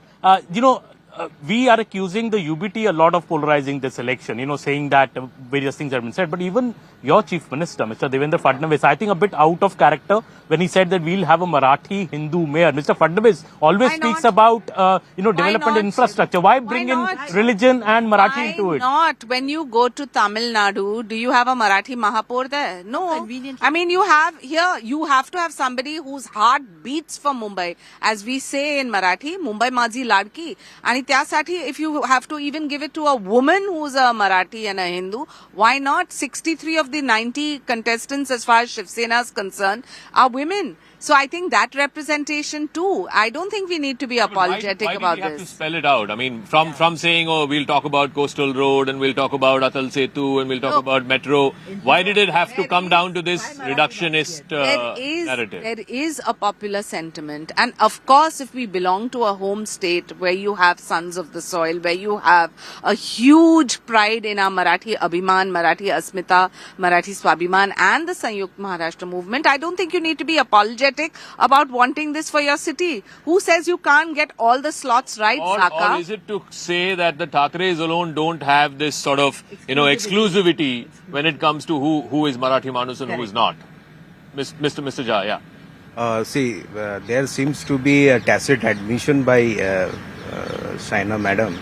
we are accusing the UBT a lot of polarizing this election, saying that various things have been said. But even your Chief Minister, Mr. Devendra Fadnavis, I think a bit out of character when he said that we'll have a Marathi Hindu mayor. Mr. Fadnavis always speaks about, development and infrastructure. Why bring in religion and Marathi into it? Why not? When you go to Tamil Nadu, do you have a Marathi Mahapur there? No. I mean, you have to have somebody whose heart beats for Mumbai. As we say in Marathi, Mumbai Maji Ladki. And त्यासाठी, if you have to even give it to a woman who's a Marathi and a Hindu, why not? 63 of the 90 contestants as far as Shiv Sena is concerned are women. So I think that representation too, I don't think we need to be apologetic about this. Why do we have to spell it out? I mean, from saying, we'll talk about Coastal Road and we'll talk about Atal Setu and we'll talk about Metro. Why did it have to come down to this reductionist narrative? There is a popular sentiment. And of course, if we belong to a home state where you have sons of the soil, where you have a huge pride in our Marathi Abhiman, Marathi Asmita, Marathi Swabhiman and the Sanyukt Maharashtra movement, I don't think you need to be apologetic energetic about wanting this for your city. Who says you can't get all the slots right, Zaka? Or is it to say that the Thackerays alone don't have this sort of, exclusivity when it comes to who is Marathi Manus and who is not? Mr. Jha, yeah. There seems to be a tacit admission by Shaina Madam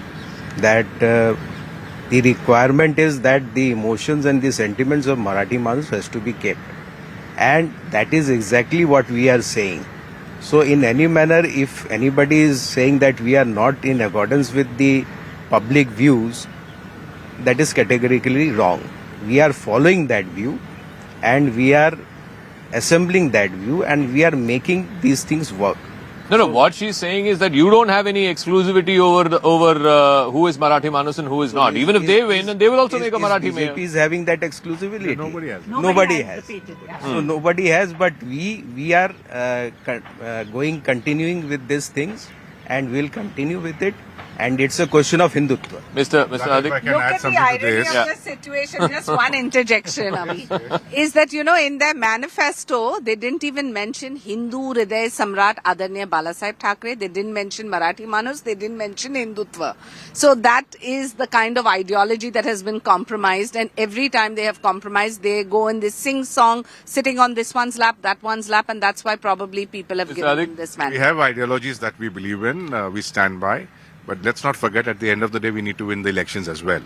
that the requirement is that the emotions and the sentiments of Marathi Manus has to be kept. And that is exactly what we are saying. So in any manner, if anybody is saying that we are not in accordance with the public views, that is categorically wrong. We are following that view and we are assembling that view and we are making these things work. No, what she's saying is that you don't have any exclusivity over who is Marathi Manus and who is not. Even if they win, and they will also make a Marathi mayor. BJP is having that exclusivity. Nobody has. Nobody has. So nobody has, but we are continuing with these things and we'll continue with it. And it's a question of Hindutva. Mr. Hadik. If I can Look add at the something to irony this. of the situation. Just one interjection, Ami. Is that, in their manifesto, they didn't even mention Hindu Hriday Samrat Adarnya Balasaheb Thackeray. They didn't mention Marathi Manus. They didn't mention Hindutva. So that is the kind of ideology that has been compromised. And every time they have compromised, they go in this sing-song, sitting on this one's lap, that one's lap. And that's why probably people have given them this manifesto. We have ideologies that we believe in, we stand by. But let's not forget, at the end of the day, we need to win the elections as well.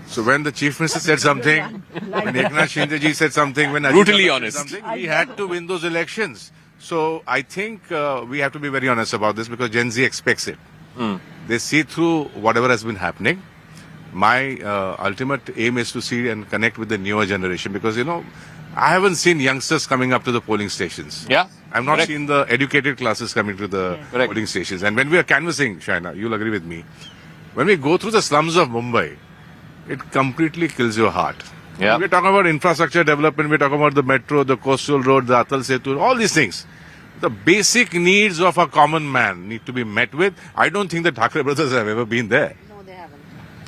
So when the Chief Minister said something, when Eknath Shinde ji said something, when Brutally Ajit honest. said something, we had to win those elections. So I think we have to be very honest about this because Gen Z expects it. They see through whatever has been happening. My ultimate aim is to see and connect with the newer generation because, I haven't seen youngsters coming up to the polling stations. Yeah. I've not Correct. seen the educated classes coming to the polling stations. And when we are canvassing, Shaina, you'll agree with me, when we go through the slums of Mumbai, it completely kills your heart. Yeah. We're talking about infrastructure development, we're talking about the metro, the coastal road, the Atal Setu, all these things. The basic needs of a common man need to be met with. I don't think the Thackeray brothers have ever been there.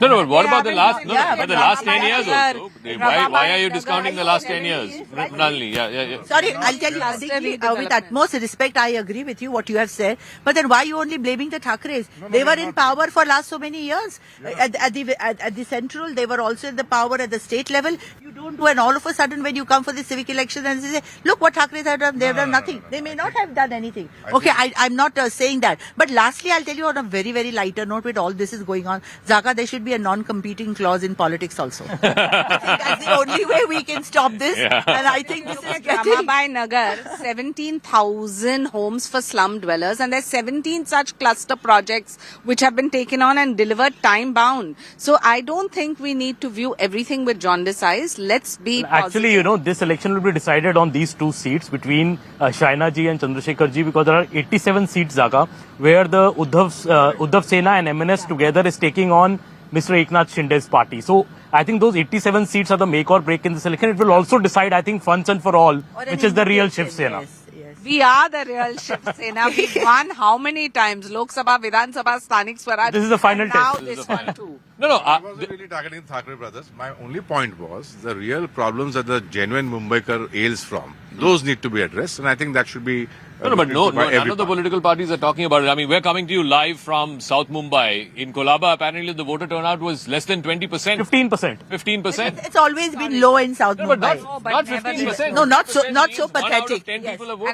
No, but what about the last? But the last 10 years also. Why are you discounting the last 10 years? Nalini, yeah. Sorry, I'll tell you, Aditi, with utmost respect, I agree with you what you have said. But then why are you only blaming the Thackerays? They were in power for last so many years. At the central, they were also in the power at the state level. You don't do, and all of a sudden when you come for the civic election and say, look what Thackerays have done, they have done nothing. They may not have done anything. Okay, I'm not saying that. But lastly, I'll tell you on a very, very lighter note with all this is going on, Zaka, there should be a non-competing clause in politics also. I think that's the only way we can stop this. Yeah. And I think this is getting... Ramabai Nagar, 17,000 homes for slum dwellers, and there's 17 such cluster projects which have been taken on and delivered time-bound. So I don't think we need to view everything with jaundiced eyes. Let's be Actually, this election will be decided on these two seats between Shaina ji and Chandrasekhar ji because there are 87 seats, Zaga, where the Uddhav Sena and MNS together is taking on Mr. Eknath Shinde's party. So I think those 87 seats are the make or break in this election. It will also decide, I think, once and for all, which is the real Shiv Sena. Yes. We are the real Shiv Sena. We've won how many times? Lok Sabha, Vidhan Sabha, Sthanik Swaraj. This is the final Now test. this one too. I wasn't really targeting Thackeray brothers. My only point was the real problems that the genuine Mumbaikar ails from. Those need to be addressed, and I think that should be. None of the political parties are talking about it. I mean, we're coming to you live from South Mumbai. In Kolaba, apparently the voter turnout was less than 20%. 15%. 15%. It's always been low in South Mumbai. Not 15%. No, not so pathetic. And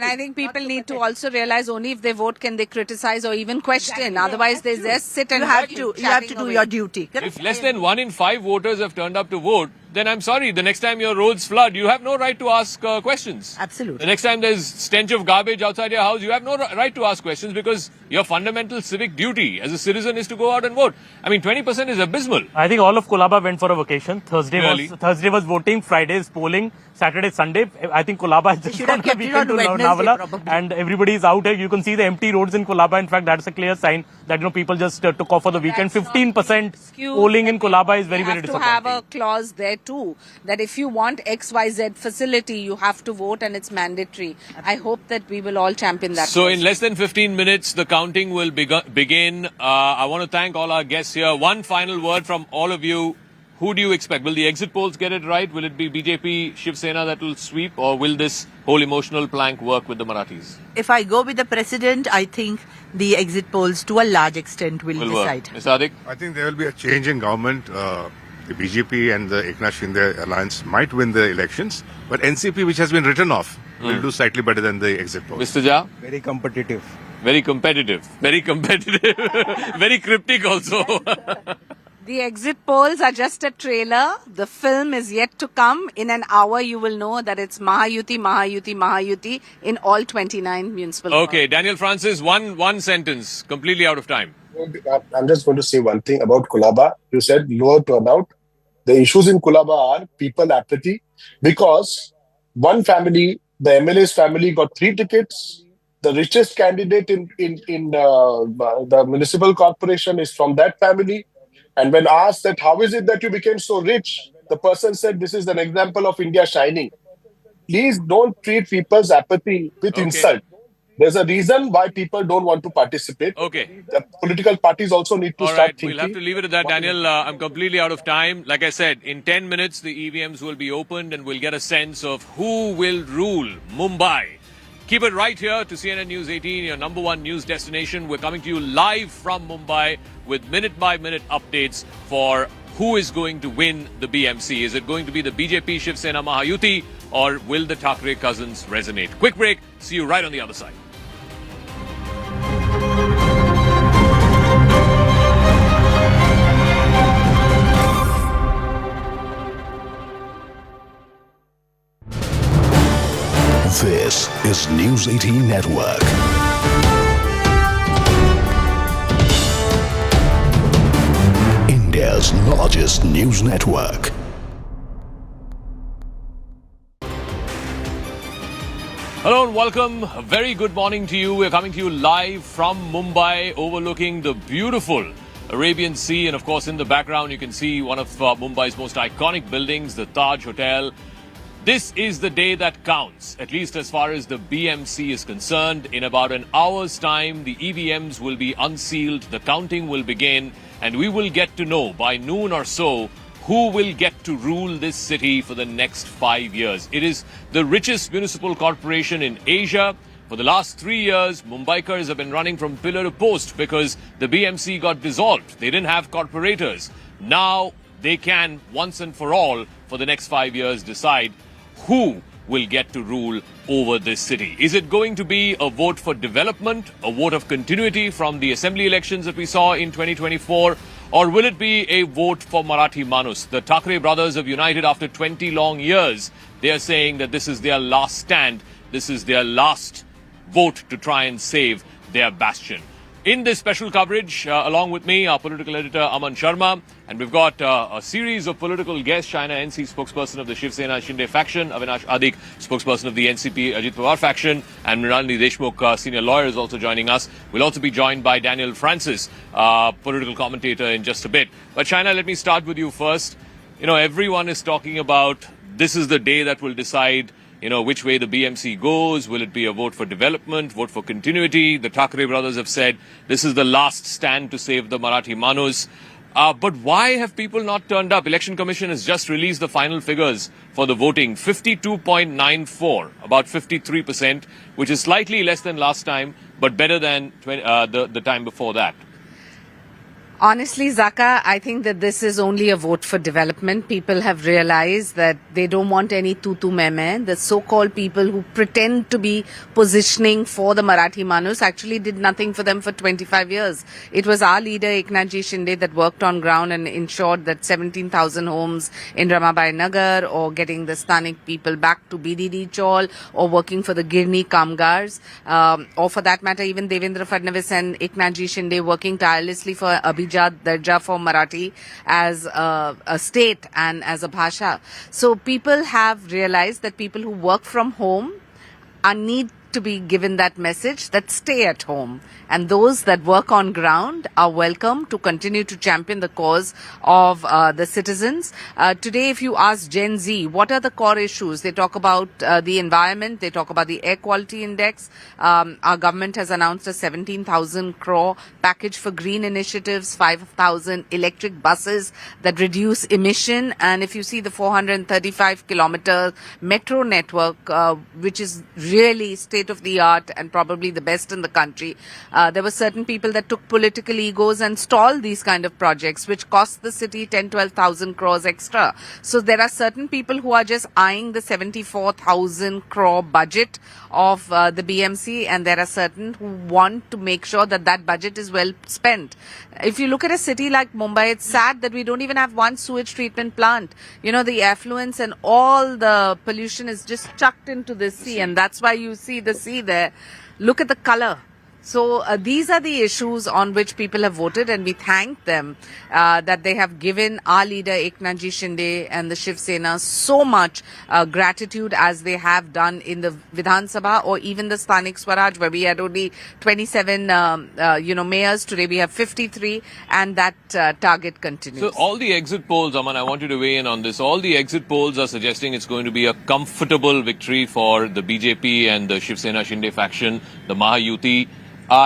I think people need to also realize only if they vote can they criticize or even question. Otherwise, they just sit and you have to do your duty. If less than 1 in 5 voters have turned up to vote, then I'm sorry, the next time your roads flood, you have no right to ask questions. Absolutely. The next time there's stench of garbage outside your house, you have no right to ask questions because your fundamental civic duty as a citizen is to go out and vote. I mean, 20% is abysmal. I think all of Kolaba went for a vacation. Thursday was voting, Friday is polling, Saturday, Sunday. I think Kolaba has just gone the weekend to Navala and everybody is out here. You can see the empty roads in Kolaba. In fact, that's a clear sign that people just took off for the weekend. 15% polling in Kolaba is very, very disappointing. You have to have a clause there too, that if you want XYZ facility, you have to vote and it's mandatory. I hope that we will all champion that. So in less than 15 minutes, the counting will begin. I want to thank all our guests here. One final word from all of you. Who do you expect? Will the exit polls get it right? Will it be BJP, Shiv Sena that will sweep, or will this whole emotional plank work with the Marathis? If I go with the president, I think the exit polls to a large extent will decide. Mr. Adik? I think there will be a change in government. The BJP and the Eknath Shinde alliance might win the elections, but NCP, which has been written off, will do slightly better than the exit polls. Mr. Jha? Very competitive. Very competitive. Very competitive. Very cryptic also. The exit polls are just a trailer. The film is yet to come. In an hour, you will know that it's Mahayuti, Mahayuti, Mahayuti in all 29 municipal Okay, Daniel Francis, one sentence, completely out of time. I'm just going to say one thing about Kulaba. You said lower turnout. The issues in Kulaba are people apathy because one family, the MLA's family, got 3 tickets. The richest candidate in the municipal corporation is from that family. And when asked that how is it that you became so rich, the person said this is an example of India shining. Please don't treat people's apathy with insult. There's a reason why people don't want to participate. Okay. The political parties also need to start thinking. We'll have to leave it at that, Daniel. I'm completely out of time. Like I said, in 10 minutes, the EVMs will be opened and we'll get a sense of who will rule Mumbai. Keep it right here to CNN News 18, your number one news destination. We're coming to you live from Mumbai with minute-by-minute updates for who is going to win the BMC. Is it going to be the BJP Shiv Sena Mahayuti or will the Thackeray cousins resonate? Quick break. See you right on the other side. This is News 18 Network. India's largest news network. Hello and welcome. A very good morning to you. We're coming to you live from Mumbai, overlooking the beautiful Arabian Sea. And of course, in the background, you can see one of Mumbai's most iconic buildings, the Taj Hotel. This is the day that counts, at least as far as the BMC is concerned. In about an hour's time, the EVMs will be unsealed, the counting will begin, and we will get to know by noon or so who will get to rule this city for the next 5 years. It is the richest municipal corporation in Asia. For the last 3 years, Mumbaikars have been running from pillar to post because the BMC got dissolved. They didn't have corporators. Now they can, once and for all, for the next 5 years, decide who will get to rule over this city. Is it going to be a vote for development, a vote of continuity from the assembly elections that we saw in 2024, or will it be a vote for Marathi Manus? The Thackeray brothers have united after 20 long years. They are saying that this is their last stand. This is their last vote to try and save their bastion. In this special coverage, along with me, our political editor Aman Sharma, and we've got a series of political guests. China NC spokesperson of the Shiv Sena Shinde faction, Avinash Adik, spokesperson of the NCP Ajit Pawar faction, and Mrinalini Deshmukh, senior lawyer, is also joining us. We'll also be joined by Daniel Francis, political commentator, in just a bit. But China, let me start with you first. You know, everyone is talking about this is the day that will decide which way the BMC goes. Will it be a vote for development, vote for continuity? The Thackeray brothers have said this is the last stand to save the Marathi Manus. But why have people not turned up? Election Commission has just released the final figures for the voting. 52.94, about 53%, which is slightly less than last time, but better than the time before that. Honestly, Zaka, I think that this is only a vote for development. People have realized that they don't want any tutu meme. The so-called people who pretend to be positioning for the Marathi Manus actually did nothing for them for 25 years. It was our leader, Eknath Shinde, that worked on ground and ensured that 17,000 homes in Ramabai Nagar, or getting the Sthanik people back to BDD Chaul, or working for the Girni Kamgars, or for that matter, even Devendra Fadnavis and Eknath Shinde working tirelessly for Darja for Marathi as a state and as a bhasha. So people have realized that people who work from home need to be given that message that stay at home. And those that work on ground are welcome to continue to champion the cause of the citizens. Today, if you ask Gen Z, what are the core issues? They talk about the environment. They talk about the air quality index. Our government has announced a 17,000 crore package for green initiatives, 5,000 electric buses that reduce emission. And if you see the 435 kilometer metro network, which is really state of the art and probably the best in the country, there were certain people that took political egos and stalled these kind of projects, which cost the city 12,000 crores extra. So there are certain people who are just eyeing the 74,000 crore budget of the BMC, and there are certain who want to make sure that that budget is well spent. If you look at a city like Mumbai, it's sad that we don't even have one sewage treatment plant. You know, the affluence and all the pollution is just chucked into the sea, and that's why you see the sea there. Look at the color. So these are the issues on which people have voted, and we thank them that they have given our leader Eknathji Shinde and the Shiv Sena so much gratitude as they have done in the Vidhan Sabha or even the Sthanik Swaraj, where we had only 27 mayors. Today we have 53, and that target continues. So all the exit polls, Aman, I want you to weigh in on this. All the exit polls are suggesting it's going to be a comfortable victory for the BJP and the Shiv Sena Shinde faction, the Mahayuti.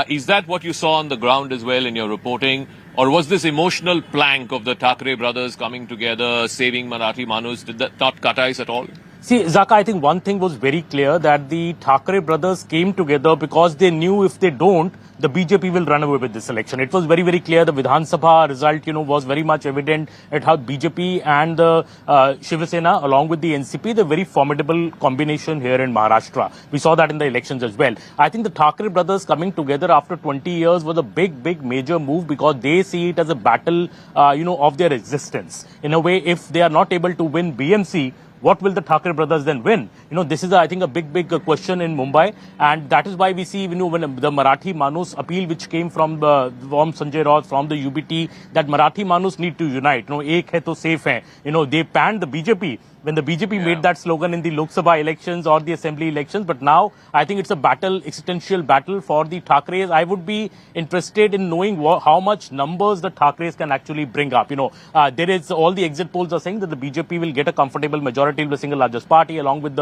Is that what you saw on the ground as well in your reporting? Or was this emotional plank of the Thackeray brothers coming together, saving Marathi Manus, did that not cut ice at all? See, Zaka, I think one thing was very clear, that the Thackeray brothers came together because they knew if they don't, the BJP will run away with this election. It was very, very clear. The Vidhan Sabha result, was very much evident at how BJP and the Shiv Sena, along with the NCP, the very formidable combination here in Maharashtra. We saw that in the elections as well. I think the Thackeray brothers coming together after 20 years was a big, major move, because they see it as a battle, of their existence. In a way, if they are not able to win BMC, what will the Thackeray brothers then win? This is, I think, a big question in Mumbai. And that is why we see, when the Marathi Manus appeal which came from Sanjay Raut, from the UBT, that Marathi Manus need to unite. Ek hai to safe hai. They panned the BJP when the BJP made that slogan in the Lok Sabha elections or the assembly elections. But now I think it's a battle, existential battle for the Thackerays. I would be interested in knowing how much numbers the Thackerays can actually bring up. There is, all the exit polls are saying that the BJP will get a comfortable majority of the single largest party along with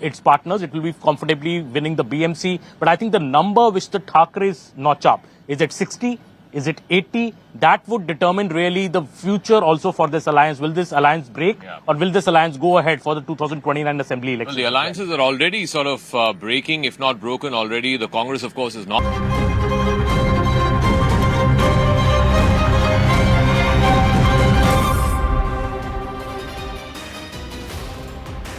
its partners. It will be comfortably winning the BMC. But I think the number which the Thackerays notch up, is it 60? Is it 80? That would determine really the future also for this alliance. Will this alliance break, or will this alliance go ahead for the 2029 assembly election? Well, the alliances are already sort of breaking, if not broken already. The Congress, of course, is not.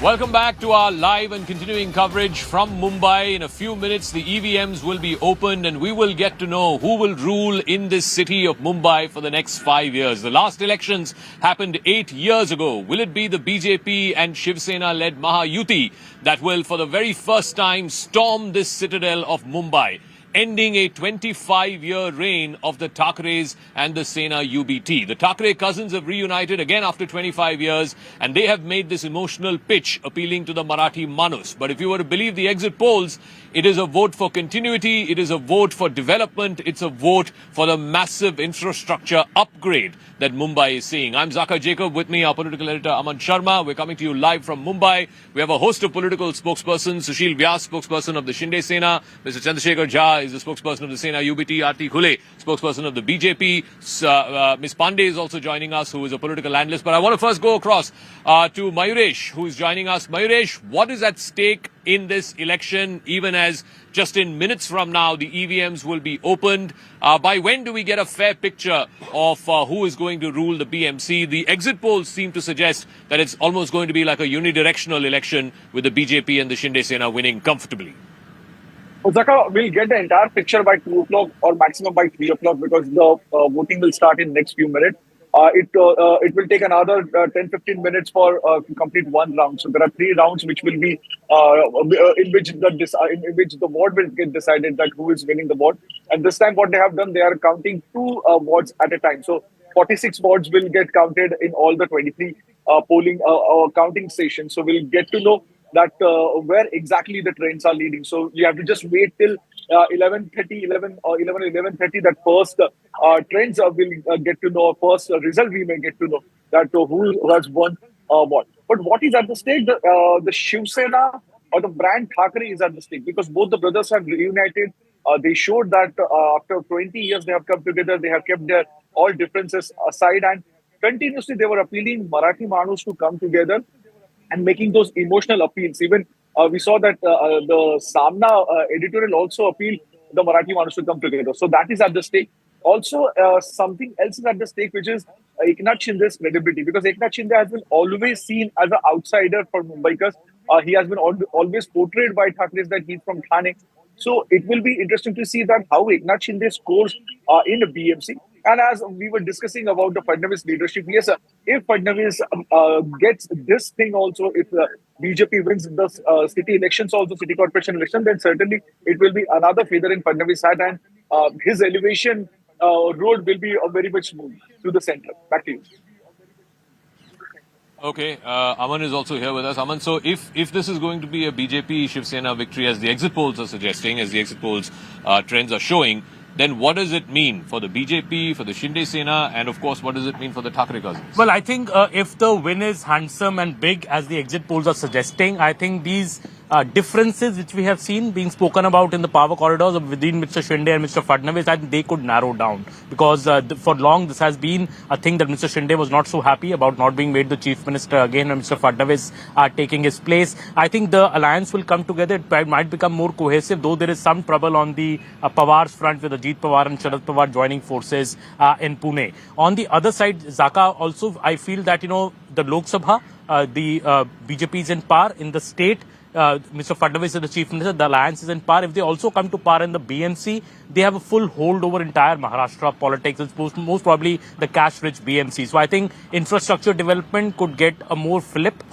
Welcome back to our live and continuing coverage from Mumbai. In a few minutes, the EVMs will be opened and we will get to know who will rule in this city of Mumbai for the next 5 years. The last elections happened 8 years ago. Will it be the BJP and Shiv Sena-led Mahayuti that will, for the very first time, storm this citadel of Mumbai, ending a 25-year reign of the Thackerays and the Sena UBT. The Thackeray cousins have reunited again after 25 years, and they have made this emotional pitch appealing to the Marathi Manus. But if you were to believe the exit polls, it is a vote for continuity, it is a vote for development, it's a vote for the massive infrastructure upgrade that Mumbai is seeing. I'm Zaka Jacob, with me our political editor Aman Sharma. We're coming to you live from Mumbai. We have a host of political spokespersons. Sushil Vyas, spokesperson of the Shinde Sena. Mr. Chandrasekhar Jha is the spokesperson of the Sena UBT. Aarti Khule, spokesperson of the BJP. Ms. Pandey is also joining us, who is a political analyst. But I want to first go across to Mayuresh, who is joining us. Mayuresh, what is at stake in this election, even as just in minutes from now the EVMs will be opened? By when do we get a fair picture of who is going to rule the BMC? The exit polls seem to suggest that it's almost going to be like a unidirectional election, with the BJP and the Shinde Sena winning comfortably. Zaka, we'll get the entire picture by 2 o'clock or maximum by 3 o'clock, because the voting will start in next few minutes. It will take another 10-15 minutes for to complete one round. So there are 3 rounds which will be in which the ward will get decided that who is winning the ward. And this time what they have done, they are counting 2 wards at a time. So 46 wards will get counted in all the 23 polling counting stations. So we'll get to know that where exactly the trends are leading. So you have to just wait till 11:30 that first trends will get to know, first result we may get to know that who has won what. But what is at the stake? The Shiv Sena or the brand Thackeray is at the stake, because both the brothers have reunited. They showed that after 20 years they have come together. They have kept their all differences aside, and continuously they were appealing Marathi Manus to come together and making those emotional appeals. Even we saw that the Samna editorial also appealed the Marathi Manus to come together. So that is at the stake. Also, something else is at the stake, which is Eknath Shinde's credibility, because Eknath Shinde has been always seen as an outsider for Mumbaikars. He has been always portrayed by Thackeray that he's from Thane. So it will be interesting to see that how Eknath Shinde scores in the BMC. And as we were discussing about the Fadnavis leadership, yes, if Fadnavis gets this thing also, if BJP wins the city elections, also city corporation election, then certainly it will be another feather in Fadnavis' hat, and his elevation road will be very much smooth to the center. Back to you. Okay, Aman is also here with us. Aman, so if this is going to be a BJP Shiv Sena victory, as the exit polls are suggesting, as the exit polls trends are showing, then what does it mean for the BJP, for the Shinde Sena, and of course, what does it mean for the Thackeray cousins? Well, I think if the win is handsome and big, as the exit polls are suggesting, I think these differences which we have seen being spoken about in the power corridors within Mr. Shinde and Mr. Fadnavis, I think they could narrow down, because for long this has been a thing that Mr. Shinde was not so happy about not being made the chief minister again, and Mr. Fadnavis taking his place. I think the alliance will come together. It might become more cohesive, though there is some trouble on the Pawar's front with Ajit Pawar and Sharad Pawar joining forces in Pune. On the other side, Zaka, also I feel that, the Lok Sabha, the BJP is in power in the state. Mr. Fadnavis is the chief minister, the alliance is in power. If they also come to power in the BMC, they have a full hold over entire Maharashtra politics. It's most probably the cash-rich BMC. So I think infrastructure development could get a more flip.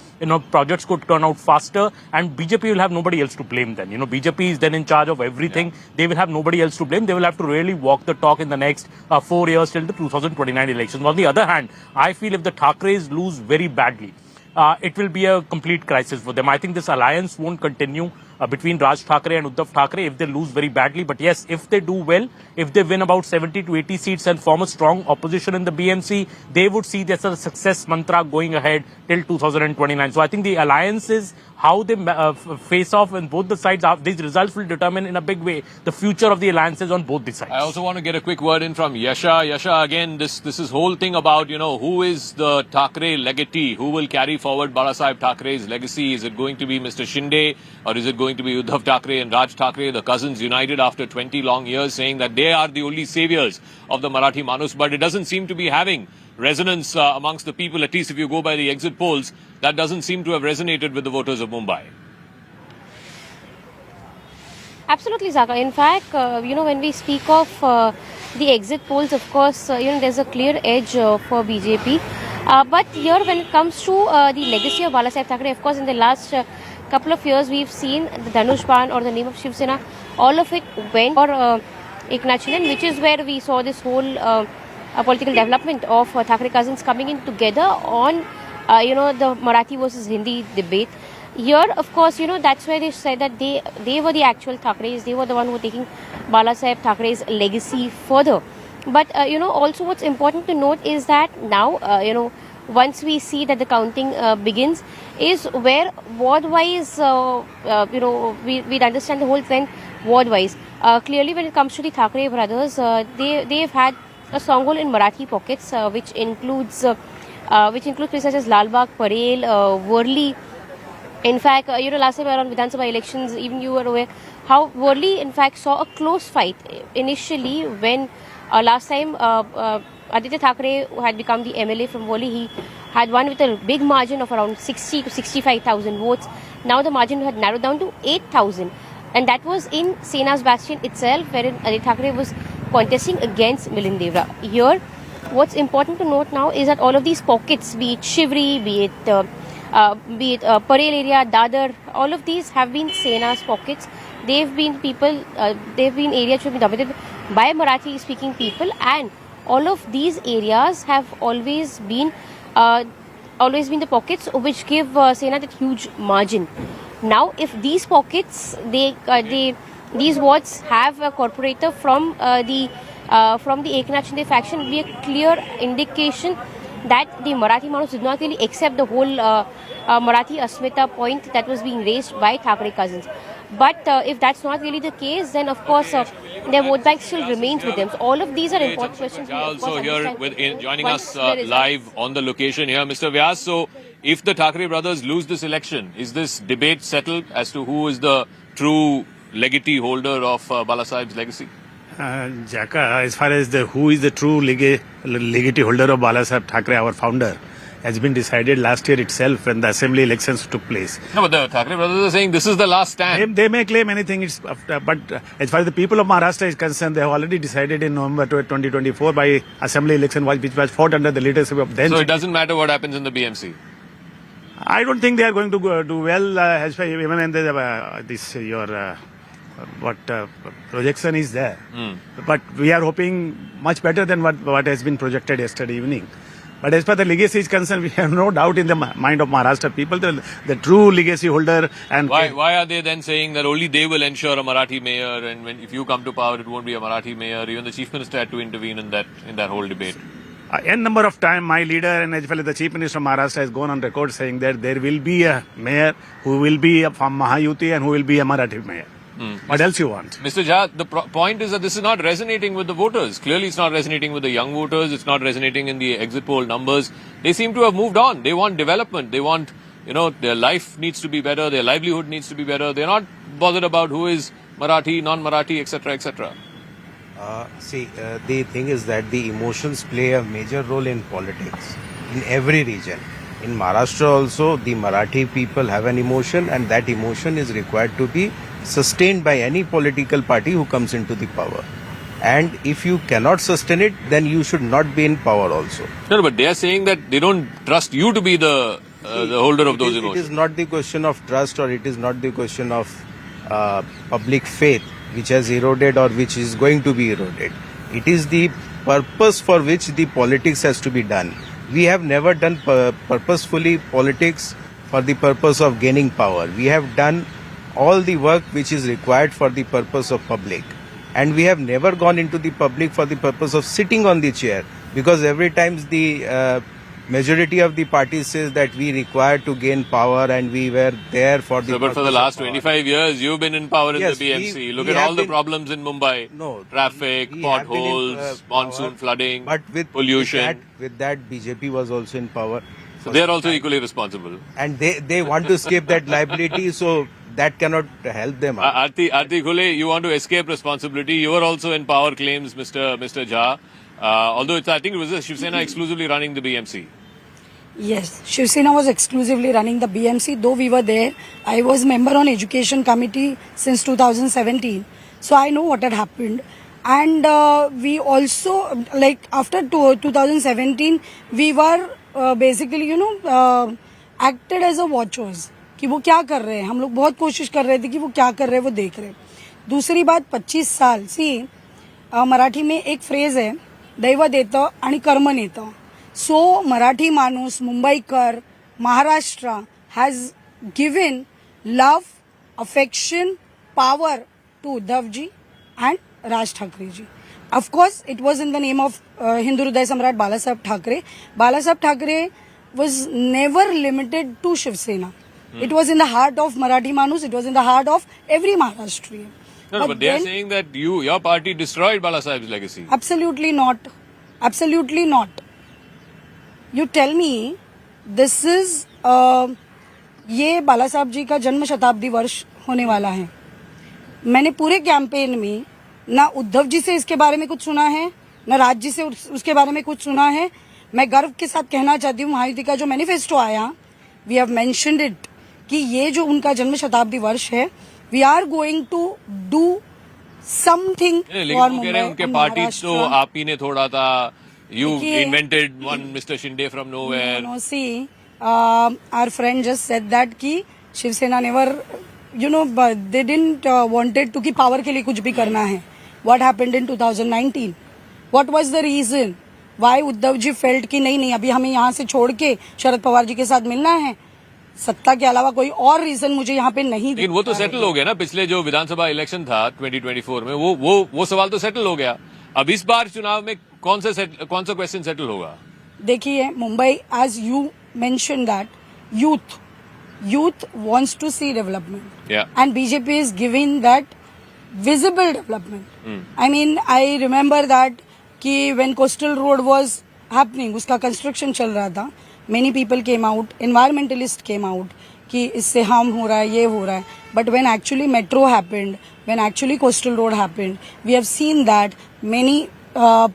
Projects could turn out faster, and BJP will have nobody else to blame then. BJP is then in charge of everything. Yeah. They will have nobody else to blame. They will have to really walk the talk in the next 4 years till the 2029 elections. On the other hand, I feel if the Thackeray's lose very badly, it will be a complete crisis for them. I think this alliance won't continue between Raj Thackeray and Uddhav Thackeray if they lose very badly. But yes, if they do well, if they win about 70 to 80 seats and form a strong opposition in the BMC, they would see this as a success mantra going ahead till 2029. So I think the alliance is how they face off on both the sides. These results will determine in a big way the future of the alliances on both the sides. I also want to get a quick word in from Yasha. Yasha, again, this is whole thing about, who is the Thackeray legatee? Who will carry forward Balasaheb Thackeray's legacy? Is it going to be Mr. Shinde, or is it going to be Uddhav Thackeray and Raj Thackeray, the cousins united after 20 long years, saying that they are the only saviors of the Marathi Manus? But it doesn't seem to be having resonance amongst the people, at least if you go by the exit polls. That doesn't seem to have resonated with the voters of Mumbai. Absolutely, Zaka. In fact, when we speak of the exit polls, of course, there's a clear edge for BJP. But here, when it comes to the legacy of Balasaheb Thackeray, of course, in the last couple of years, we've seen the Dhanush Ban or the name of Shiv Sena, all of it went for Eknath Shinde, which is where we saw this whole political development of Thackeray cousins coming in together on, the Marathi versus Hindi debate. Here, of course, that's where they said that they were the actual Thackerays. They were the one who were taking Balasaheb Thackeray's legacy further. But, also what's important to note is that now, once we see that the counting begins, is where ward-wise, we'd understand the whole trend ward-wise. Clearly, when it comes to the Thackeray brothers, they've had a stronghold in Marathi pockets, which includes places such as Lalbagh, Parel, Worli. In fact, last time around Vidhan Sabha elections, even you were aware how Worli, in fact, saw a close fight initially when last time Aditya Thackeray had become the MLA from Worli. He had won with a big margin of around 60 to 65,000 votes. Now the margin had narrowed down to 8,000. And that was in Sena's bastion itself, wherein Aditya Thackeray was contesting against Milind Devra. Here, what's important to note now is that all of these pockets, be it Shivri, be it Parel area, Dadar, all of these have been Sena's pockets. They've been areas which have been dominated by Marathi-speaking people, and all of these areas have always been the pockets which give Sena that huge margin. Now, if these pockets, these wards have a corporator from the Eknath Shinde faction, will be a clear indication that the Marathi Manus did not really accept the whole Marathi Asmita point that was being raised by Thackeray cousins. But if that's not really the case, then of course their vote bank still remains with them. So all of these are important questions. Also here joining us live on the location here, Mr. Vyas. So if the Thackeray brothers lose this election, is this debate settled as to who is the true legatee holder of Balasaheb's legacy? Jaka, as far as who is the true legatee holder of Balasaheb Thackeray, our founder, has been decided last year itself when the assembly elections took place. No, but the Thackeray brothers are saying this is the last stand. They may claim anything, but as far as the people of Maharashtra is concerned, they have already decided in November 2024 by assembly election which was fought under the leadership of then. So it doesn't matter what happens in the BMC? I don't think they are going to do well as far even in projection is there. But we are hoping much better than what has been projected yesterday evening. But as far as the legacy is concerned, we have no doubt in the mind of Maharashtra people, the true legacy holder. And why are they then saying that only they will ensure a Marathi mayor, and if you come to power, it won't be a Marathi mayor? Even the chief minister had to intervene in that whole debate. N number of times, my leader and as well as the chief minister of Maharashtra has gone on record saying that there will be a mayor who will be from Mahayuti and who will be a Marathi mayor. What else you want? Mr. Jha, the point is that this is not resonating with the voters. Clearly, it's not resonating with the young voters. It's not resonating in the exit poll numbers. They seem to have moved on. They want development. They want, their life needs to be better. Their livelihood needs to be better. They're not bothered about who is Marathi, non-Marathi, etc., etc. The thing is that the emotions play a major role in politics in every region. In Maharashtra also, the Marathi people have an emotion, and that emotion is required to be sustained by any political party who comes into the power. And if you cannot sustain it, then you should not be in power also. No, but they are saying that they don't trust you to be the holder of those emotions. It is not the question of trust, or it is not the question of public faith which has eroded or which is going to be eroded. It is the purpose for which the politics has to be done. We have never done purposefully politics for the purpose of gaining power. We have done all the work which is required for the purpose of public. And we have never gone into the public for the purpose of sitting on the chair, because every time the majority of the party says that we require to gain power and we were there for the but for the last 25 years, you've been in power in the BMC. Look at all the problems in Mumbai. Traffic, potholes, monsoon flooding, pollution. With that, BJP was also in power. So they're also equally responsible. And they want to escape that liability, so that cannot help them out. Arti Khule, you want to escape responsibility. You were also in power, claims Mr. Jha. Although I think it was Shiv Sena exclusively running the BMC. Yes, Shiv Sena was exclusively running the BMC, though we were there. I was member on education committee since 2017. So I know what had happened. And we also, after 2017, we were basically, acted as a watchers. कि वो क्या कर रहे हैं, हम लोग बहुत कोशिश कर रहे थे कि वो क्या कर रहे हैं वो देख रहे हैं. दूसरी बात 25 साल मराठी में एक फ्रेज है, दैव देतं आणि कर्म नेतं. सो मराठी माणूस, Mumbaikar, Maharashtra has given love, affection, power to Uddhavji and Raj Thackeray ji. Of course, it was in the name of Hindu Hriday Samrat Balasaheb Thackeray. Balasaheb Thackeray was never limited to Shiv Sena. It was in the heart of Marathi Manus. It was in the heart of every Maharashtrian. No, but they are saying that your party destroyed Balasaheb's legacy. Absolutely not. Absolutely not. You tell me, this is ये बालासाहब जी का जन्म शताब्दी वर्ष होने वाला है. मैंने पूरे कैंपेन में ना उद्धव जी से इसके बारे में कुछ सुना है, ना राज जी से उसके बारे में कुछ सुना है. मैं गर्व के साथ कहना चाहती हूँ, महायुति का जो मैनिफेस्टो आया, वी हैव मेंशन्ड इट कि ये जो उनका जन्म शताब्दी वर्ष है, we are going to do something for Mumbai. उनके पार्टी तो आप ही ने थोड़ा था. You invented one Mr. Shinde from nowhere. No, see, our friend just said that कि शिव सेना never, they didn't wanted to कि power के लिए कुछ भी करना है. What happened in 2019? What was the reason? Why Uddhav ji felt कि नहीं अभी हमें यहाँ से छोड़ के शरद पवार जी के साथ मिलना है. सत्ता के अलावा कोई और रीजन मुझे यहाँ पे नहीं लेकिन वो तो दिखता है। सेटल हो गया ना, पिछले जो विधानसभा इलेक्शन था 2024 में, वो सवाल तो सेटल हो गया। अब इस बार चुनाव में कौन सा क्वेश्चन सेटल होगा? देखिए, Mumbai, as you mention that, youth wants to see development. Yeah. And BJP is giving that visible development. I mean, I remember that कि when coastal road was happening, उसका construction चल रहा था, many people came out, environmentalists came out कि इससे harm हो रहा है, ये हो रहा है. But when actually metro happened, when actually coastal road happened, we have seen that many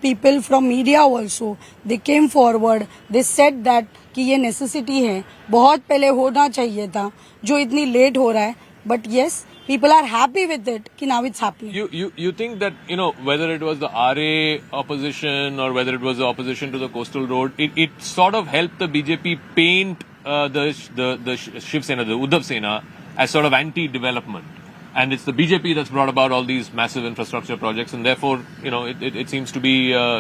people from media also, they came forward, they said that कि ये नेसेसिटी है, बहुत पहले होना चाहिए था, जो इतनी लेट हो रहा है. But yes, people are happy with it कि now it's happening. You think that, you know, whether it was the RA opposition or whether it was the opposition to the coastal road, it sort of helped the BJP paint the Shiv Sena, the Uddhav Sena, as sort of anti-development. And it's the BJP that's brought about all these massive infrastructure projects, and therefore, you know, it seems to be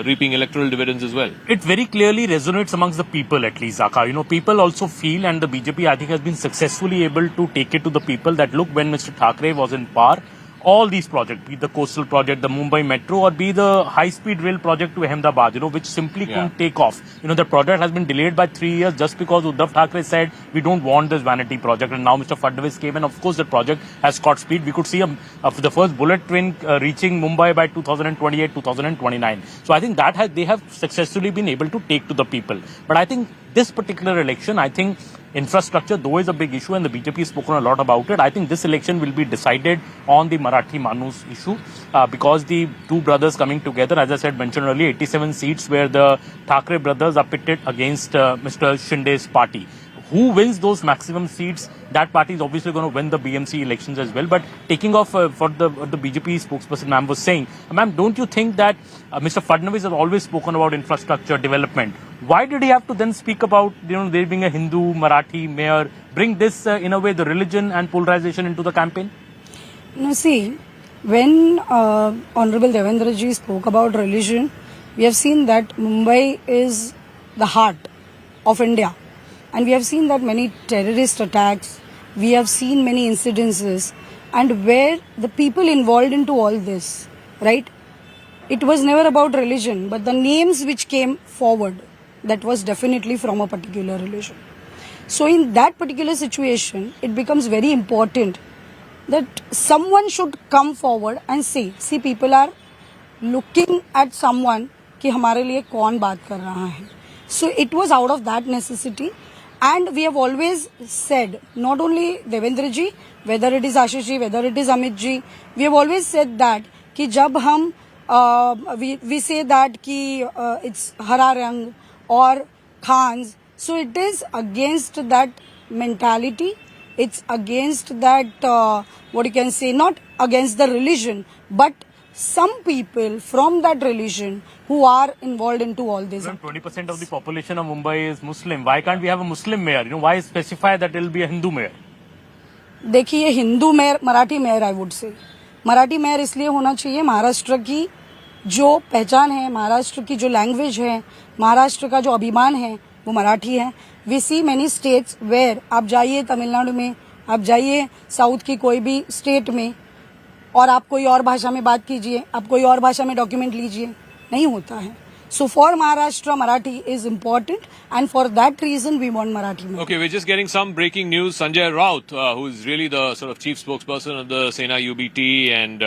reaping electoral dividends as well. It very clearly resonates amongst the people, at least, Zaka. You know, people also feel, and the BJP, I think, has been successfully able to take it to the people that, look, when Mr. Thackeray was in power, all these projects, be the coastal project, the Mumbai Metro, or be the high-speed rail project to Ahmedabad, you know, which simply couldn't take off. You know, the project has been delayed by 3 years just because Uddhav Thackeray said, we don't want this vanity project. And now Mr. Fadnavis came, and of course the project has caught speed. We could see the first bullet train reaching Mumbai by 2028, 2029. So I think that they have successfully been able to take to the people. But I think this particular election, I think infrastructure, though, is a big issue, and the BJP has spoken a lot about it. I think this election will be decided on the Marathi Manus issue because the two brothers coming together, as I said, mentioned earlier, 87 seats where the Thackeray brothers are pitted against Mr. Shinde's party. Who wins those maximum seats, that party is obviously going to win the BMC elections as well. But taking off for the BJP spokesperson, ma'am, was saying, ma'am, don't you think that Mr. Fadnavis has always spoken about infrastructure development? Why did he have to then speak about, you know, there being a Hindu, Marathi mayor, bring this, in a way, the religion and polarization into the campaign? No, see, when Honorable Devendra ji spoke about religion, we have seen that Mumbai is the heart of India. And we have seen that many terrorist attacks, we have seen many incidences, and where the people involved into all this, right? It was never about religion, but the names which came forward, that was definitely from a particular religion. So in that particular situation, it becomes very important that someone should come forward and say, see, people are looking at someone कि हमारे लिए कौन बात कर रहा है. So it was out of that necessity. And we have always said, not only Devendra ji, whether it is Ashish ji, whether it is Amit ji, we have always said that कि जब हम we say that कि it's हरा रंग or Khans, so it is against that mentality. It's against that what you can say, not against the religion, but some people from that religion who are involved into all this. 20% of the population of Mumbai is Muslim. Why can't we have a Muslim mayor? You know, why specify that it will be a Hindu mayor? देखिए, Hindu mayor, Marathi mayor, I would say Marathi mayor इसलिए होना चाहिए, महाराष्ट्र की जो पहचान है, महाराष्ट्र की जो लैंग्वेज है, महाराष्ट्र का जो अभिमान है, वो मराठी है. We see many states where, आप जाइए तमिलनाडु में, आप जाइए साउथ की कोई भी स्टेट में, और आप कोई और भाषा में बात कीजिए, आप कोई और भाषा में डॉक्यूमेंट लीजिए, नहीं होता है. So for Maharashtra, Marathi is important, and for that reason we want Marathi. Okay, we're just getting some breaking news. Sanjay Raut, who is really the sort of chief spokesperson of the Sena UBT and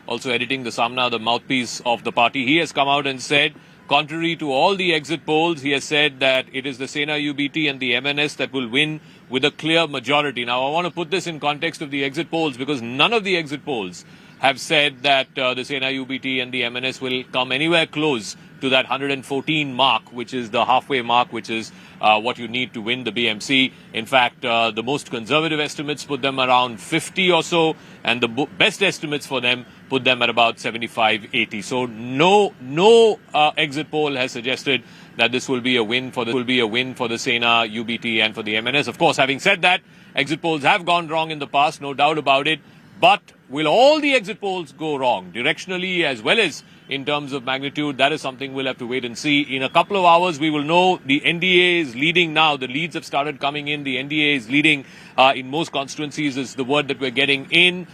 also editing the Samna, the mouthpiece of the party, he has come out and said, contrary to all the exit polls, he has said that it is the Sena UBT and the MNS that will win with a clear majority. Now, I want to put this in context of the exit polls because none of the exit polls have said that the Sena UBT and the MNS will come anywhere close to that 114 mark, which is the halfway mark, which is what you need to win the BMC. In fact, the most conservative estimates put them around 50 or so, and the best estimates for them put them at about 75, 80. So no exit poll has suggested that this will be a win for the Sena, UBT, and for the MNS. Of course, having said that, exit polls have gone wrong in the past, no doubt about it. But will all the exit polls go wrong, directionally as well as in terms of magnitude? That is something we'll have to wait and see. In a couple of hours, we will know. The NDA is leading now. The leads have started coming in. The NDA is leading in most constituencies is the word that we're getting in.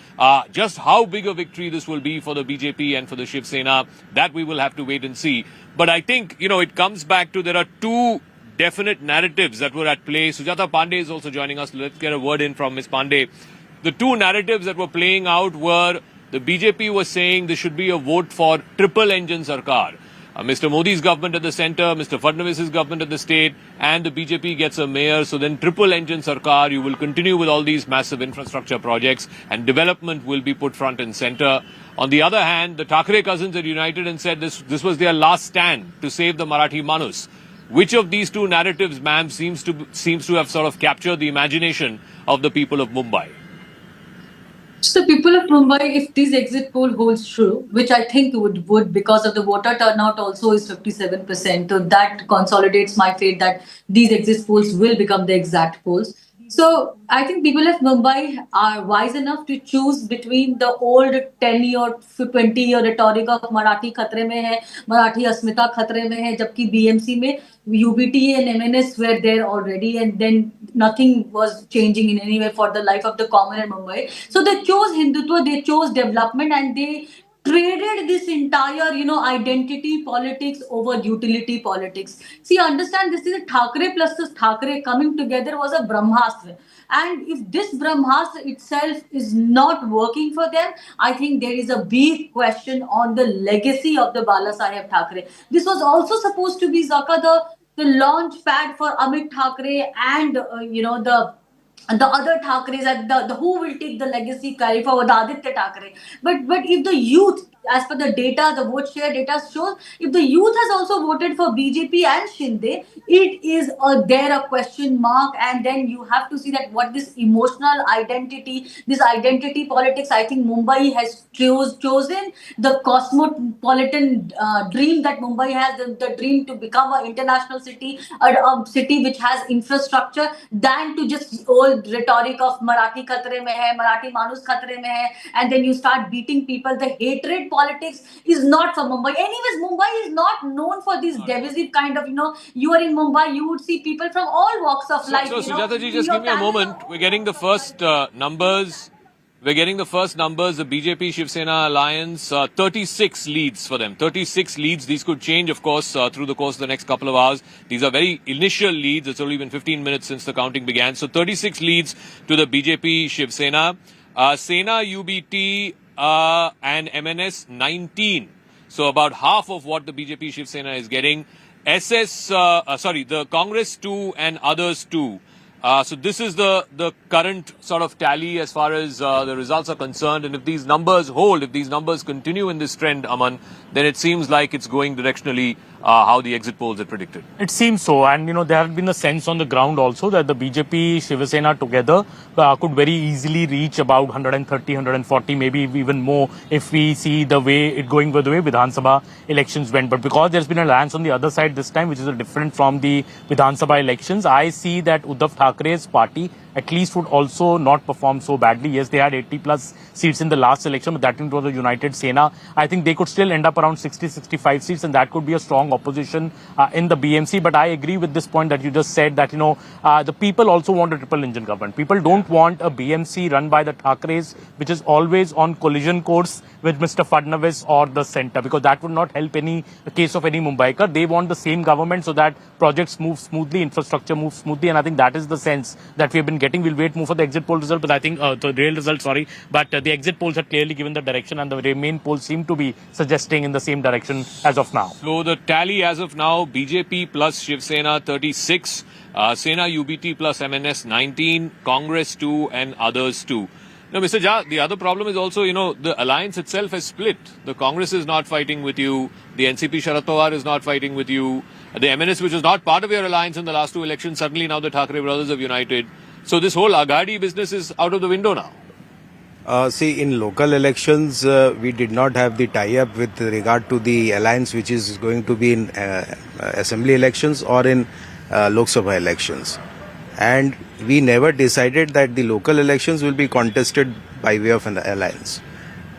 Just how big a victory this will be for the BJP and for the Shiv Sena, that we will have to wait and see. But I think, it comes back to there are two definite narratives that were at play. Sujata Pandey is also joining us. Let's get a word in from Ms. Pandey. The two narratives that were playing out were the BJP was saying there should be a vote for triple engine Sarkar. Mr. Modi's government at the centre, Mr. Fadnavis's government at the state, and the BJP gets a mayor. So then triple engine Sarkar, you will continue with all these massive infrastructure projects and development will be put front and centre. On the other hand, the Thackeray cousins had united and said this was their last stand to save the Marathi Manus. Which of these two narratives, ma'am, seems to have sort of captured the imagination of the people of Mumbai? So the people of Mumbai, if this exit poll holds true, which I think would because of the voter turnout also is 57%, so that consolidates my faith that these exit polls will become the exact polls. So I think people of Mumbai are wise enough to choose between the old 10 or 20 year rhetoric of Marathi खतरे में है, Marathi अस्मिता खतरे में है, जबकि BMC में UBT and MNS were there already, and then nothing was changing in any way for the life of the common in Mumbai. So they chose Hindutva, they chose development, and they traded this entire, identity politics over utility politics. See, understand this is a Thackeray plus this Thackeray coming together was a Brahmastra. And if this Brahmastra itself is not working for them, I think there is a big question on the legacy of the Bala Saheb Thackeray. This was also supposed to be, Zaka, the launch pad for Amit Thackeray and, the other Thackerays, the who will take the legacy carry forward, Aditya Thackeray. But if the youth, as per the data, the vote share data shows, if the youth has also voted for BJP and Shinde, it is there a question mark. And then you have to see that what this emotional identity, this identity politics, I think Mumbai has chosen the cosmopolitan dream that Mumbai has, the dream to become an international city, a city which has infrastructure, than to just old rhetoric of Marathi khatre mein hai, Marathi manus khatre mein hai, and then you start beating people. The hatred politics is not for Mumbai. Anyways, Mumbai is not known for this divisive kind of, you are in Mumbai, you would see people from all walks of life. So Sujata ji, just give me a moment. We're getting the first numbers. The BJP Shiv Sena alliance, 36 leads for them. 36 leads. These could change, of course, through the course of the next couple of hours. These are very initial leads. It's only been 15 minutes since the counting began. So 36 leads to the BJP Shiv Sena. Sena, UBT and MNS 19. So about half of what the BJP Shiv Sena is getting. The Congress 2 and others 2. So this is the current sort of tally as far as the results are concerned. And if these numbers hold, if these numbers continue in this trend, Aman, then it seems like it's going directionally how the exit polls had predicted. It seems so. And, there has been a sense on the ground also that the BJP, Shiv Sena together could very easily reach about 130, 140, maybe even more if we see the way it going with the way Vidhan Sabha elections went. But because there's been an alliance on the other side this time, which is different from the Vidhan Sabha elections, I see that Uddhav Thackeray's party at least would also not perform so badly. Yes, they had 80 plus seats in the last election, but that was a united Sena. I think they could still end up around 60, 65 seats, and that could be a strong opposition in the BMC. But I agree with this point that you just said that, the people also want a triple engine government. People don't want a BMC run by the Thackerays, which is always on collision course with Mr. Fadnavis or the centre, because that would not help the case of any Mumbaikar. They want the same government so that projects move smoothly, infrastructure moves smoothly, and I think that is the sense that we have been getting. We'll wait more for the exit poll result, but I think the real result, but the exit polls have clearly given the direction, and the main polls seem to be suggesting in the same direction as of now. So the tally as of now, BJP plus Shiv Sena 36, Sena UBT plus MNS 19, Congress 2 and others 2. Now, Mr. Jha, the other problem is also, the alliance itself has split. The Congress is not fighting with you. The NCP Sharad Pawar is not fighting with you. The MNS, which was not part of your alliance in the last two elections, suddenly now the Thackeray brothers have united. So this whole Aghadi business is out of the window now. See, in local elections, we did not have the tie-up with regard to the alliance which is going to be in assembly elections or in Lok Sabha elections. And we never decided that the local elections will be contested by way of an alliance.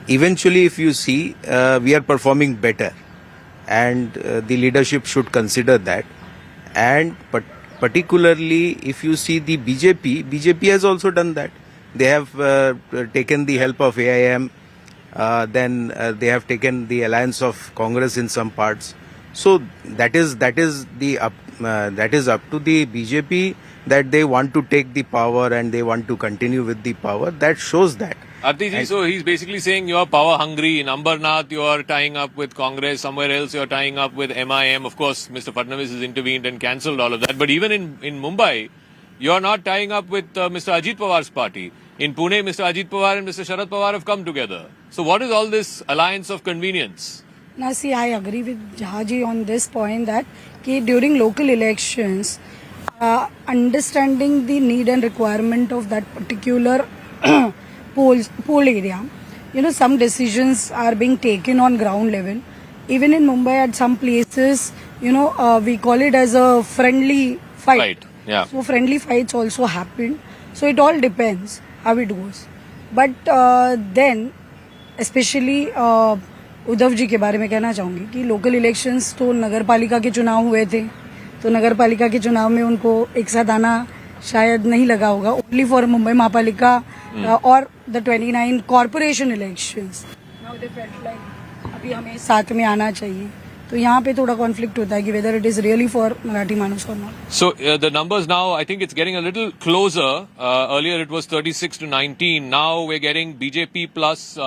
Eventually, if you see, we are performing better, and the leadership should consider that. And particularly, if you see the BJP has also done that. They have taken the help of AIM, then they have taken the alliance of Congress in some parts. So that is up to the BJP that they want to take the power and they want to continue with the power. That shows that. Artiji, so he's basically saying you're power hungry. In Ambarnath, you're tying up with Congress. Somewhere else, you're tying up with MIM. Of course, Mr. Fadnavis has intervened and cancelled all of that. But even in Mumbai, you're not tying up with Mr. Ajit Pawar's party. In Pune, Mr. Ajit Pawar and Mr. Sharad Pawar have come together. So what is all this alliance of convenience? Now, see, I agree with Jahaji on this point that during local elections, understanding the need and requirement of that particular poll area, some decisions are being taken on ground level. Even in Mumbai, at some places, we call it as a friendly fight. Yeah. So friendly fights also happen. So it all depends how it goes. But then, especially Uddhav ji के बारे में कहना चाहूँगी कि local elections तो नगर पालिका के चुनाव हुए थे, तो नगर पालिका के चुनाव में उनको एक साथ आना शायद नहीं लगा होगा. ओनली फॉर मुंबई महापालिका और the 29 corporation elections. Now they felt like अभी हमें साथ में आना चाहिए. तो यहाँ पे थोड़ा कॉन्फ्लिक्ट होता है कि whether it is really for Marathi Manus or not. So the numbers now, I think it's getting a little closer. Earlier it was 36 to 19. Now we're getting BJP plus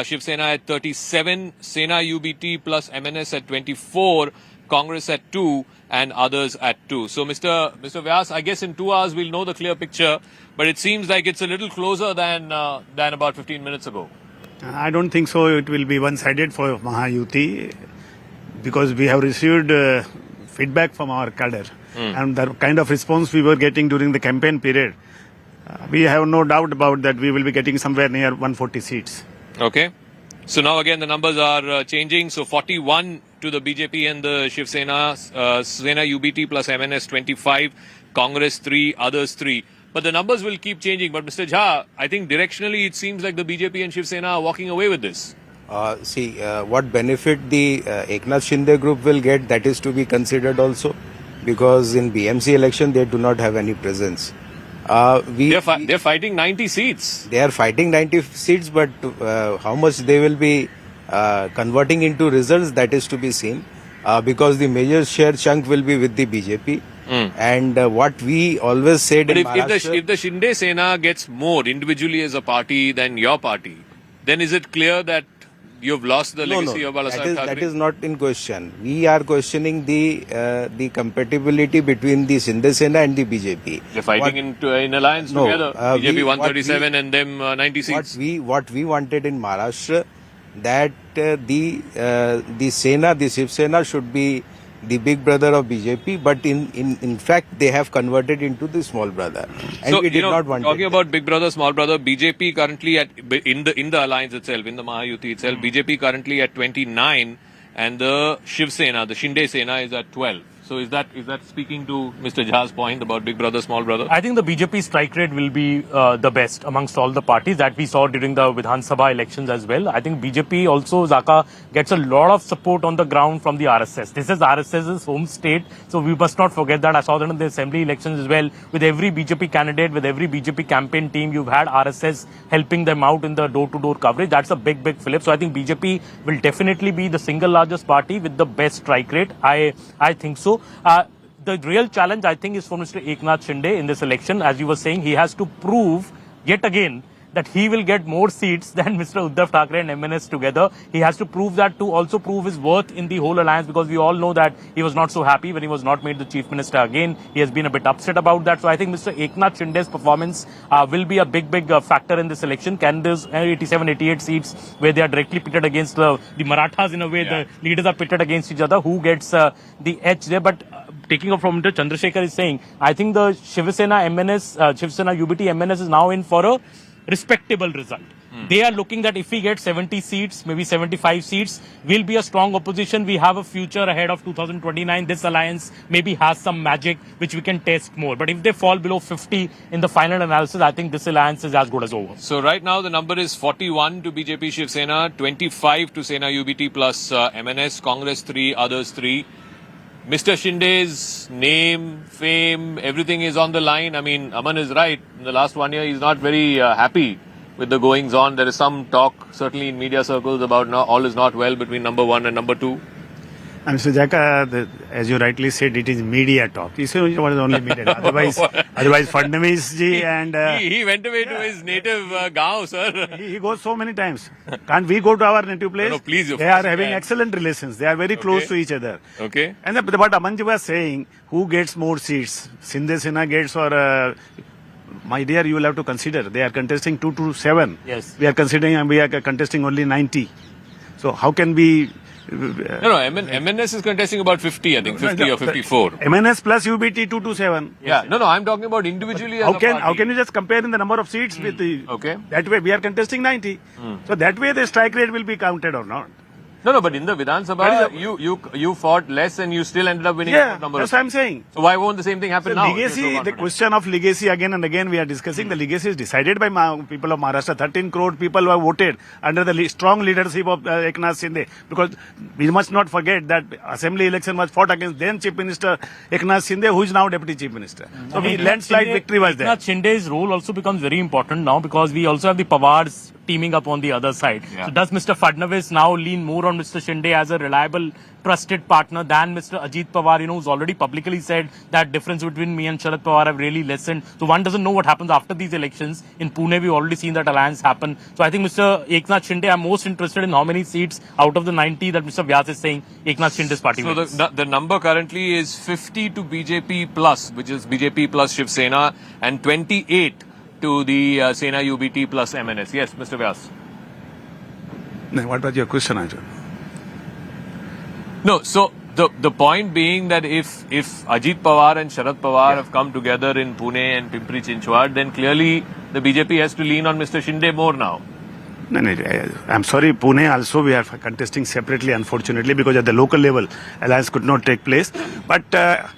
Shiv Sena at 37, Sena UBT plus MNS at 24, Congress at 2 and others at 2. So Mr. Vyas, I guess in 2 hours we'll know the clear picture, but it seems like it's a little closer than about 15 minutes ago. I don't think so. It will be one-sided for Mahayuti because we have received feedback from our cadre and the kind of response we were getting during the campaign period. We have no doubt about that we will be getting somewhere near 140 seats. Okay. So now again the numbers are changing. So 41 to the BJP and the Shiv Sena, Sena UBT plus MNS 25, Congress 3, others 3. But the numbers will keep changing. But Mr. Jha, I think directionally it seems like the BJP and Shiv Sena are walking away with this. What benefit the Eknath Shinde group will get, that is to be considered also. Because in BMC election they do not have any presence. They're fighting 90 seats. They are fighting 90 seats, but how much they will be converting into results, that is to be seen. Because the major share chunk will be with the BJP. And what we always said but in Maharashtra... if the Shinde Sena gets more individually as a party than your party, then is it clear that you've lost the legacy of Balasaheb Thackeray? That is not in question. We are questioning the compatibility between the Shinde Sena and the BJP. They're fighting in alliance together. BJP 137 and them 90 seats. What we wanted in Maharashtra, that the Sena, the Shiv Sena should be the big brother of BJP, but in fact they have converted into the small brother, and so, we did not want. Talking about big brother, small brother, BJP currently in the alliance itself, in the Mahayuti itself, BJP currently at 29, and the Shiv Sena, the Shinde Sena, is at 12. So is that speaking to Mr. Jha's point about big brother, small brother? I think the BJP strike rate will be the best amongst all the parties that we saw during the Vidhan Sabha elections as well. I think BJP also, Zaka, gets a lot of support on the ground from the RSS. This is RSS's home state, so we must not forget that. I saw that in the assembly elections as well. With every BJP candidate, with every BJP campaign team, you've had RSS helping them out in the door-to-door coverage. That's a big flip. So I think BJP will definitely be the single largest party with the best strike rate. I think so. The real challenge, I think, is for Mr. Eknath Shinde in this election. As you were saying, he has to prove yet again that he will get more seats than Mr. Uddhav Thackeray and MNS together. He has to prove that to also prove his worth in the whole alliance, because we all know that he was not so happy when he was not made the chief minister again. He has been a bit upset about that. So I think Mr. Eknath Shinde's performance will be a big factor in this election. Can those 87, 88 seats where they are directly pitted against the Marathas in a way, the leaders are pitted against each other, who gets the edge there? But taking up from what Chandrasekhar is saying, I think the Shiv Sena MNS, Shiv Sena UBT MNS is now in for a respectable result. They are looking that if we get 70 seats, maybe 75 seats, we'll be a strong opposition. We have a future ahead of 2029. This alliance maybe has some magic which we can test more. But if they fall below 50 in the final analysis, I think this alliance is as good as over. So right now the number is 41 to BJP Shiv Sena, 25 to Sena UBT plus MNS, Congress 3, others 3. Mr. Shinde's name, fame, everything is on the line. I mean, Aman is right. In the last 1 year, he's not very happy with the goings on. There is some talk, certainly in media circles, about all is not well between number 1 and number 2. And Mr. Jaka, as you rightly said, it is media talk. You say it was only media. Otherwise, Fadnavis ji and he went away to his native gaon, sir. He goes so many times. Can't we go to our native place? No, please. They are having excellent relations. They are very close to each other. Okay. And what Amanji was saying, who gets more seats? Shinde Sena gets or? My dear, you will have to consider. They are contesting 2 to 7. Yes. We are contesting only 90. So how can we? MNS is contesting about 50, I think, 50 or 54. MNS plus UBT 2 to 7. Yeah, no, I'm talking about individually. How can you just compare in the number of seats with the? Okay. That way we are contesting 90. So that way the strike rate will be counted or not. No, but in the Vidhan Sabha, you fought less and you still ended up winning a number. That's what I'm saying. So why won't the same thing happen now? Legacy, the question of legacy again and again we are discussing. The legacy is decided by people of Maharashtra. 13 crore people who have voted under the strong leadership of Eknath Shinde. Because we must not forget that assembly election was fought against then Chief Minister Eknath Shinde, who is now Deputy Chief Minister. So landslide victory was there. Eknath Shinde's role also becomes very important now because we also have the Pawars teaming up on the other side. Yeah. So does Mr. Fadnavis now lean more on Mr. Shinde as a reliable, trusted partner than Mr. Ajit Pawar, who's already publicly said that difference between me and Sharad Pawar have really lessened. So one doesn't know what happens after these elections. In Pune, we've already seen that alliance happen. So I think Mr. Eknath Shinde, I'm most interested in how many seats out of the 90 that Mr. Vyas is saying Eknath Shinde's party wins. So the number currently is 50 to BJP plus, which is BJP plus Shiv Sena, and 28 to the Sena UBT plus MNS. Yes, Mr. Vyas. What was your question, Arjun? No, so the point being that if Ajit Pawar and Sharad Pawar have come together in Pune and Pimpri Chinchwad, then clearly the BJP has to lean on Mr. Shinde more now. No, I'm sorry, Pune also we are contesting separately, unfortunately, because at the local level, alliance could not take place. But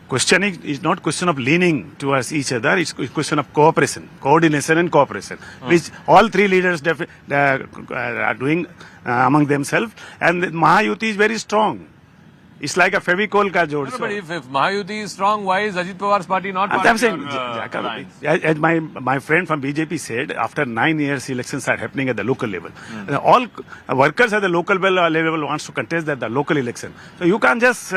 questioning is not question of leaning towards each other, it's a question of cooperation, coordination and cooperation, which all three leaders are doing among themselves. And Mahayuti is very strong. It's like a Fevicol ka jod. No, but if Mahayuti is strong, why is Ajit Pawar's party not part I'm of saying, your as my friend from BJP said, after 9 years, elections are happening at the local level. All workers at the local level wants to contest at the local election. So you can't just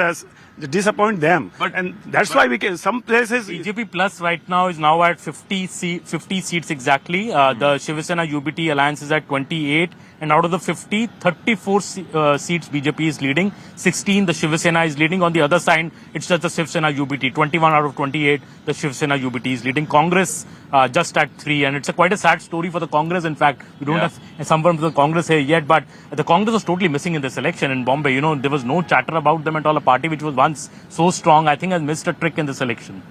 disappoint them. And that's why we can, some places... BJP Plus right now is now at 50 seats exactly. The Shiv Sena UBT alliance is at 28. And out of the 50, 34 seats BJP is leading. 16 the Shiv Sena is leading. On the other side, it's just the Shiv Sena UBT. 21 out of 28, the Shiv Sena UBT is leading. Congress just at 3. And it's quite a sad story for the Congress. In fact, we don't have someone from the Congress here yet. But the Congress was totally missing in this election in Bombay. There was no chatter about them at all. A party which was once so strong, I think has missed a trick in this election.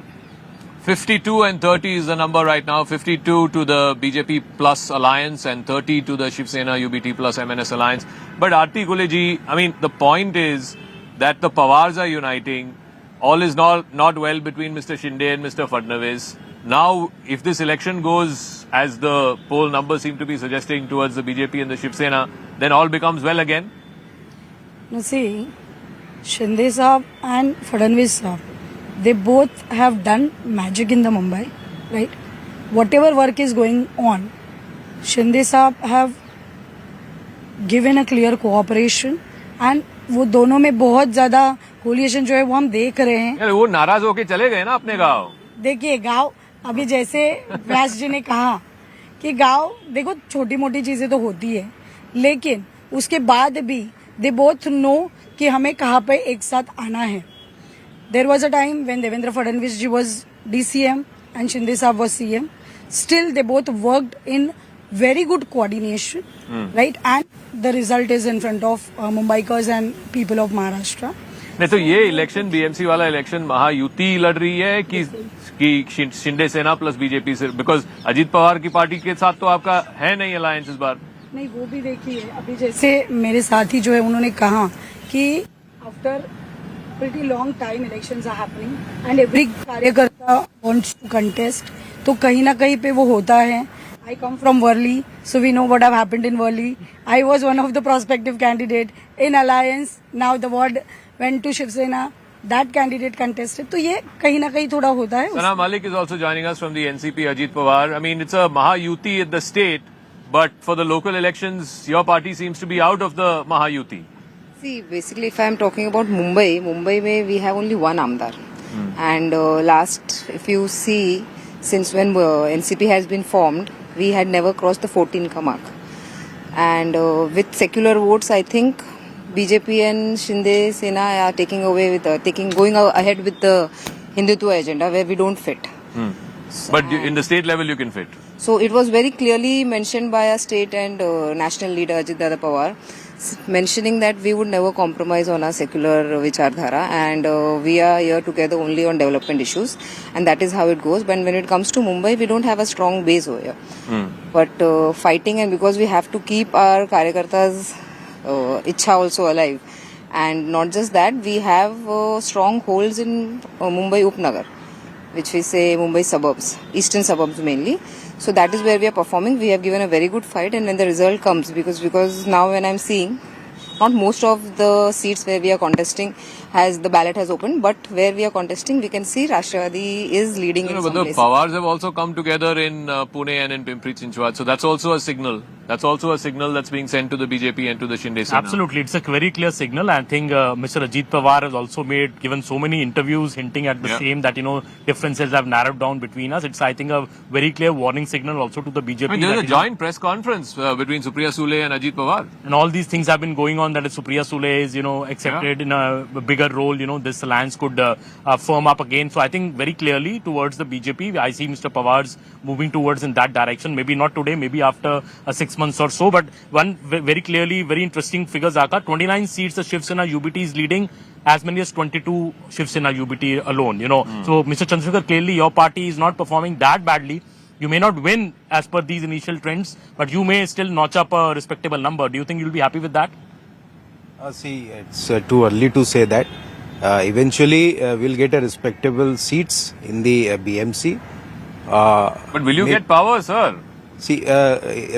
52 and 30 is the number right now. 52 to the BJP Plus Alliance and 30 to the Shiv Sena UBT Plus MNS Alliance. But Aarti Guleji, I mean, the point is that the Pawars are uniting. All is not well between Mr. Shinde and Mr. Fadnavis. Now, if this election goes as the poll numbers seem to be suggesting towards the BJP and the Shiv Sena, then all becomes well again. You see, Shinde Saab and Fadnavis Saab, they both have done magic in the Mumbai, right? Whatever work is going on, Shinde Saab have given a clear cooperation and वो दोनों में बहुत ज़्यादा coalition जो है वो हम देख रहे हैं. यार वो नाराज होके चले गए ना अपने गांव. देखिए गांव अभी जैसे व्यास जी ने कहा कि गांव देखो छोटी मोटी चीजें तो होती है लेकिन उसके बाद भी दे बोथ नो कि हमें कहाँ पे एक साथ आना है. There was a time when Devendra Fadnavis ji was DCM and Shinde Saab was CM. Still, they both worked in very good coordination, right? And the result is in front of Mumbaikars and people of Maharashtra. नहीं तो ये election BMC वाला election Mahayuti लड़ रही है कि शिंदे सेना plus BJP से, बिकॉज अजीत पवार की पार्टी के साथ तो आपका है नहीं अलायंस इस बार। नहीं, वो भी देखिए, अभी जैसे मेरे साथी जो है उन्होंने कहा कि after pretty long time elections are happening and every कार्यकर्ता wants to contest, तो कहीं ना कहीं पे वो होता है। I come from Worli, so we know what have happened in Worli. I was one of the prospective candidate in alliance. Now the word went to Shiv Sena. That candidate contested. तो ये कहीं ना कहीं थोड़ा होता है। Sana Malik is also joining us from the NCP, Ajit Pawar. I mean, it's a Mahayuti at the state, but for the local elections, your party seems to be out of the Mahayuti. See, basically, if I am talking about Mumbai mein we have only one Amdar. And last, if you see, since when NCP has been formed, we had never crossed the 14 ka mark. And with secular votes, I think BJP and Shinde Sena are going ahead with the Hindutva agenda where we don't fit. But in the state level, you can fit. So it was very clearly mentioned by our state and national leader Ajit Dada Pawar, mentioning that we would never compromise on our secular vichardhara, and we are here together only on development issues, and that is how it goes. But when it comes to Mumbai, we don't have a strong base over here. But fighting, and because we have to keep our karyakartas' ichha also alive, and not just that, we have strong holds in Mumbai Upnagar, which we say Mumbai suburbs, eastern suburbs mainly. So that is where we are performing. We have given a very good fight, and when the result comes, because now when I'm seeing, not most of the seats where we are contesting the ballot has opened, but where we are contesting, we can see Rashtrapati is leading in some but the places. Pawars have also come together in Pune and in Pimpri Chinchwad, so that's also a signal. That's also a signal that's being sent to the BJP and to the Shinde Sena. Absolutely, it's a very clear signal. I think Mr. Ajit Pawar has also given so many interviews hinting at the same, that differences have narrowed down between us. It's, I think, a very clear warning signal also to the BJP. I mean, there's a joint press conference between Supriya Sule and Ajit Pawar. And all these things have been going on, that if Supriya Sule is, accepted in a bigger role, this alliance could firm up again. So I think very clearly towards the BJP, I see Mr. Pawar's moving towards in that direction. Maybe not today, maybe after 6 months or so. But one very clearly, very interesting figure, Zaka, 29 seats the Shiv Sena UBT is leading, as many as 22 Shiv Sena UBT alone, So Mr. Chandrasekhar, clearly your party is not performing that badly. You may not win as per these initial trends, but you may still notch up a respectable number. Do you think you'll be happy with that? See, it's too early to say that. Eventually, we'll get a respectable seats in the BMC. But will you get power, sir? See,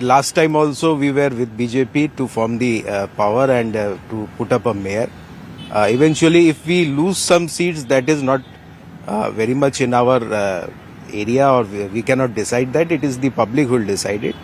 last time also we were with BJP to form the power and to put up a mayor. Eventually, if we lose some seats, that is not very much in our area, or we cannot decide that. It is the public who will decide it.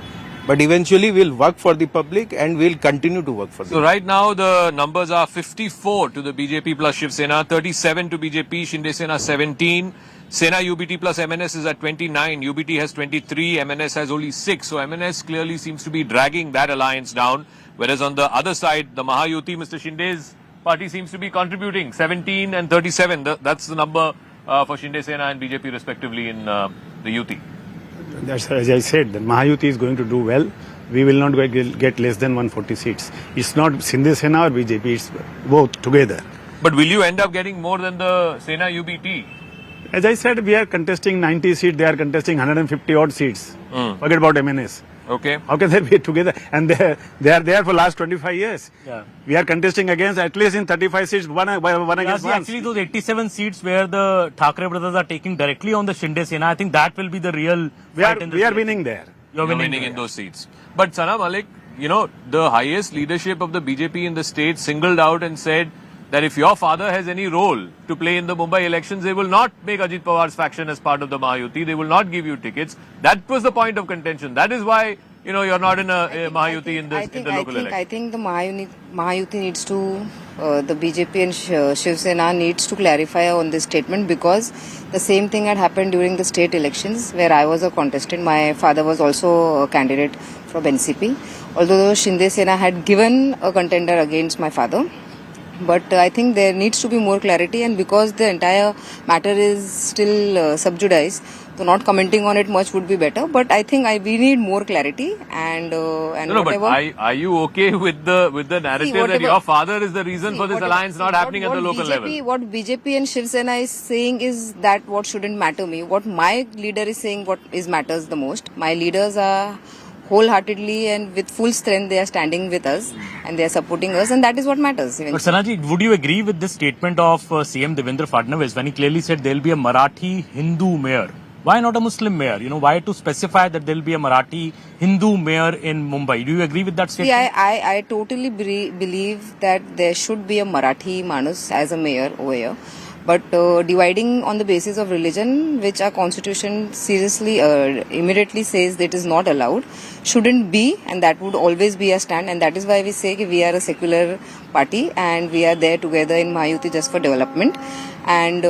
But eventually we'll work for the public, and we'll continue to work for the public. So right now the numbers are 54 to the BJP plus Shiv Sena, 37 to BJP, Shinde Sena 17, Sena UBT plus MNS is at 29, UBT has 23, MNS has only 6. So MNS clearly seems to be dragging that alliance down. Whereas on the other side, the Mahayuti, Mr. Shinde's party seems to be contributing 17 and 37. That's the number for Shinde Sena and BJP respectively in the UT. That's as I said, the Mahayuti is going to do well. We will not get less than 140 seats. It's not Shinde Sena or BJP, it's both together. But will you end up getting more than the Sena UBT? As I said, we are contesting 90 seats, they are contesting 150 odd seats. Forget about MNS. Okay. How can they be together? And they are there for last 25 years. Yeah. We are contesting against at least in 35 seats, one against one. Actually, those 87 seats where the Thackeray brothers are taking directly on the Shinde Sena, I think that will be the real fight in the We are winning there. You're winning in those seats. But Sana Malik, the highest leadership of the BJP in the state singled out and said that if your father has any role to play in the Mumbai elections, they will not make Ajit Pawar's faction as part of the Mahayuti. They will not give you tickets. That was the point of contention. That is why, you're not in a Mahayuti in the local election. I think the Mahayuti needs to, the BJP and Shiv Sena needs to clarify on this statement, because the same thing had happened during the state elections where I was a contestant. My father was also a candidate from NCP. Although Shinde Sena had given a contender against my father, But I think there needs to be more clarity, and because the entire matter is still sub judice, so not commenting on it much would be better. But I think we need more clarity and No, whatever. but are you okay with the narrative that your father is the reason for this alliance not happening at the local level? What BJP and Shiv Sena is saying is that what shouldn't matter me. What my leader is saying, what is matters the most. My leaders are wholeheartedly and with full strength, they are standing with us and they are supporting us, and that is what matters. But Sanaji, would you agree with this statement of CM Devendra Fadnavis when he clearly said there will be a Marathi Hindu mayor? Why not a Muslim mayor? Why to specify that there will be a Marathi Hindu mayor in Mumbai? Do you agree with that statement? See, I totally believe that there should be a Marathi Manus as a mayor over here. But dividing on the basis of religion, which our constitution seriously, immediately says that is not allowed, shouldn't be, and that would always be a stand. And that is why we say that we are a secular party and we are there together in Mahayuti just for development. And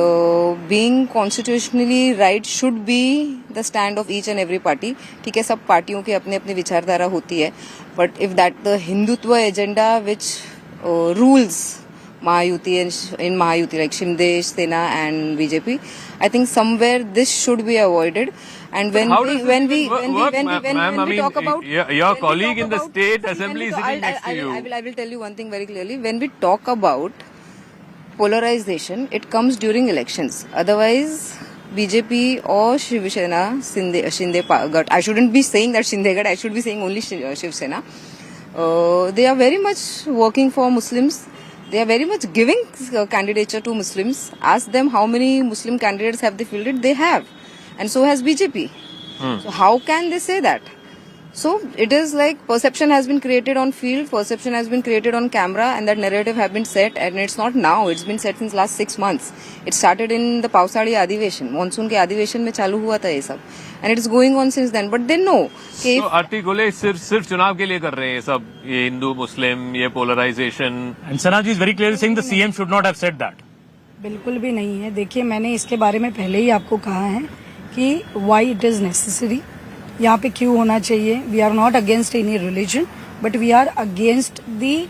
being constitutionally right should be the stand of each and every party. ठीक है, सब पार्टियों की अपनी अपनी विचारधारा होती है. But if that the Hindutva agenda which rules Mahayuti and in Mahayuti like Shinde, Sena and BJP, I think somewhere this should be avoided. And when we talk about your colleague in the state assembly sitting next to you, I will tell you one thing very clearly. When we talk about polarization, it comes during elections. Otherwise, BJP or Shiv Sena, Shinde Gat, I shouldn't be saying that Shinde Gat, I should be saying only Shiv Sena. They are very much working for Muslims. They are very much giving candidature to Muslims. Ask them how many Muslim candidates have they fielded. They have. And so has BJP. So how can they say that? So it is like perception has been created on field, perception has been created on camera, and that narrative have been set. And it's not now, it's been set since last 6 months. It started in the Pausadi Adiveshan. Monsoon ke Adiveshan mein chalu hua tha ye sab. And it's going on since then. But they know. So articulate सिर्फ चुनाव के लिए कर रहे हैं सब ये हिंदू मुस्लिम ये polarization. And Sanaji is very clearly saying the CM should not have said that. बिल्कुल भी नहीं है. देखिए, मैंने इसके बारे में पहले ही आपको कहा है कि why it is necessary. यहाँ पे क्यों होना चाहिए. We are not against any religion, but we are against the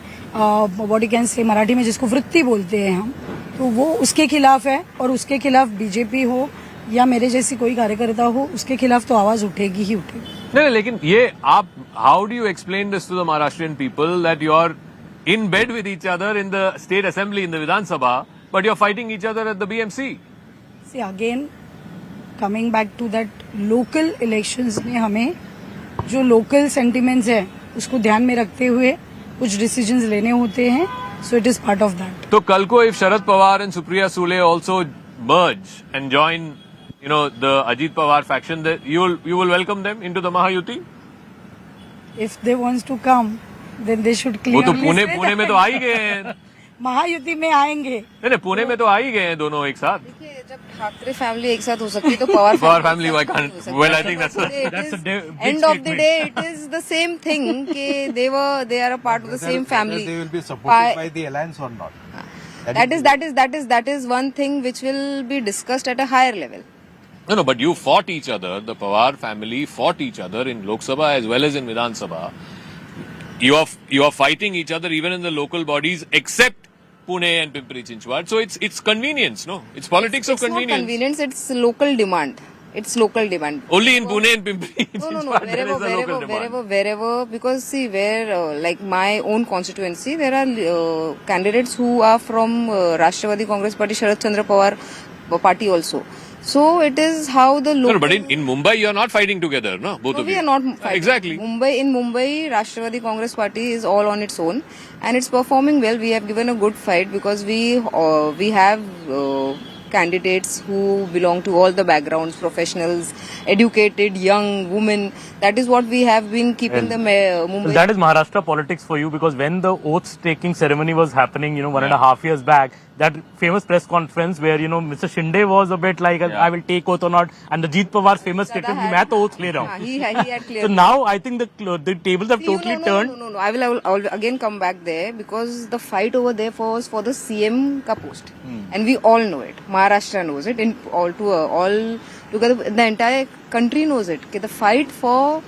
what you can say Marathi में जिसको वृत्ति बोलते हैं हम, तो वो उसके खिलाफ है. और उसके खिलाफ बीजेपी हो या मेरे जैसी कोई कार्यकर्ता हो, उसके खिलाफ तो आवाज उठेगी ही उठेगी. नहीं, लेकिन ये आप how do you explain this to the Maharashtrian people that you are in bed with each other in the state assembly in the Vidhan Sabha, but you are fighting each other at the BMC? See, again coming back to that local elections में हमें जो local sentiments है उसको ध्यान में रखते हुए कुछ decisions लेने होते हैं. So it is part of that. तो कल को if Sharad Pawar and Supriya Sule also merge and join, the Ajit Pawar faction, that you will welcome them into the Mahayuti? If they wants to come, then they should clearly वो तो पुणे में तो आ ही गए हैं. महायुति में आएंगे. नहीं, पुणे में तो आ ही गए हैं दोनों एक साथ. देखिए, जब ठाकरे फैमिली एक साथ हो सकती है तो Pawar family why can't? Well, I think that's a end of the day. It is the same thing. They are a part of the same family. They will be supported by the alliance or not. That is one thing which will be discussed at a higher level. No, but you fought each other. The Pawar family fought each other in Lok Sabha as well as in Vidhan Sabha. You are fighting each other even in the local bodies, except Pune and Pimpri Chinchwad. So it's convenience, no? It's politics of convenience. It's not convenience. It's local demand. It's local demand. Only in Pune and Pimpri Chinchwad wherever. Because see, where like my own constituency, there are candidates who are from Rashtrawadhi Congress Party, Sharad Chandra Pawar party also. So it is how the local... No, but in Mumbai you are not fighting together, no? Both of you. We are not fighting. Exactly. In Mumbai, Rashtrawadhi Congress Party is all on its own and it's performing well. We have given a good fight because we have candidates who belong to all the backgrounds, professionals, educated, young, women. That is what we have been keeping the Mumbai... That is Maharashtra politics for you, because when the oath-taking ceremony was happening, 1.5 years back, that famous press conference where, Mr. Shinde was a bit like, I will take oath or not, and the Jeet Pawar's famous statement, मैं तो oath ले रहा हूँ. He had cleared. So now I think the tables have totally turned. No. I will again come back there, because the fight over there was for the CM ka post. And we all know it. Maharashtra knows it. All together, the entire country knows it. The fight for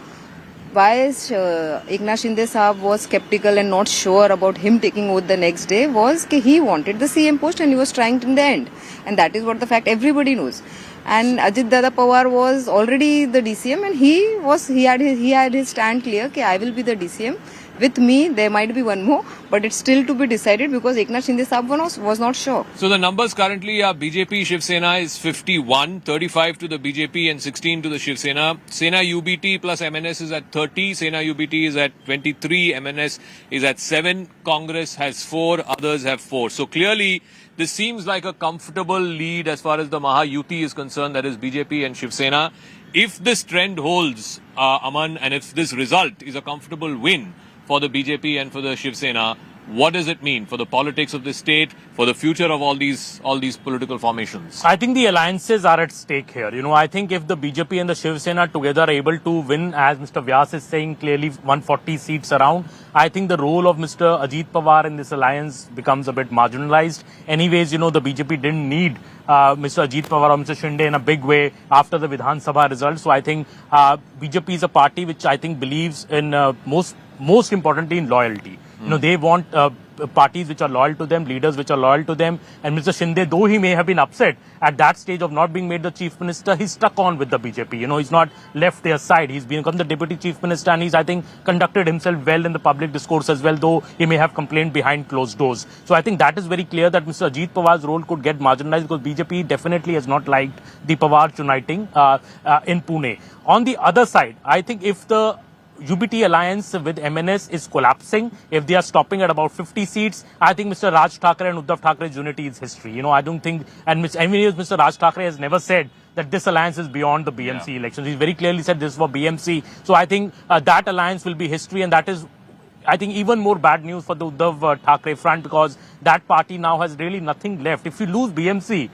why Eknath Shinde Saab was skeptical and not sure about him taking over the next day was that he wanted the CM post and he was trying in the end. And that is what the fact everybody knows. And Ajit Dada Pawar was already the DCM and he had his stand clear that I will be the DCM. With me, there might be one more, but it's still to be decided because Eknath Shinde Saab was not sure. So the numbers currently are BJP Shiv Sena is 51, 35 to the BJP and 16 to the Shiv Sena. Sena UBT plus MNS is at 30, Sena UBT is at 23, MNS is at 7, Congress has 4, others have 4. So clearly, this seems like a comfortable lead as far as the Mahayuti is concerned, that is BJP and Shiv Sena. If this trend holds, Aman, and if this result is a comfortable win for the BJP and for the Shiv Sena, what does it mean for the politics of the state, for the future of all these political formations? I think the alliances are at stake here. I think if the BJP and the Shiv Sena together are able to win, as Mr. Vyas is saying, clearly 140 seats around, I think the role of Mr. Ajit Pawar in this alliance becomes a bit marginalized. Anyways, the BJP didn't need Mr. Ajit Pawar or Mr. Shinde in a big way after the Vidhan Sabha results. So I think BJP is a party which I think believes in most importantly in loyalty. They want parties which are loyal to them, leaders which are loyal to them. And Mr. Shinde, though he may have been upset at that stage of not being made the chief minister, he's stuck on with the BJP. He's not left their side. He's become the deputy chief minister and he's, I think, conducted himself well in the public discourse as well, though he may have complained behind closed doors. So I think that is very clear that Mr. Ajit Pawar's role could get marginalized because BJP definitely has not liked the Pawar uniting in Pune. On the other side, I think if the UBT alliance with MNS is collapsing, if they are stopping at about 50 seats, I think Mr. Raj Thackeray and Uddhav Thackeray's unity is history. I don't think, and Mr. Raj Thackeray has never said that this alliance is beyond the BMC elections. He's very clearly said this is for BMC. So I think that alliance will be history, and that is, I think, even more bad news for the Uddhav Thackeray front because that party now has really nothing left. If you lose BMC,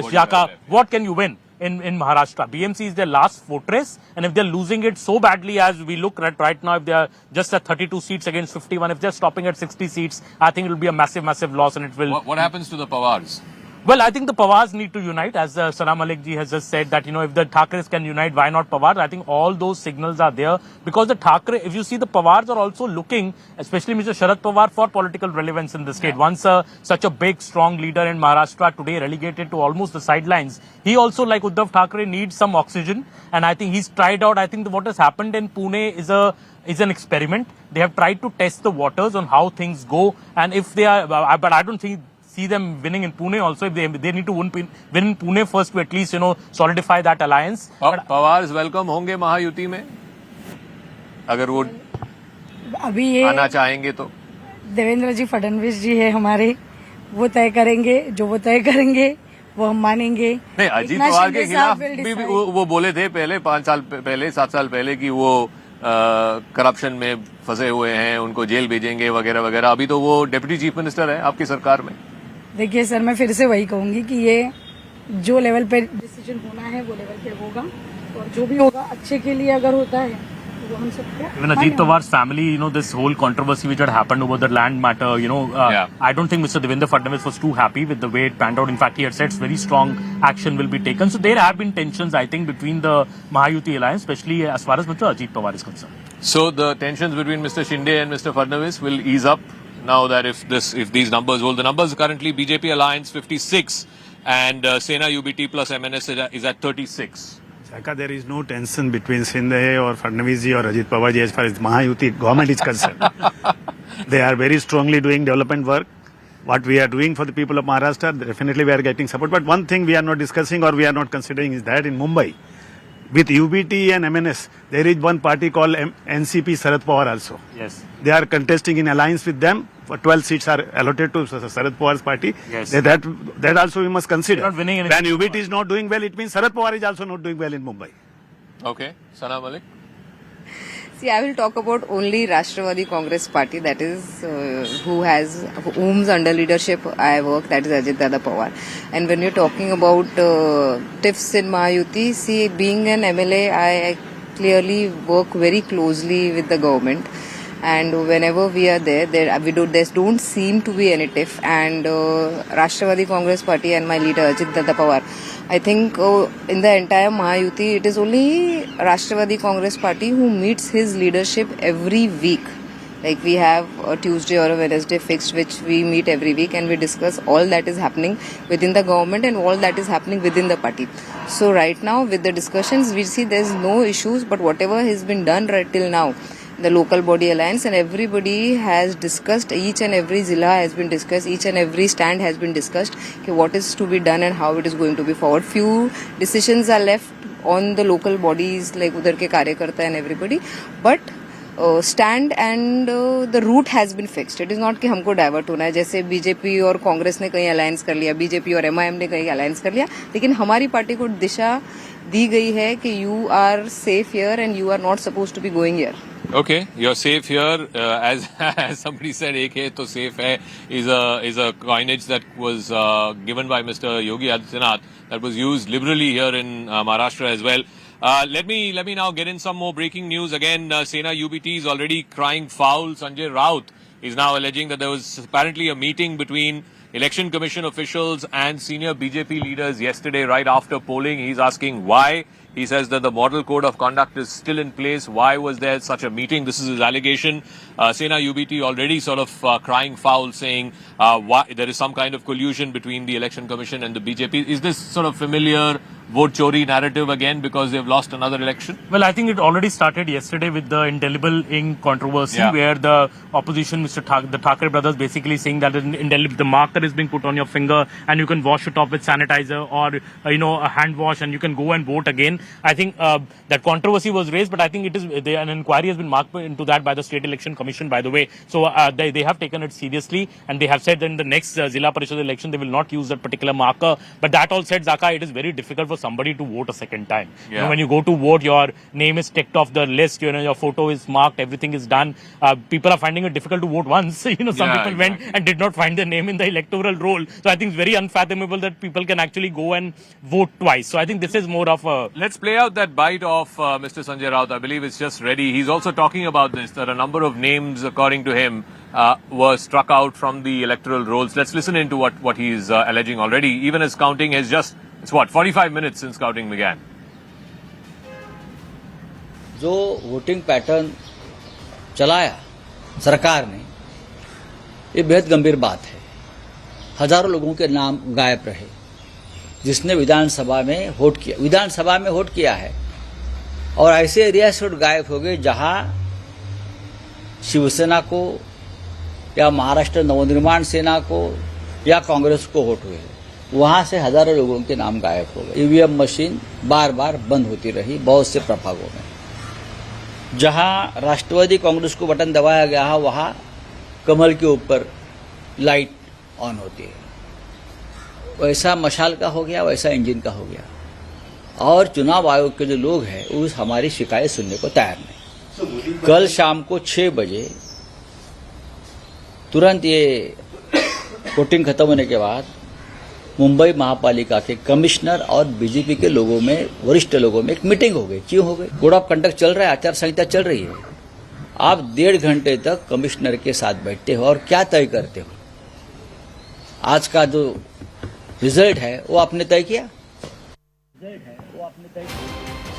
Shaka, what can you win in Maharashtra? BMC is their last fortress, and if they're losing it so badly as we look at right now, if they're just at 32 seats against 51, if they're stopping at 60 seats, I think it will be a massive, massive loss, and it will... What happens to the Pawars? Well, I think the Pawars need to unite, as Sana Malik ji has just said that, if the Thackerays can unite, why not Pawar? I think all those signals are there because the Thackeray, if you see, the Pawars are also looking, especially Mr. Sharad Pawar, for political relevance in the state. Once such a big, strong leader in Maharashtra today relegated to almost the sidelines, he also, like Uddhav Thackeray, needs some oxygen, and I think he's tried out. I think what has happened in Pune is an experiment. They have tried to test the waters on how things go, and if they are, but I don't see them winning in Pune also. If they need to win in Pune first to at least solidify that alliance. Pawars welcome होंगे महायुति में अगर वो अभी ये आना चाहेंगे तो देवेंद्र जी फडणवीस जी है हमारे, वो तय करेंगे, जो वो तय करेंगे वो हम मानेंगे. नहीं, अजीत पवार के खिलाफ भी वो बोले थे पहले 5 साल पहले 7 साल पहले कि वो करप्शन में फंसे हुए हैं, उनको जेल भेजेंगे वगैरह वगैरह. अभी तो वो डेप्यूटी चीफ मिनिस्टर है आपकी सरकार में. देखिए सर, मैं फिर से वही कहूंगी कि ये जो लेवल पे डिसीजन होना है वो लेवल पे होगा, और जो भी होगा अच्छे के लिए अगर होता है तो हम सबको. Even Ajit Pawar's family, this whole controversy which had happened over the land matter, I don't think Mr. Devendra Fadnavis was too happy with the way it panned out. In fact, he had said very strong action will be taken. So there have been tensions, I think, between the Mahayuti alliance, especially as far as Mr. Ajit Pawar is concerned. So the tensions between Mr. Shinde and Mr. Fadnavis will ease up now that if these numbers hold. The numbers currently BJP alliance 56 and Sena UBT plus MNS is at 36. Shaka, there is no tension between Shinde or Fadnavis ji or Ajit Pawar ji as far as Mahayuti government is concerned. They are very strongly doing development work. What we are doing for the people of Maharashtra, definitely we are getting support. But one thing we are not discussing or we are not considering is that in Mumbai, with UBT and MNS, there is one party called NCP Sharad Pawar also. Yes. They are contesting in alliance with them. For 12 seats are allotted to Sharad Pawar's party. Yes. That also we must consider. Not winning when UBT is not doing well, it means Sharad Pawar is also not doing well in Mumbai. Okay. Sana Malik? See, I will talk about only Rashtrawadhi Congress party, that is whom's under leadership I work, that is Ajit Dada Pawar. And when you're talking about tiffs in Mahayuti, see, being an MLA, I clearly work very closely with the government. and whenever we are there there don't seem to be any tiff. And Rashtrawadhi Congress Party and my leader Ajit Dada Pawar, I think in the entire Mahayuti, it is only Rashtrawadhi Congress Party who meets his leadership every week. Like we have a Tuesday or a Wednesday fixed, which we meet every week and we discuss all that is happening within the government and all that is happening within the party. So right now with the discussions, we see there's no issues, but whatever has been done right till now, the local body alliance and everybody has discussed, each and every zilla has been discussed, each and every stand has been discussed, okay, what is to be done and how it is going to be forward. Few decisions are left on the local bodies like udhar ke karyakarta and everybody, but stand and the route has been fixed. It is not कि हमको divert होना है, जैसे BJP और कांग्रेस ने कहीं alliance कर लिया, बीजेपी और एमआईएम ने कहीं अलायंस कर लिया, लेकिन हमारी पार्टी को दिशा दी गई है कि you are safe here and you are not supposed to be going here. Okay, you're safe here. As somebody said, "Ek hai to safe hai" is a coinage that was given by Mr. Yogi Adityanath that was used liberally here in Maharashtra as well. Let me now get in some more breaking news. Again, Sena UBT is already crying foul. Sanjay Raut is now alleging that there was apparently a meeting between Election Commission officials and senior BJP leaders yesterday right after polling. He's asking why. He says that the model code of conduct is still in place. Why was there such a meeting? This is his allegation. Sena UBT already sort of crying foul, saying why there is some kind of collusion between the Election Commission and the BJP. Is this sort of familiar vote chori narrative again because they've lost another election? Well, I think it already started yesterday with the Indelible ink controversy, where the opposition, the Thackeray brothers, basically saying that the marker is being put on your finger and you can wash it off with sanitizer or a hand wash and you can go and vote again. I think that controversy was raised, but I think an inquiry has been marked into that by the State Election Commission, by the way. So they have taken it seriously and they have said that in the next Zilla Parishad election they will not use that particular marker. But that all said, Zaka, it is very difficult for somebody to vote a second time. When you go to vote, your name is ticked off the list, your photo is marked, everything is done. People are finding it difficult to vote once. Some people went and did not find their name in the electoral roll. So I think it's very unfathomable that people can actually go and vote twice. So I think this is more of a... Let's play out that bite of Mr. Sanjay Raut. I believe it's just ready. He's also talking about this, that a number of names, according to him, were struck out from the electoral rolls. Let's listen into what he's alleging already. Even as counting has just, 45 minutes since counting began. जो voting pattern चलाया सरकार ने, ये बेहद गंभीर बात है. हजारों लोगों के नाम गायब रहे जिसने विधानसभा में वोट किया है, और ऐसे एरिया से गायब हो गए जहां शिवसेना को या महाराष्ट्र नवनिर्माण सेना को या कांग्रेस को वोट हुए. वहां से हजारों लोगों के नाम गायब हो गए. ईवीएम मशीन बार बार बंद होती रही बहुत से प्रभागों में. जहां राष्ट्रवादी कांग्रेस को बटन दबाया गया है वहां कमल के ऊपर लाइट ऑन होती है. वैसा मशाल का हो गया, वैसा इंजन का हो गया. और चुनाव आयोग के जो लोग हैं वो हमारी शिकायत सुनने को तैयार नहीं. कल शाम को 6 बजे तुरंत ये वोटिंग खत्म होने के बाद मुंबई महापालिका के कमिश्नर और बीजेपी के लोगों में, वरिष्ठ लोगों में एक मीटिंग हो गई. क्यों हो गई? कोड ऑफ कंडक्ट चल रहा है, आचार संहिता चल रही है. आप 1.5 घंटे तक कमिश्नर के साथ बैठते हो और क्या तय करते हो? आज का जो रिजल्ट है वो आपने तय किया.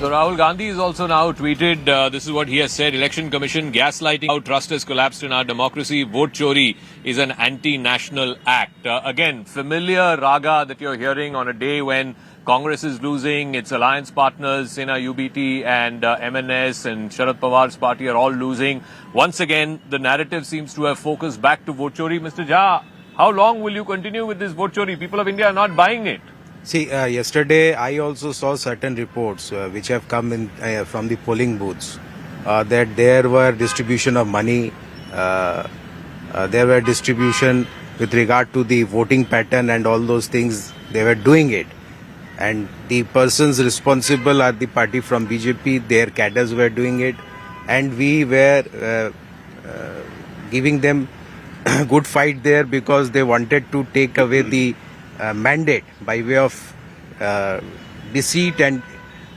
So Rahul Gandhi has also now tweeted, this is what he has said: Election Commission gaslighting, how trust has collapsed in our democracy. Vote chori is an anti-national act. Again, familiar raga that you're hearing on a day when Congress is losing, its alliance partners, Sena UBT and MNS and Sharad Pawar's party are all losing. Once again, the narrative seems to have focused back to vote chori. Mr. Jha, how long will you continue with this vote chori? People of India are not buying it. See, yesterday I also saw certain reports which have come in from the polling booths that there were distribution of money, there were distribution with regard to the voting pattern and all those things. They were doing it, and the persons responsible are the party from BJP. Their cadres were doing it, and we were giving them good fight there because they wanted to take away the mandate by way of deceit and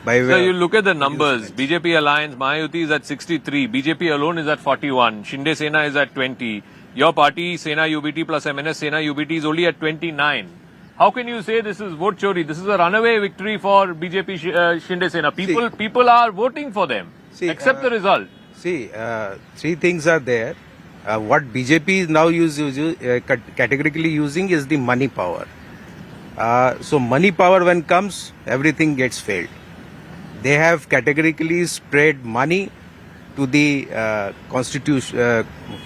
So you look at the numbers. BJP Alliance, Mahayuti is at 63. BJP alone is at 41. Shinde Sena is at 20. Your party, Sena UBT plus MNS Sena UBT is only at 29. How can you say this is vote chori? This is a runaway victory for BJP Shinde Sena. People are voting for them. Accept the result. See, three things are there. What BJP is now categorically using is the money power. So money power when comes, everything gets failed. They have categorically spread money to the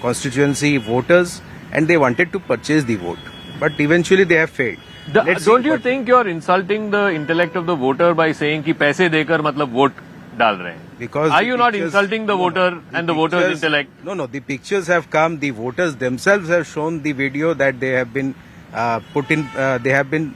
constituency voters, and they wanted to purchase the vote. But eventually they have failed. Don't you think you're insulting the intellect of the voter by saying कि पैसे देकर मतलब vote डाल रहे हैं? Because are you not insulting the voter and the voter's intellect? No. The pictures have come. The voters themselves have shown the video that they have been they have been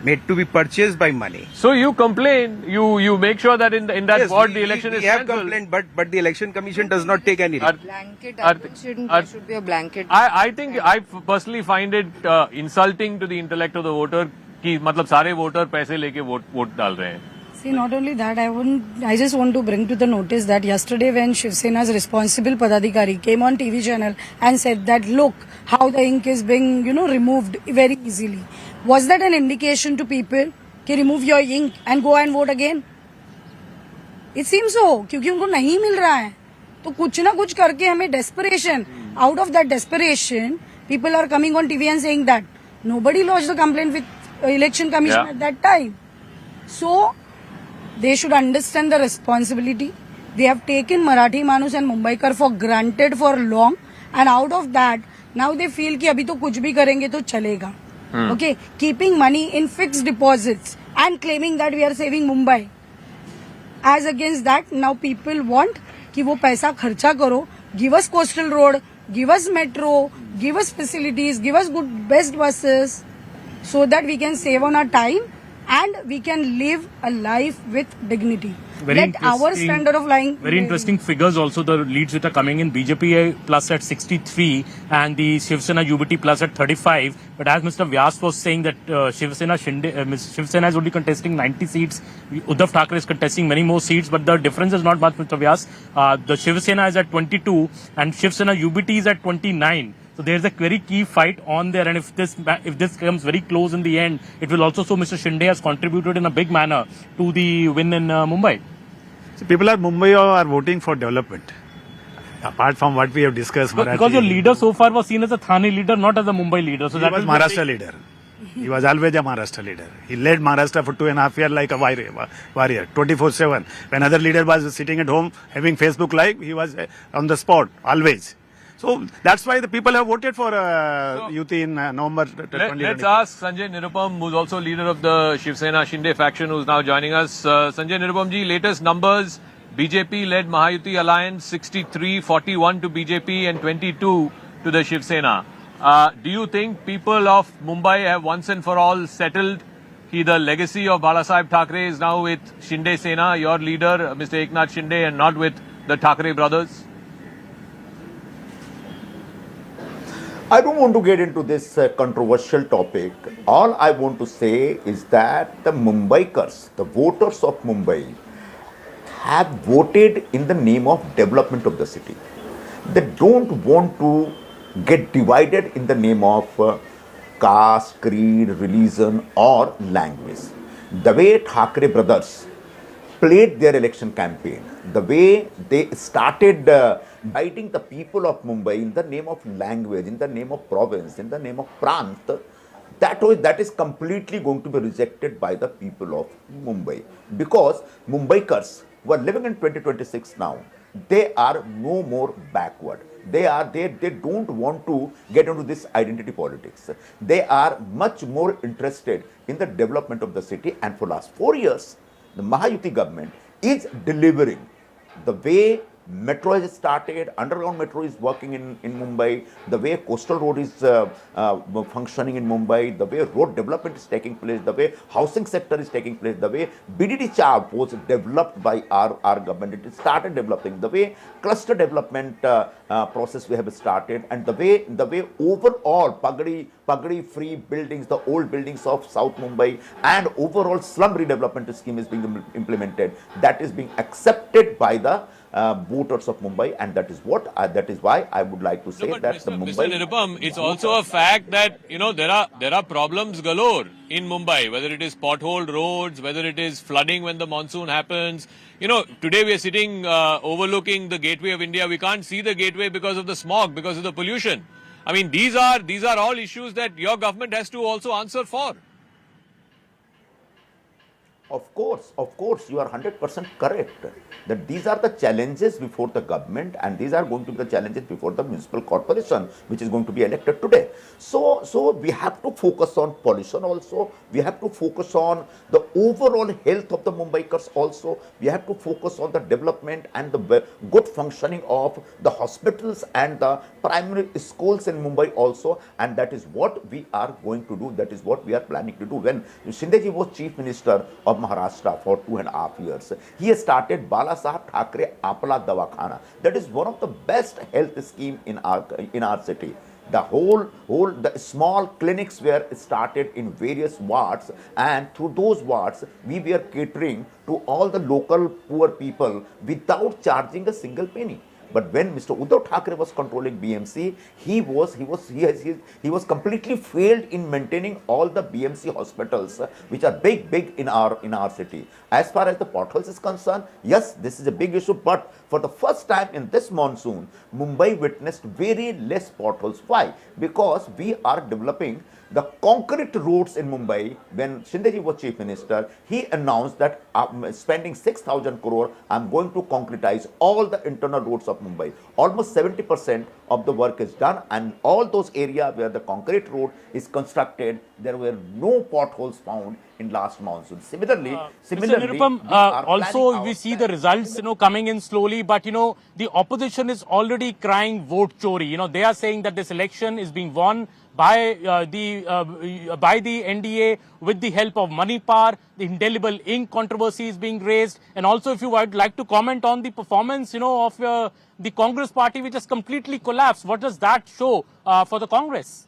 made to be purchased by money. So you complain. You make sure that in that ward the election is cancelled. We have complained, but the election commission does not take any. Blanket. There should be a blanket. I think I personally find it insulting to the intellect of the voter कि मतलब सारे voter पैसे लेके vote डाल रहे हैं. See, not only that, I just want to bring to the notice that yesterday when Shiv Sena's responsible Padadhikari came on TV channel and said that look how the ink is being removed very easily. Was that an indication to people कि remove your ink and go and vote again? It seems so, क्योंकि उनको नहीं मिल रहा है तो कुछ ना कुछ करके हमें desperation. Out of that desperation, people are coming on TV and saying that nobody lodged the complaint with election commission at that time. So they should understand the responsibility. They have taken Marathi Manus and Mumbaikar for granted for long, and out of that, now they feel कि अभी तो कुछ भी करेंगे तो चलेगा. Okay, keeping money in fixed deposits and claiming that we are saving Mumbai. As against that, now people want कि वो पैसा खर्चा करो, give us coastal road, give us metro, give us facilities, give us best buses, so that we can save on our time and we can live a life with dignity. Let our standard of lying. Very interesting figures also, the leads which are coming in. BJP plus at 63 and the Shiv Sena UBT plus at 35. But as Mr. Vyas was saying that Shiv Sena is only contesting 90 seats. Uddhav Thackeray is contesting many more seats, but the difference is not much, Mr. Vyas. The Shiv Sena is at 22 and Shiv Sena UBT is at 29. So there's a very key fight on there, and if this comes very close in the end, it will also show Mr. Shinde has contributed in a big manner to the win in Mumbai. So people at Mumbai are voting for development. Apart from what we have discussed, because your leader so far was seen as a Thane leader, not as a Mumbai leader. So he was Maharashtra leader. He was always a Maharashtra leader. He led Maharashtra for 2.5 years like a warrior, 24/7. When other leader was sitting at home having Facebook Live, he was on the spot always. So that's why the people have voted for Yuti in November 2020. Let's ask Sanjay Nirupam, who's also leader of the Shiv Sena Shinde faction, who's now joining us. Sanjay Nirupam ji, latest numbers: BJP-led Mahayuti alliance 63, 41 to BJP and 22 to the Shiv Sena. Do you think people of Mumbai have once and for all settled the legacy of Balasaheb Thackeray is now with Shinde Sena, your leader, Mr. Eknath Shinde, and not with the Thackeray brothers? I don't want to get into this controversial topic. All I want to say is that the Mumbaikars, the voters of Mumbai, have voted in the name of development of the city. They don't want to get divided in the name of caste, creed, religion or language. The way Thackeray brothers played their election campaign, the way they started dividing the people of Mumbai in the name of language, in the name of province, in the name of prant, that is completely going to be rejected by the people of Mumbai. Because Mumbaikars who are living in 2026 now, they are no more backward. They don't want to get into this identity politics. They are much more interested in the development of the city, and for last 4 years, the Mahayuti government is delivering the way Metro has started, underground metro is working in Mumbai, the way coastal road is functioning in Mumbai, the way road development is taking place, the way housing sector is taking place, the way BDD charge was developed by our government, it started developing, the way cluster development process we have started, and the way overall Pagadi free buildings, the old buildings of South Mumbai, and overall slum redevelopment scheme is being implemented. That is being accepted by the voters of Mumbai, and that is why I would like to say that Mr. Nirupam, it's also a fact that there are problems galore in Mumbai, whether it is potholed roads, whether it is flooding when the monsoon happens. Today we are sitting overlooking the gateway of India. We can't see the gateway because of the smog, because of the pollution. I mean, these are all issues that your government has to also answer for. Of course, you are 100% correct that these are the challenges before the government, and these are going to be the challenges before the municipal corporation, which is going to be elected today. So we have to focus on pollution also. We have to focus on the overall health of the Mumbaikars also. We have to focus on the development and the good functioning of the hospitals and the primary schools in Mumbai also, and that is what we are going to do. That is what we are planning to do. When Shinde was Chief Minister of Maharashtra for 2.5 years, he has started Balasaheb Thackeray Apala Davakhana. That is one of the best health scheme in our city. The small clinics were started in various wards, and through those wards we were catering to all the local poor people without charging a single penny. But when Mr. Uddhav Thackeray was controlling BMC, he was completely failed in maintaining all the BMC hospitals, which are big in our city. As far as the potholes is concerned, yes, this is a big issue. But for the first time in this monsoon, Mumbai witnessed very less potholes. Why? Because we are developing the concrete roads in Mumbai. When Shinde was Chief Minister, he announced that spending 6,000 crore, I'm going to concretize all the internal roads of Mumbai. Almost 70% of the work is done, and all those areas where the concrete road is constructed, there were no potholes found in last monsoon. Similarly, Mr. Nirupam, also we see the results, coming in slowly, but the opposition is already crying vote chori. They are saying that this election is being won by the NDA with the help of money power. The Indelible ink controversy is being raised, and also if you would like to comment on the performance, of the Congress party, which has completely collapsed. What does that show for the Congress?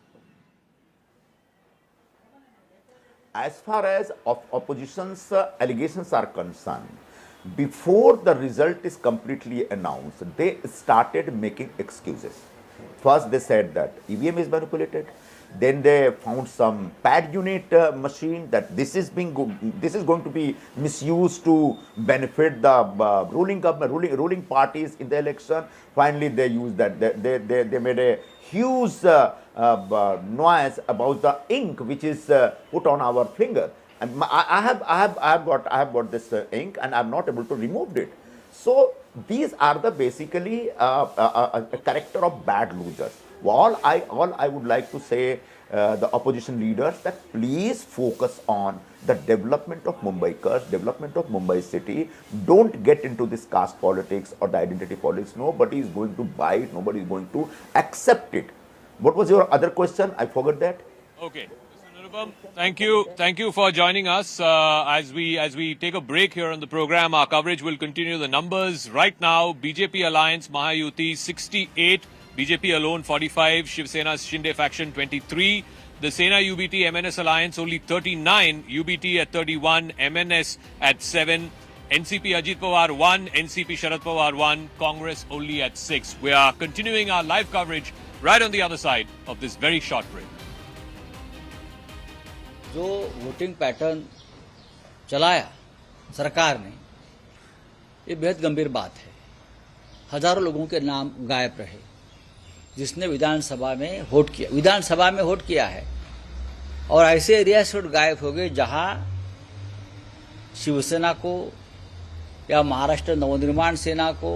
As far as opposition's allegations are concerned, before the result is completely announced, they started making excuses. First, they said that EVM is manipulated. Then they found some pad unit machine, that this is going to be misused to benefit the ruling parties in the election. Finally, they used that. They made a huge noise about the ink which is put on our finger. And I have got this ink, and I'm not able to remove it. So these are the basically a character of bad losers. All I would like to say the opposition leaders, that please focus on the development of Mumbaikars, development of Mumbai city. Don't get into this caste politics or the identity politics. Nobody is going to buy it. Nobody is going to accept it. What was your other question? I forgot that. Okay. Thank you for joining us. As we take a break here on the program, our coverage will continue. The numbers right now: BJP Alliance Mahayuti 68, BJP alone 45, Shiv Sena's Shinde faction 23, the Sena UBT MNS Alliance only 39, UBT at 31, MNS at 7, NCP Ajit Pawar 1, NCP Sharad Pawar 1, Congress only at 6. We are continuing our live coverage right on the other side of this very short break. जो voting pattern चलाया सरकार ने, ये बेहद गंभीर बात है। हजारों लोगों के नाम गायब रहे, जिसने विधानसभा में वोट किया है, और ऐसे एरिया से वोट गायब हो गए जहां शिवसेना को या महाराष्ट्र नवनिर्माण सेना को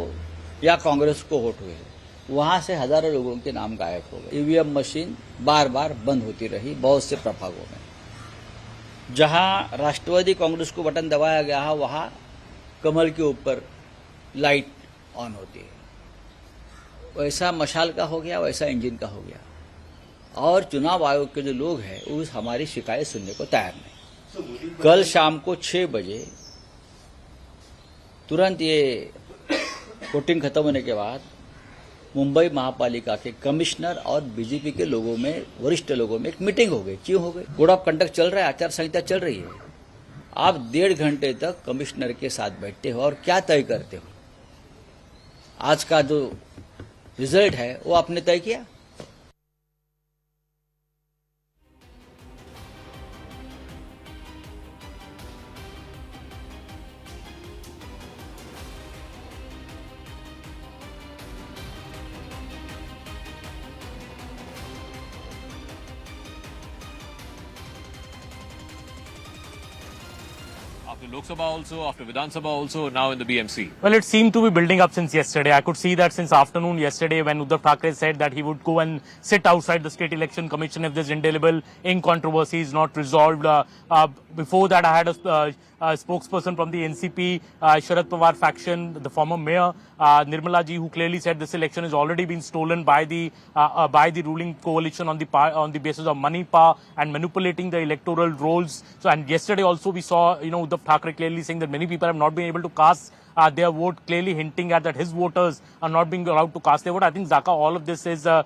या कांग्रेस को वोट हुए, वहां से हजारों लोगों के नाम गायब हो गए। ईवीएम मशीन बार बार बंद होती रही बहुत से प्रभागों में। जहां राष्ट्रवादी कांग्रेस को बटन दबाया गया है, वहां कमल के ऊपर लाइट ऑन होती है। वैसा मशाल का हो गया, वैसा इंजन का हो गया। और चुनाव आयोग के जो लोग हैं वो हमारी शिकायत सुनने को तैयार नहीं। कल शाम को 6 बजे तुरंत ये वोटिंग खत्म होने के बाद मुंबई महापालिका के कमिश्नर और बीजेपी के लोगों में, वरिष्ठ लोगों में एक मीटिंग हो गई। क्यों हो गई? कोड ऑफ कंडक्ट चल रहा है, आचार संहिता चल रही है। आप 1.5 घंटे तक कमिश्नर के साथ बैठते हो और क्या तय करते हो? आज का जो रिजल्ट है वो आपने तय किया। After Lok Sabha also, after Vidhan Sabha also, now in the BMC. Well, it seemed to be building up since yesterday. I could see that since afternoon yesterday when Uddhav Thackeray said that he would go and sit outside the State Election Commission if this indelible ink controversy is not resolved. Before that, I had a spokesperson from the NCP, Sharad Pawar faction, the former mayor, Nirmala ji, who clearly said this election has already been stolen by the ruling coalition on the basis of money, power and manipulating the electoral rolls. So, and yesterday also we saw, Uddhav Thackeray clearly saying that many people have not been able to cast their vote, clearly hinting at that his voters are not being allowed to cast their vote. I think, Zaka, all of this is a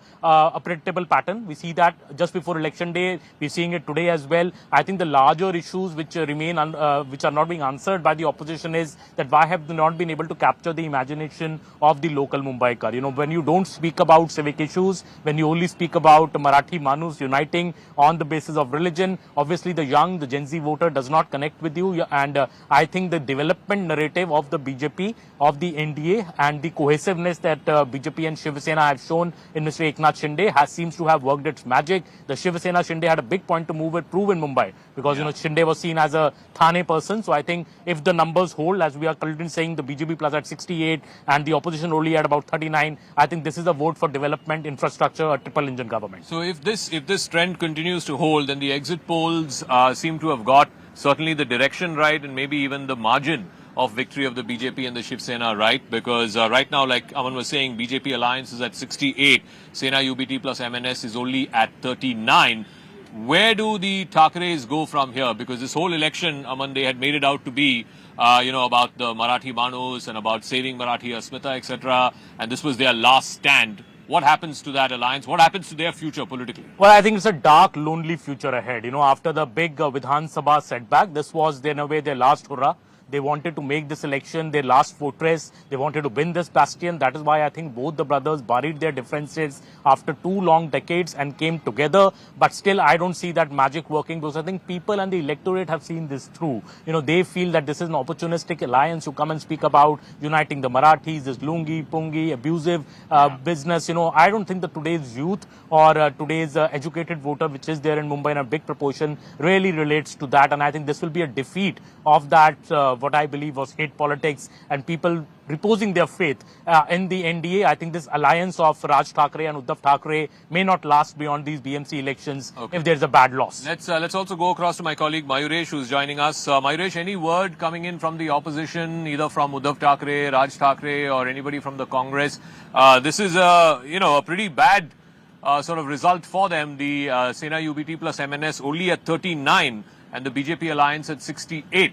predictable pattern. We see that just before election day. We're seeing it today as well. I think the larger issues which remain, which are not being answered by the opposition is that why have they not been able to capture the imagination of the local Mumbaikar? When you don't speak about civic issues, when you only speak about Marathi Manus uniting on the basis of religion, obviously the young, the Gen Z voter does not connect with you. And I think the development narrative of the BJP, of the NDA and the cohesiveness that BJP and Shiv Sena have shown in Mr. Eknath Shinde seems to have worked its magic. The Shiv Sena Shinde had a big point to prove in Mumbai because, Shinde was seen as a Thane person. So I think if the numbers hold, as we are currently saying, the BJP plus at 68 and the opposition only at about 39, I think this is a vote for development, infrastructure, a triple engine government. So if this trend continues to hold, then the exit polls seem to have got certainly the direction right and maybe even the margin of victory of the BJP and the Shiv Sena right, because right now, like Aman was saying, BJP alliance is at 68, Sena UBT plus MNS is only at 39. Where do the Thackerays go from here? Because this whole election, Aman, they had made it out to be, about the Marathi Manus and about saving Marathi Asmita, etc. And this was their last stand. What happens to that alliance? What happens to their future politically? Well, I think it's a dark, lonely future ahead. After the big Vidhan Sabha setback, this was, in a way, their last hurrah. They wanted to make this election their last fortress. They wanted to win this bastion. That is why I think both the brothers buried their differences after 2 long decades and came together. But still, I don't see that magic working because I think people and the electorate have seen this through. They feel that this is an opportunistic alliance. You come and speak about uniting the Marathis, this lungi, pungi, abusive business. I don't think that today's youth or today's educated voter, which is there in Mumbai in a big proportion, really relates to that. And I think this will be a defeat of that what I believe was hate politics and people reposing their faith in the NDA. I think this alliance of Raj Thackeray and Uddhav Thackeray may not last beyond these BMC elections if there's a bad loss. Let's also go across to my colleague Mayuresh, who's joining us. Mayuresh, any word coming in from the opposition, either from Uddhav Thackeray, Raj Thackeray, or anybody from the Congress? This is a pretty bad sort of result for them. The Sena UBT plus MNS only at 39 and the BJP alliance at 68.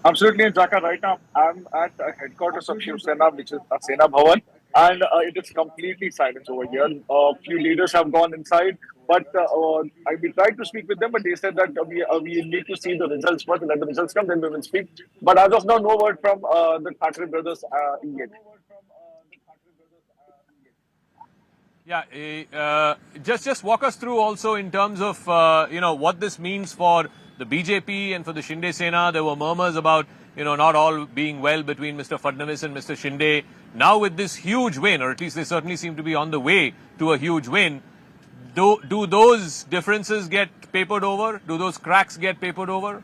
Absolutely, Zaka. Right now, I'm at the headquarters of Shiv Sena, which is a Sena Bhavan, and it is completely silent over here. A few leaders have gone inside, but we tried to speak with them, but they said that we need to see the results first, and let the results come, then we will speak. But as of now, no word from the Thackeray brothers yet. Yeah, just walk us through also in terms of what this means for the BJP and for the Shinde Sena. There were murmurs about not all being well between Mr. Fadnavis and Mr. Shinde. Now with this huge win, or at least they certainly seem to be on the way to a huge win, do those differences get papered over? Do those cracks get papered over?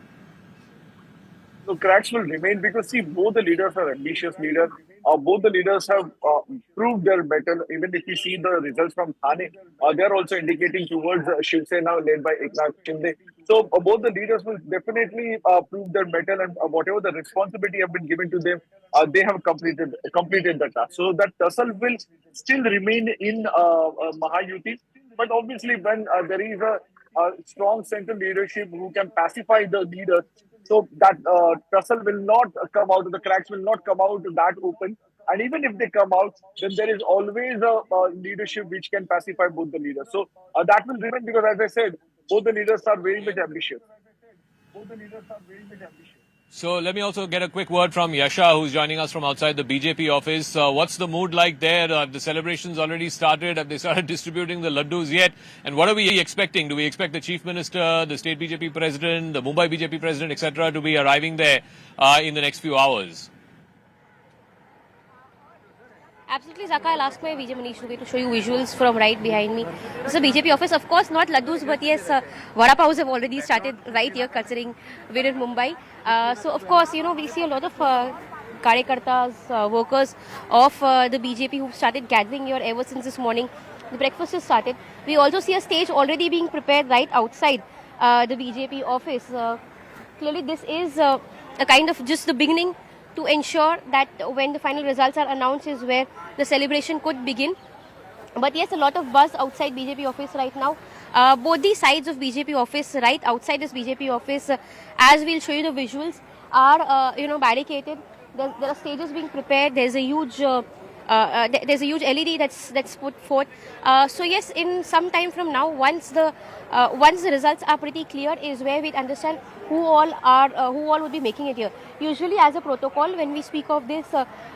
So cracks will remain because see, both the leaders are ambitious leaders. both the leaders have proved their mettle. Even if you see the results from Thane, they're also indicating towards Shiv Sena led by Eknath Shinde. So both the leaders will definitely prove their mettle, and whatever the responsibility have been given to them, they have completed the task. So that tussle will still remain in Mahayuti. But obviously, when there is a strong central leadership who can pacify the leaders, so that tussle will not come out, the cracks will not come out that open. And even if they come out, then there is always a leadership which can pacify both the leaders. So that will remain, because as I said, both the leaders are very much ambitious. So let me also get a quick word from Yasha, who's joining us from outside the BJP office. What's the mood like there? Have the celebrations already started? Have they started distributing the laddus yet? And what are we expecting? Do we expect the Chief Minister, the State BJP President, the Mumbai BJP President, etc. to be arriving there in the next few hours? Absolutely, Zaka. I'll ask my VJ Manish to show you visuals from right behind me. This is a BJP office. Of course, not laddus, but yes, vada pavs have already started right here, considering we're in Mumbai. So, of course, we see a lot of karyakartas, workers of the BJP who've started gathering here ever since this morning. The breakfast has started. We also see a stage already being prepared right outside the BJP office. Clearly, this is a kind of just the beginning to ensure that when the final results are announced is where the celebration could begin. But yes, a lot of buzz outside BJP office right now. Both the sides of BJP office, right outside this BJP office, as we'll show you the visuals, are barricaded. There are stages being prepared. There's a huge LED that's put forth. So yes, in some time from now, once the results are pretty clear, is where we understand who all would be making it here. Usually, as a protocol, when we speak of this,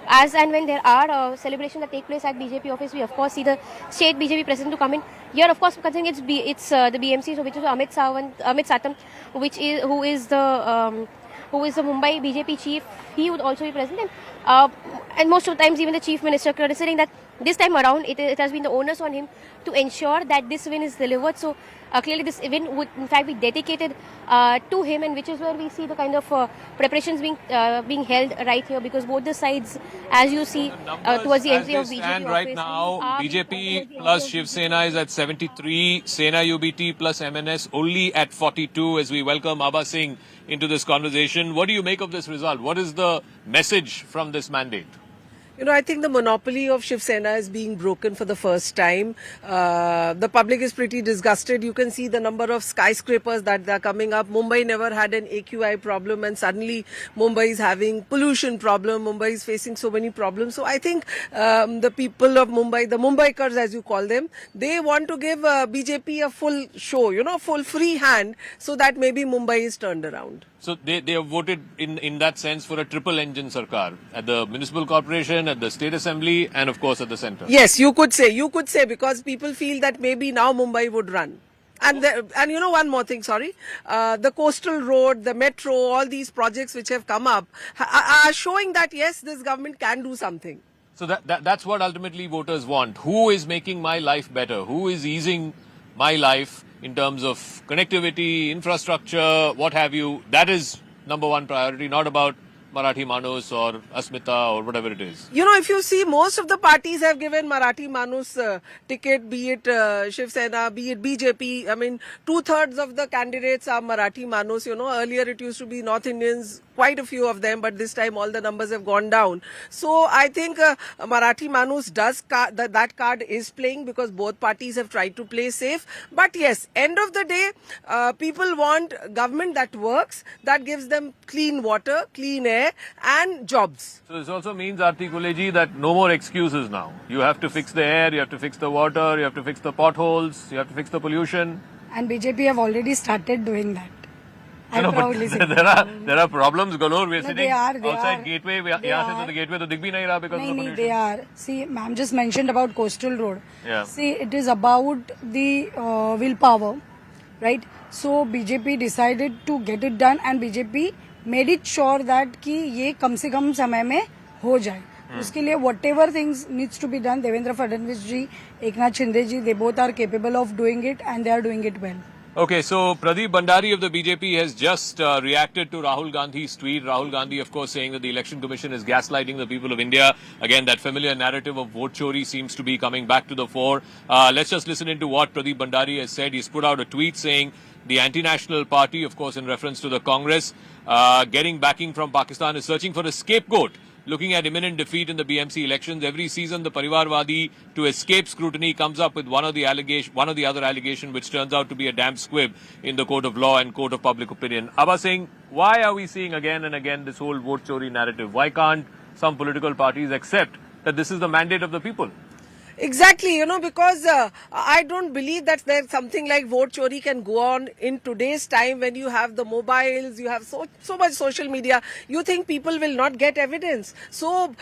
as and when there are celebrations that take place at BJP office, we of course see the state BJP president to come in. Here, of course, considering it's the BMC, so which is Amit Satam, who is the Mumbai BJP chief. He would also be present, and most of the times even the chief minister, considering that this time around it has been the onus on him to ensure that this win is delivered. So clearly this event would in fact be dedicated to him, and which is where we see the kind of preparations being held right here, because both the sides, as you see towards the entry of BJP and office, right now BJP plus Shiv Sena is at 73, Sena UBT plus MNS only at 42, as we welcome Abba Singh into this conversation. What do you make of this result? What is the message from this mandate? I think the monopoly of Shiv Sena is being broken for the first time. The public is pretty disgusted. You can see the number of skyscrapers that are coming up. Mumbai never had an AQI problem, and suddenly Mumbai is having pollution problem. Mumbai is facing so many problems. So I think the people of Mumbai, the Mumbaikars as you call them, they want to give BJP a full show, full free hand, so that maybe Mumbai is turned around. So they have voted in that sense for a triple engine sarkar at the municipal corporation, at the state assembly, and of course at the centre. Yes, you could say, because people feel that maybe now Mumbai would run. And one more thing, the coastal road, the metro, all these projects which have come up are showing that yes, this government can do something. So that's what ultimately voters want. Who is making my life better? Who is easing my life in terms of connectivity, infrastructure, what have you? That is number one priority, not about Marathi Manus or Asmita or whatever it is. If you see, most of the parties have given Marathi Manus ticket, be it Shiv Sena, be it BJP. I mean, 2/3 of the candidates are Marathi Manus. Earlier it used to be North Indians, quite a few of them, but this time all the numbers have gone down. So I think Marathi Manus that card is playing, because both parties have tried to play safe. But yes, end of the day, people want government that works, that gives them clean water, clean air, and jobs. So this also means, Aarti Kuleji, that no more excuses now. You have to fix the air, you have to fix the water, you have to fix the potholes, you have to fix the pollution. And BJP have already started doing that. There are problems galore. We're sitting outside Gateway. Yahan se the Gateway to dikh bhi nahi raha because of the pollution. They are. See, ma'am just mentioned about coastal road. Yeah. See, it is about the willpower, right? So BJP decided to get it done, and BJP made it sure that कि ये कम से कम समय में हो जाए. उसके लिए whatever things needs to be done, Devendra Fadnavis ji, Eknath Shinde ji, they both are capable of doing it, and they are doing it well. Okay, so Pradeep Bhandari of the BJP has just reacted to Rahul Gandhi's tweet. Rahul Gandhi, of course, saying that the Election Commission is gaslighting the people of India. Again, that familiar narrative of vote chori seems to be coming back to the fore. Let's just listen into what Pradeep Bhandari has said. He's put out a tweet saying the anti-national party, of course, in reference to the Congress, getting backing from Pakistan, is searching for a scapegoat. Looking at imminent defeat in the BMC elections, every season the Parivarwadi, to escape scrutiny, comes up with one or the other allegation, which turns out to be a damn squib in the court of law and court of public opinion. Abba Singh, why are we seeing again and again this whole vote chori narrative? Why can't some political parties accept that this is the mandate of the people? Exactly, because I don't believe that there's something like vote chori can go on in today's time when you have the mobiles, you have so much social media. You think people will not get evidence. So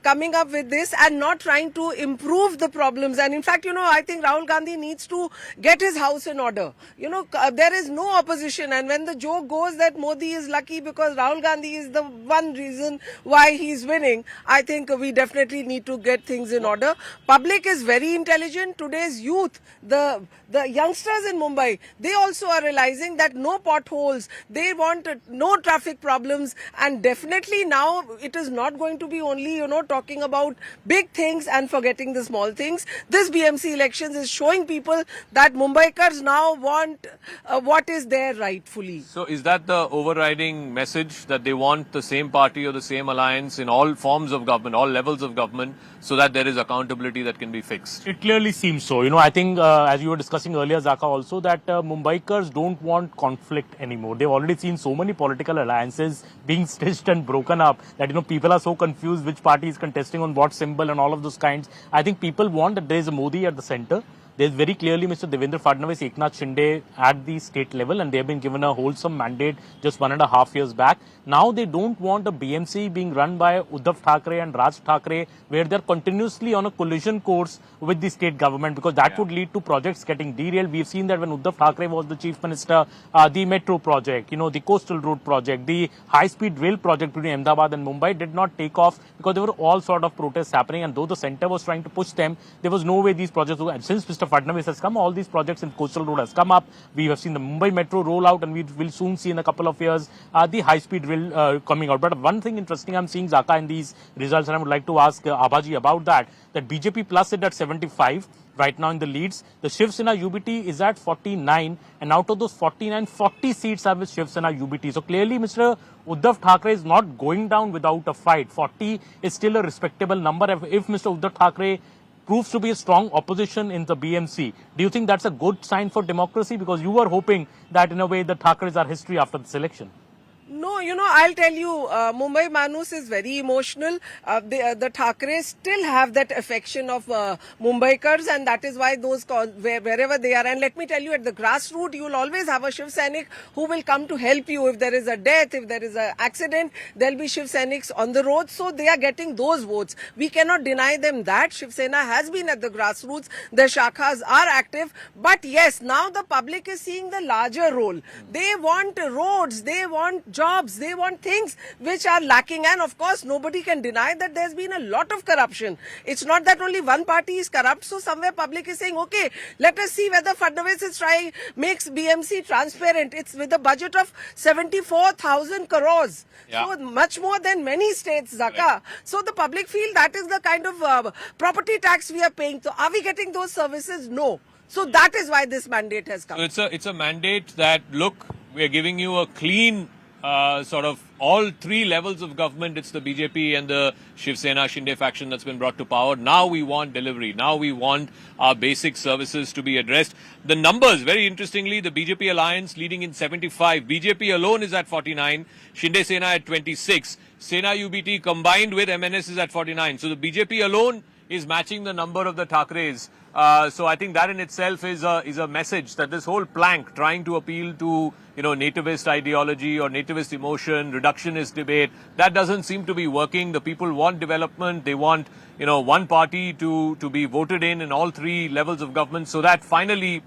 coming up with this and not trying to improve the problems. And in fact, I think Rahul Gandhi needs to get his house in order. There is no opposition. And when the joke goes that Modi is lucky because Rahul Gandhi is the one reason why he's winning, I think we definitely need to get things in order. Public is very intelligent. Today's youth, the youngsters in Mumbai, they also are realizing that no potholes, they want no traffic problems, and definitely now it is not going to be only talking about big things and forgetting the small things. This BMC elections is showing people that Mumbaikars now want what is there rightfully. So is that the overriding message, that they want the same party or the same alliance in all forms of government, all levels of government, so that there is accountability that can be fixed? It clearly seems so. I think as you were discussing earlier, Zaka, also that Mumbaikars don't want conflict anymore. They've already seen so many political alliances being stitched and broken up that, people are so confused which party is contesting on what symbol and all of those kinds. I think people want that there is a Modi at the center. There's very clearly Mr. Devendra Fadnavis, Eknath Shinde at the state level, and they have been given a wholesome mandate just 1.5 years back. Now they don't want a BMC being run by Uddhav Thackeray and Raj Thackeray, where they're continuously on a collision course with the state government, because that would lead to projects getting derailed. We've seen that when Uddhav Thackeray was the chief minister, the metro project, the coastal road project, the high-speed rail project between Ahmedabad and Mumbai did not take off because there were all sort of protests happening, and though the centre was trying to push them, there was no way these projects would. And since Mr. Fadnavis has come, all these projects in coastal road has come up. We have seen the Mumbai metro roll out, and we will soon see in a couple of years the high-speed rail coming out. But one thing interesting I'm seeing, Zaka, in these results, and I would like to ask Abhaji about that BJP plus it at 75 right now in the leads. The Shiv Sena UBT is at 49, and out of those 49, 40 seats are with Shiv Sena UBT. So clearly Mr. Uddhav Thackeray is not going down without a fight. 40 is still a respectable number. If Mr. Uddhav Thackeray proves to be a strong opposition in the BMC, do you think that's a good sign for democracy? Because you were hoping that in a way the Thackeray's are history after this election. No, I'll tell you, Mumbai Manus is very emotional. The Thackeray still have that affection of Mumbaikars, and that is why those wherever they are. And let me tell you, at the grassroots, you will always have a Shiv Sainik who will come to help you. If there is a death, if there is an accident, there will be Shiv Sainiks on the road. So they are getting those votes. We cannot deny them that. Shiv Sena has been at the grassroots. The shakhas are active. But yes, now the public is seeing the larger role. They want roads, they want jobs, they want things which are lacking, and of course nobody can deny that there's been a lot of corruption. It's not that only one party is corrupt, so somewhere public is saying, okay, let us see whether Fadnavis is makes BMC transparent. It's with a budget of 74,000 crores. So much more than many states, Zaka. Right. So the public feel that is the kind of property tax we are paying. So are we getting those services? No. So that is why this mandate has come. So it's a mandate that, look, we are giving you a clean sort of all three levels of government. It's the BJP and the Shiv Sena Shinde faction that's been brought to power. Now we want delivery. Now we want our basic services to be addressed. The numbers, very interestingly, the BJP alliance leading in 75. BJP alone is at 49. Shinde Sena at 26. Sena UBT combined with MNS is at 49. So the BJP alone is matching the number of the Thackerays. So I think that in itself is a message that this whole plank trying to appeal to nativist ideology or nativist emotion, reductionist debate, that doesn't seem to be working. The people want development. They want one party to be voted in all three levels of government, so that finally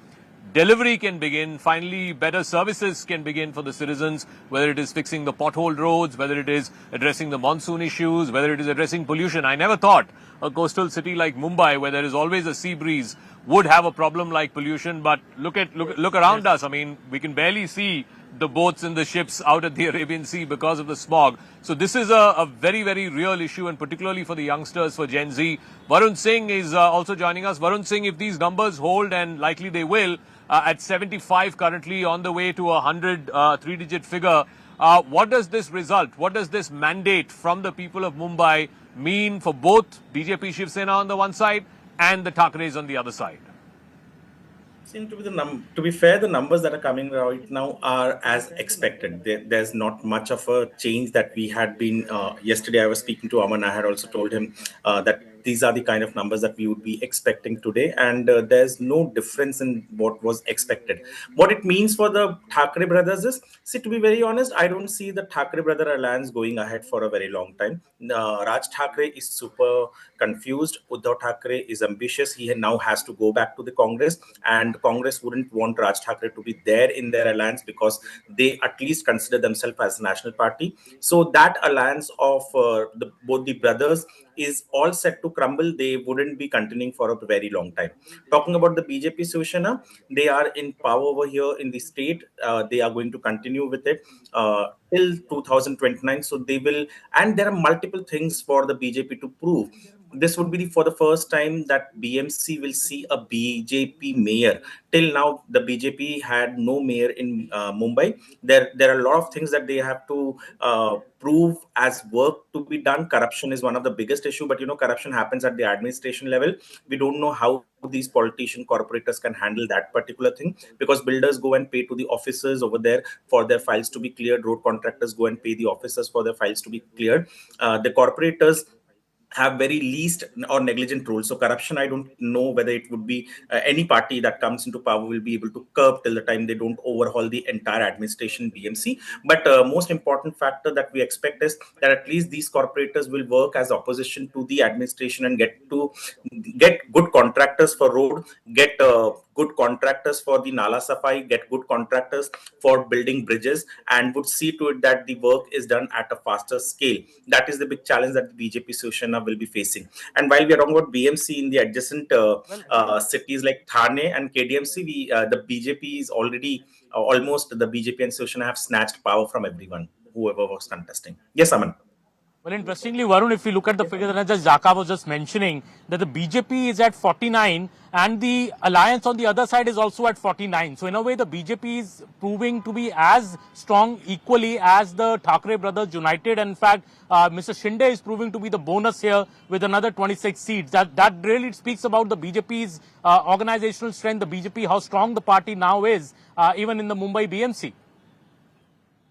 delivery can begin, finally better services can begin for the citizens, whether it is fixing the pothole roads, whether it is addressing the monsoon issues, whether it is addressing pollution. I never thought a coastal city like Mumbai, where there is always a sea breeze, would have a problem like pollution. But look around us. I mean, we can barely see the boats and the ships out at the Arabian Sea because of the smog. So this is a very, very real issue, and particularly for the youngsters, for Gen Z. Varun Singh is also joining us. Varun Singh, if these numbers hold, and likely they will, at 75 currently, on the way to a 100 three-digit figure, what does this result, what does this mandate from the people of Mumbai mean for both BJP Shiv Sena on the one side and the Thackerays on the other side? Seem to be to be fair, the numbers that are coming right now are as expected. There's not much of a change that we had been. Yesterday, I was speaking to Aman. I had also told him that these are the kind of numbers that we would be expecting today, and there's no difference in what was expected. What it means for the Thackeray brothers is, see, to be very honest, I don't see the Thackeray brother alliance going ahead for a very long time. Raj Thackeray is super confused. Uddhav Thackeray is ambitious. He now has to go back to the Congress, and Congress wouldn't want Raj Thackeray to be there in their alliance because they at least consider themselves as a national party. So that alliance of both the brothers is all set to crumble. They wouldn't be continuing for a very long time. Talking about the BJP Shiv Sena, they are in power over here in the state. They are going to continue with it till 2029. So they will, and there are multiple things for the BJP to prove. This would be for the first time that BMC will see a BJP mayor. Till now, the BJP had no mayor in Mumbai. There are a lot of things that they have to prove as work to be done. Corruption is one of the biggest issue, but corruption happens at the administration level. We don't know how these politician corporators can handle that particular thing, because builders go and pay to the officers over there for their files to be cleared. Road contractors go and pay the officers for their files to be cleared. The corporators have very least or negligent roles. So corruption, I don't know whether it would be any party that comes into power will be able to curb till the time they don't overhaul the entire administration BMC. But most important factor that we expect is that at least these corporators will work as opposition to the administration and get good contractors for road, get good contractors for the Nala Safai, get good contractors for building bridges, and would see to it that the work is done at a faster scale. That is the big challenge that the BJP Shiv Sena will be facing. And while we are talking about BMC in the adjacent cities like Thane and KDMC, the BJP is already almost, the BJP and Shiv Sena have snatched power from everyone, whoever was contesting. Yes, Aman. Well, interestingly, Varun, if we look at the figure that Zaka was just mentioning, that the BJP is at 49 and the alliance on the other side is also at 49. So in a way, the BJP is proving to be as strong equally as the Thackeray brothers united. And in fact, Mr. Shinde is proving to be the bonus here with another 26 seats. That really speaks about the BJP's organizational strength, the BJP, how strong the party now is, even in the Mumbai BMC.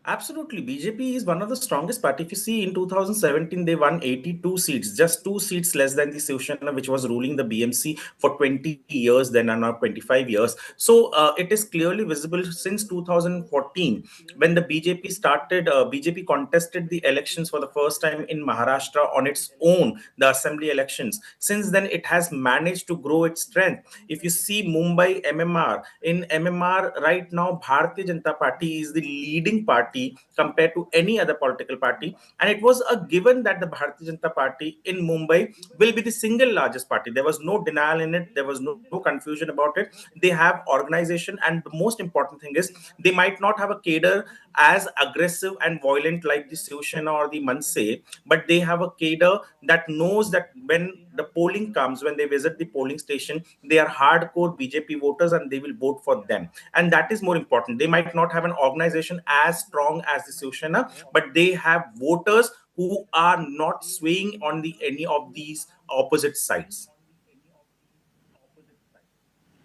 Absolutely. BJP is one of the strongest party. If you see, in 2017, they won 82 seats, just 2 seats less than the Shiv Sena, which was ruling the BMC for 20 years, then and now 25 years. So it is clearly visible since 2014, when the BJP started, BJP contested the elections for the first time in Maharashtra on its own, the assembly elections. Since then, it has managed to grow its strength. If you see Mumbai MMR, in MMR right now, Bharatiya Janata Party is the leading party compared to any other political party, and it was a given that the Bharatiya Janata Party in Mumbai will be the single largest party. There was no denial in it. There was no confusion about it. They have organization, and the most important thing is they might not have a cadre as aggressive and violent like the Shiv Sena or the Manse, but they have a cadre that knows that when the polling comes, when they visit the polling station, they are hardcore BJP voters and they will vote for them. And that is more important. They might not have an organization as strong as the Shiv Sena, but they have voters who are not swaying on any of these opposite sides.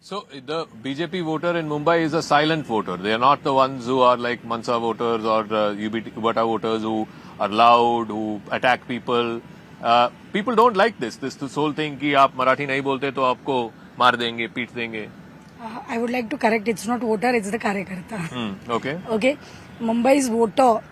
So the BJP voter in Mumbai is a silent voter. They are not the ones who are like Mansa voters or Ubata voters who are loud, who attack people. People don't like this whole thing कि आप मराठी नहीं बोलते तो आपको मार देंगे, पीट देंगे. I would like to correct, it's not voter, it's the Karyakarta. Okay. Mumbai's voter,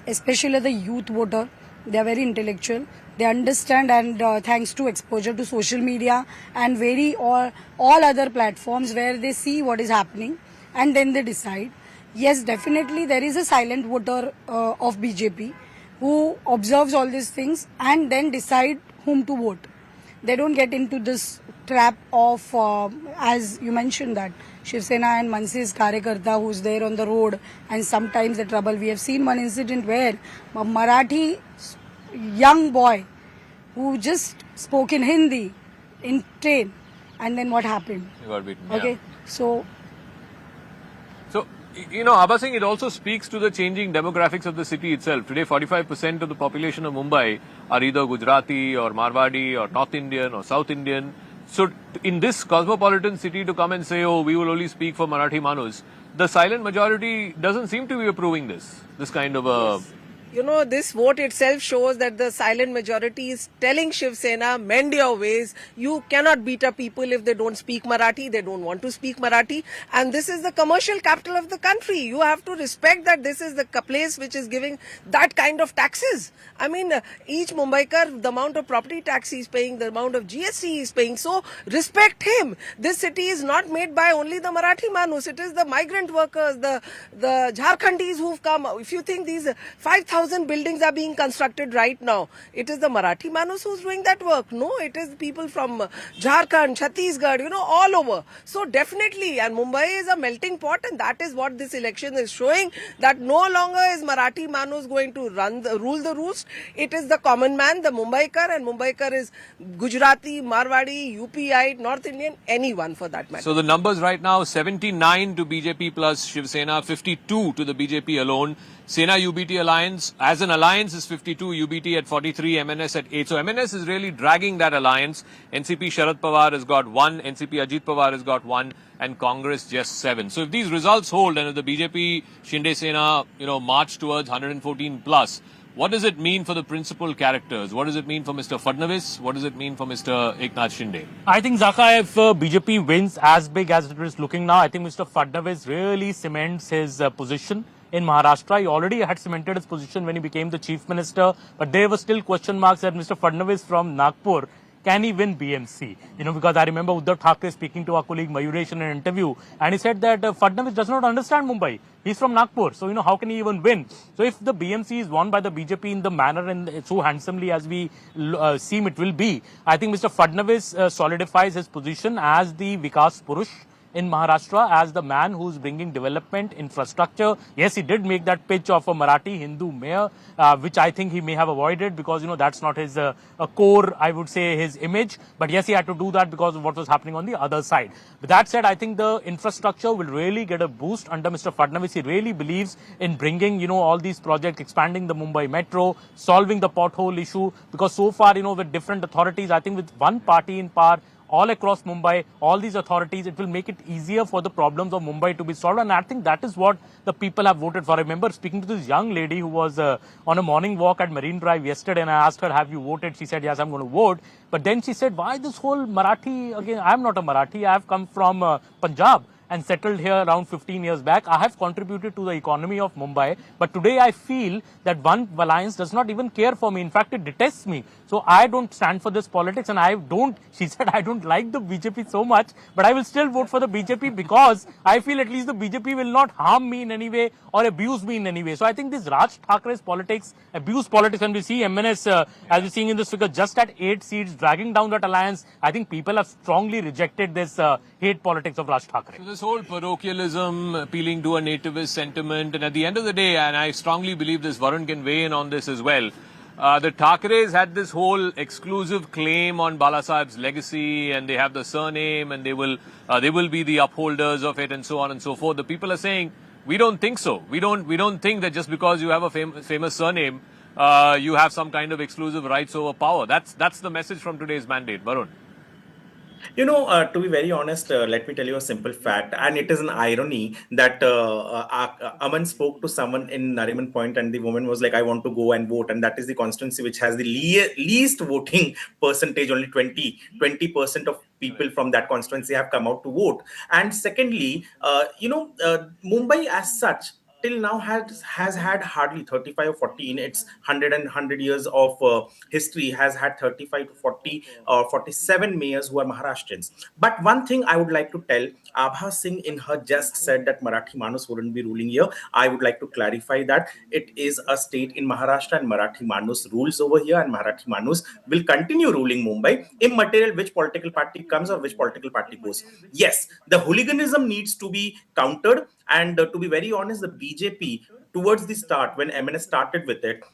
especially the youth voter, they are very intellectual. They understand, and thanks to exposure to social media and all other platforms where they see what is happening and then they decide. Yes, definitely there is a silent voter of BJP who observes all these things and then decide whom to vote. they don't get into this trap of, as you mentioned, that Shiv Sena and Mansi's Karyakarta who's there on the road, and sometimes the trouble. We have seen one incident where a Marathi young boy who just spoke in Hindi in train, and then what happened? You got beaten. Okay, Yeah. so Abha Singh, it also speaks to the changing demographics of the city itself. Today, 45% of the population of Mumbai are either Gujarati or Marwadi or North Indian or South Indian. So, in this cosmopolitan city, to come and say, oh, we will only speak for Marathi Manus, the silent majority doesn't seem to be approving this kind of a... You know, this vote itself shows that the silent majority is telling Shiv Sena, mend your ways. You cannot beat up people if they don't speak Marathi. They don't want to speak Marathi. And this is the commercial capital of the country. You have to respect that this is the place which is giving that kind of taxes. I mean, each Mumbaikar, the amount of property tax he is paying, the amount of GST he is paying. So, respect him. This city is not made by only the Marathi Manus. It is the migrant workers, the Jharkhandis who've come. If you think these 5,000 buildings are being constructed right now, it is the Marathi Manus who's doing that work. No, it is people from Jharkhand, Chhattisgarh, you know, all over. So definitely, and Mumbai is a melting pot, and that is what this election is showing, that no longer is Marathi Manus going to rule the roost. It is the common man, the Mumbaikar, and Mumbaikar is Gujarati, Marwadi, UPI, North Indian, anyone for that matter. So the numbers right now, 79 to BJP plus Shiv Sena, 52 to the BJP alone. Sena UBT alliance, as an alliance, is 52, UBT at 43, MNS at 8. So MNS is really dragging that alliance. NCP Sharad Pawar has got 1, NCP Ajit Pawar has got 1, and Congress just 7. So if these results hold, and if the BJP Shinde Sena, march towards 114 plus, what does it mean for the principal characters? What does it mean for Mr. Fadnavis? What does it mean for Mr. Eknath Shinde? I think, Zaka, if BJP wins as big as it is looking now, I think Mr. Fadnavis really cements his position in Maharashtra. He already had cemented his position when he became the chief minister, but there were still question marks that Mr. Fadnavis from Nagpur, can he win BMC? Because I remember Uddhav Thackeray speaking to our colleague Mayuresh in an interview, and he said that Fadnavis does not understand Mumbai. He's from Nagpur, so how can he even win? So if the BMC is won by the BJP in the manner and so handsomely as we seem it will be, I think Mr. Fadnavis solidifies his position as the Vikas Purush in Maharashtra, as the man who's bringing development, infrastructure. Yes, he did make that pitch of a Marathi Hindu mayor, which I think he may have avoided because, that's not his core, I would say, his image. But yes, he had to do that because of what was happening on the other side. With that said, I think the infrastructure will really get a boost under Mr. Fadnavis. He really believes in bringing, all these projects, expanding the Mumbai metro, solving the pothole issue. Because so far, with different authorities, I think with one party in power, all across Mumbai, all these authorities, it will make it easier for the problems of Mumbai to be solved. And I think that is what the people have voted for. I remember speaking to this young lady who was on a morning walk at Marine Drive yesterday, and I asked her, have you voted? She said, yes, I'm going to vote. But then she said, why this whole Marathi? Again, I'm not a Marathi. I have come from Punjab and settled here around 15 years back. I have contributed to the economy of Mumbai, but today I feel that one alliance does not even care for me. In fact, it detests me. So I don't stand for this politics, and she said, I don't like the BJP so much, but I will still vote for the BJP because I feel at least the BJP will not harm me in any way or abuse me in any way. So I think this Raj Thakray's politics, abuse politics, and we see MNS, as we're seeing in this figure, just at 8 seats, dragging down that alliance. I think people have strongly rejected this hate politics of Raj Thakray. This whole parochialism, appealing to a nativist sentiment, and at the end of the day, and I strongly believe this, Varun can weigh in on this as well, the Thackerays had this whole exclusive claim on Balasaheb's legacy, and they have the surname, and they will be the upholders of it, and so on and so forth. The people are saying, we don't think so. We don't think that just because you have a famous surname, you have some kind of exclusive rights over power. That's the message from today's mandate, Varun. To be very honest, let me tell you a simple fact, and it is an irony that Aman spoke to someone in Nariman Point, and the woman was like, I want to go and vote, and that is the constituency which has the least voting percentage. Only 20% of people from that constituency have come out to vote. And secondly, Mumbai as such, till now has had hardly 35 or 40 in its 100 years of history, has had 35 to 40 or 47 mayors who are Maharashtrians. But one thing I would like to tell, Abha Singh in her just said that Marathi Manus wouldn't be ruling here. I would like to clarify that it is a state in Maharashtra and Marathi Manus rules over here, and Marathi Manus will continue ruling Mumbai, immaterial which political party comes or which political party goes. Yes, the hooliganism needs to be countered, and to be very honest, the BJP towards the start, when MNS started with it,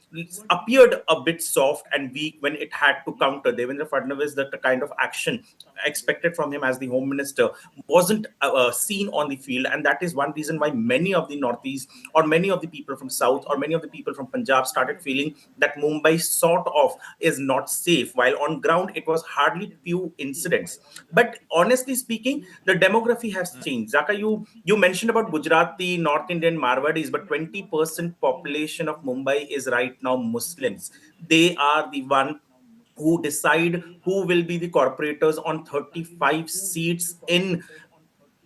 appeared a bit soft and weak when it had to counter Devendra Fadnavis. That the kind of action expected from him as the home minister wasn't seen on the field, and that is one reason why many of the Northeast or many of the people from South or many of the people from Punjab started feeling that Mumbai sort of is not safe, while on ground it was hardly few incidents. But honestly speaking, the demography has changed. Zaka, you mentioned about Gujarati, North Indian, Marwadis, but 20% population of Mumbai is right now Muslims. They are the one who decide who will be the corporators on 35 seats in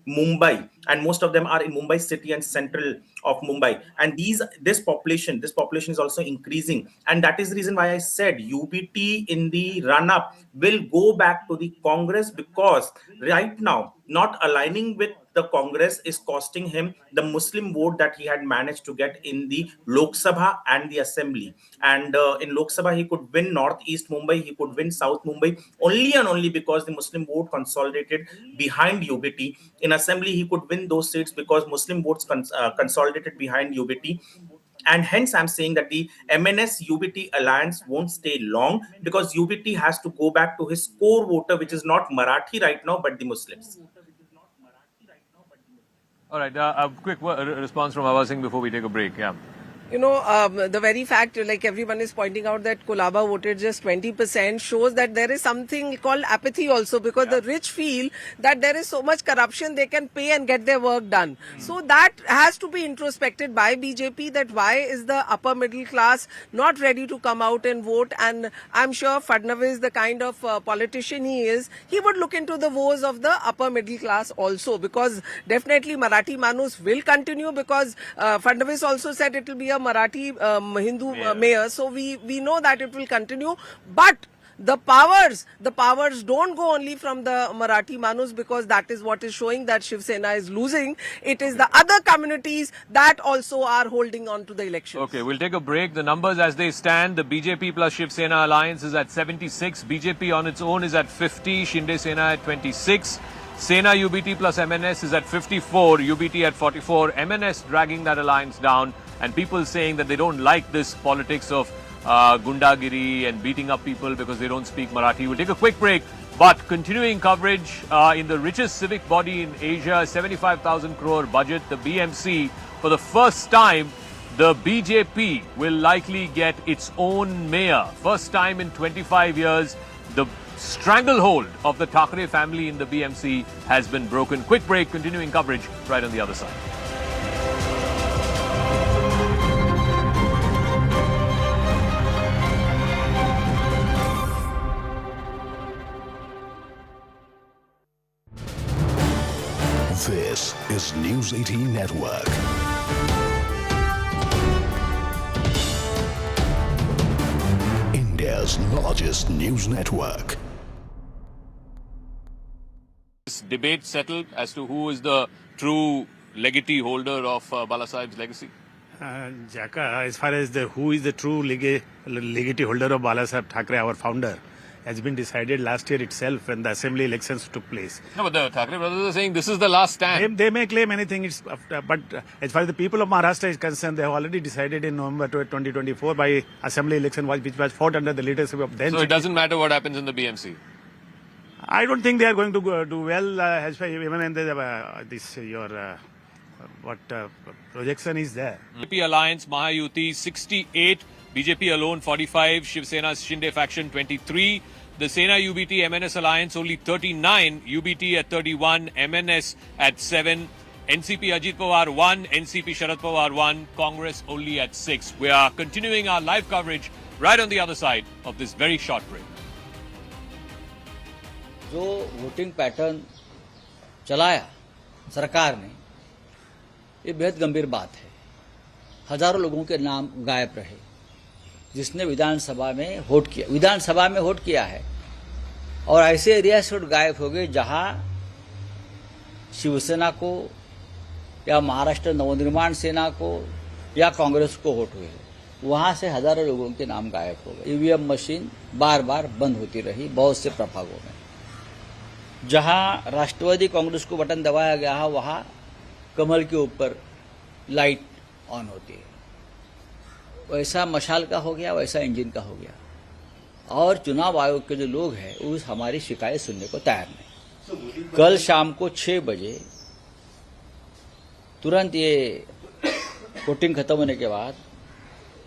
Mumbai, and most of them are in Mumbai city and central of Mumbai. And this population is also increasing, and that is the reason why I said UBT in the run up will go back to the Congress, because right now not aligning with the Congress is costing him the Muslim vote that he had managed to get in the Lok Sabha and the Assembly. And in Lok Sabha, he could win Northeast Mumbai, he could win South Mumbai, only and only because the Muslim vote consolidated behind UBT. In Assembly, he could win those seats because Muslim votes consolidated behind UBT. And hence, I'm saying that the MNS UBT alliance won't stay long, because UBT has to go back to his core voter, which is not Marathi right now, but the Muslims. All right, a quick response from Awar Singh before we take a break. Yeah. You know, the very fact, like everyone is pointing out, that Kolaba voted just 20% shows that there is something called apathy also, because the rich feel that there is so much corruption, they can pay and get their work done. So that has to be introspected by BJP, that why is the upper middle class not ready to come out and vote. And I'm sure Fadnavis, the kind of politician he is, he would look into the woes of the upper middle class also, because definitely Marathi Manus will continue, because Fadnavis also said it will be a Marathi Hindu mayor, so we know that it will continue. But the powers don't go only from the Marathi Manus, because that is what is showing that Shiv Sena is losing. It is the other communities that also are holding on to the election. Okay, we'll take a break. The numbers as they stand, the BJP plus Shiv Sena alliance is at 76, BJP on its own is at 50, Shinde Sena at 26. Sena UBT plus MNS is at 54, UBT at 44, MNS dragging that alliance down, and people saying that they don't like this politics of gundagiri and beating up people because they don't speak Marathi. We'll take a quick break, but continuing coverage in the richest civic body in Asia, 75,000 crore budget, the BMC. For the first time, the BJP will likely get its own mayor. First time in 25 years, the stranglehold of the Thackeray family in the BMC has been broken. Quick break, continuing coverage right on the other side. This is News 18 Network. India's largest news network. This debate settled as to who is the true legatee holder of Balasaheb's legacy? Jaka, as far as who is the true legatee holder of Balasaheb Thackeray, our founder, has been decided last year itself when the assembly elections took place. No, but the Thackeray brothers are saying this is the last stand. They may claim anything, but as far as the people of Maharashtra is concerned, they have already decided in November 2024 by assembly election, which was fought under the leadership of then. So it doesn't matter what happens in the BMC? I don't think they are going to do well as far even when projection is there. BJP Alliance, Mahayuti, 68. BJP alone, 45. Shiv Sena's Shinde faction, 23. The Sena UBT MNS Alliance, only 39. UBT at 31. MNS at 7. NCP Ajit Pawar, 1. NCP Sharad Pawar, 1. Congress only at 6. We are continuing our live coverage right on the other side of this very short break. जो voting pattern चलाया सरकार ने, ये बेहद गंभीर बात है। हजारों लोगों के नाम गायब रहे, जिसने विधानसभा में वोट किया है। और ऐसे एरिया से वोट गायब हो गए जहां शिवसेना को या महाराष्ट्र नवनिर्माण सेना को या कांग्रेस को वोट हुए, वहां से हजारों लोगों के नाम गायब हो गए। ईवीएम मशीन बार बार बंद होती रही बहुत से प्रभागों में। जहां राष्ट्रवादी कांग्रेस को बटन दबाया गया है, वहां कमल के ऊपर लाइट ऑन होती है। वैसा मशाल का हो गया, वैसा इंजन का हो गया। और चुनाव आयोग के जो लोग हैं वो हमारी शिकायत सुनने को तैयार नहीं। कल शाम को 6 बजे तुरंत ये वोटिंग खत्म होने के बाद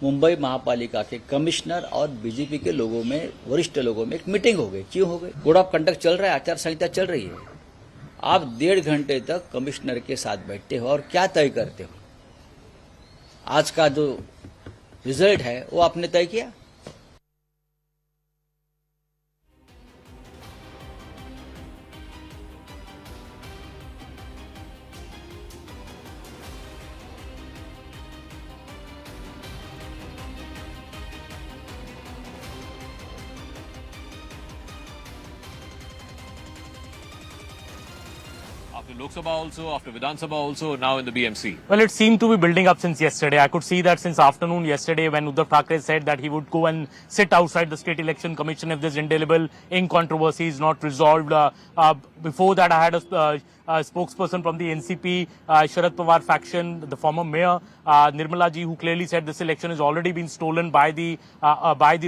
मुंबई महापालिका के कमिश्नर और बीजेपी के लोगों में, वरिष्ठ लोगों में एक मीटिंग हो गई। क्यों हो गई? कोड ऑफ कंडक्ट चल रहा है, आचार संहिता चल रही है। आप 1.5 घंटे तक कमिश्नर के साथ बैठते हो और क्या तय करते हो? आज का जो रिजल्ट है वो आपने तय किया। After Lok Sabha also, after Vidhan Sabha also, now in the BMC. Well, it seemed to be building up since yesterday. I could see that since afternoon yesterday when Uddhav Thackeray said that he would go and sit outside the State Election Commission if this Indelible ink controversy is not resolved. Before that, I had a spokesperson from the NCP, Sharad Pawar faction, the former mayor, Nirmala ji, who clearly said this election has already been stolen by the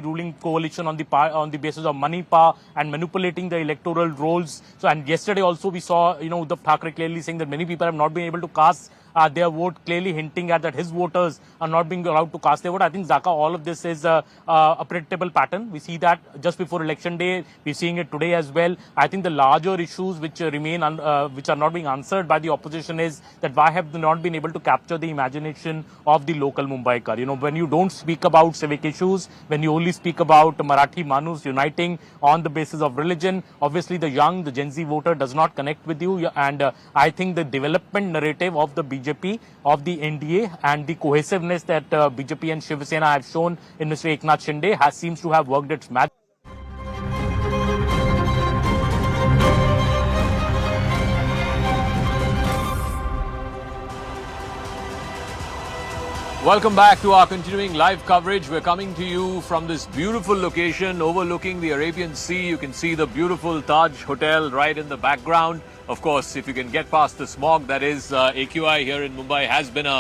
ruling coalition on the basis of money, power and manipulating the electoral rolls. So, and yesterday also we saw, Uddhav Thackeray clearly saying that many people have not been able to cast their vote, clearly hinting at that his voters are not being allowed to cast their vote. I think, Zaka, all of this is a predictable pattern. We see that just before election day. We're seeing it today as well. I think the larger issues which remain, which are not being answered by the opposition is that why have they not been able to capture the imagination of the local Mumbaikar? When you don't speak about civic issues, when you only speak about Marathi Manus uniting on the basis of religion, obviously the young, the Gen Z voter does not connect with you. And I think the development narrative of the BJP, of the NDA and the cohesiveness that BJP and Shiv Sena have shown in Mr. Eknath Shinde seems to have worked its magic. Welcome back to our continuing live coverage. We're coming to you from this beautiful location overlooking the Arabian Sea. You can see the beautiful Taj Hotel right in the background. Of course, if you can get past the smog that is AQI here in Mumbai, has been a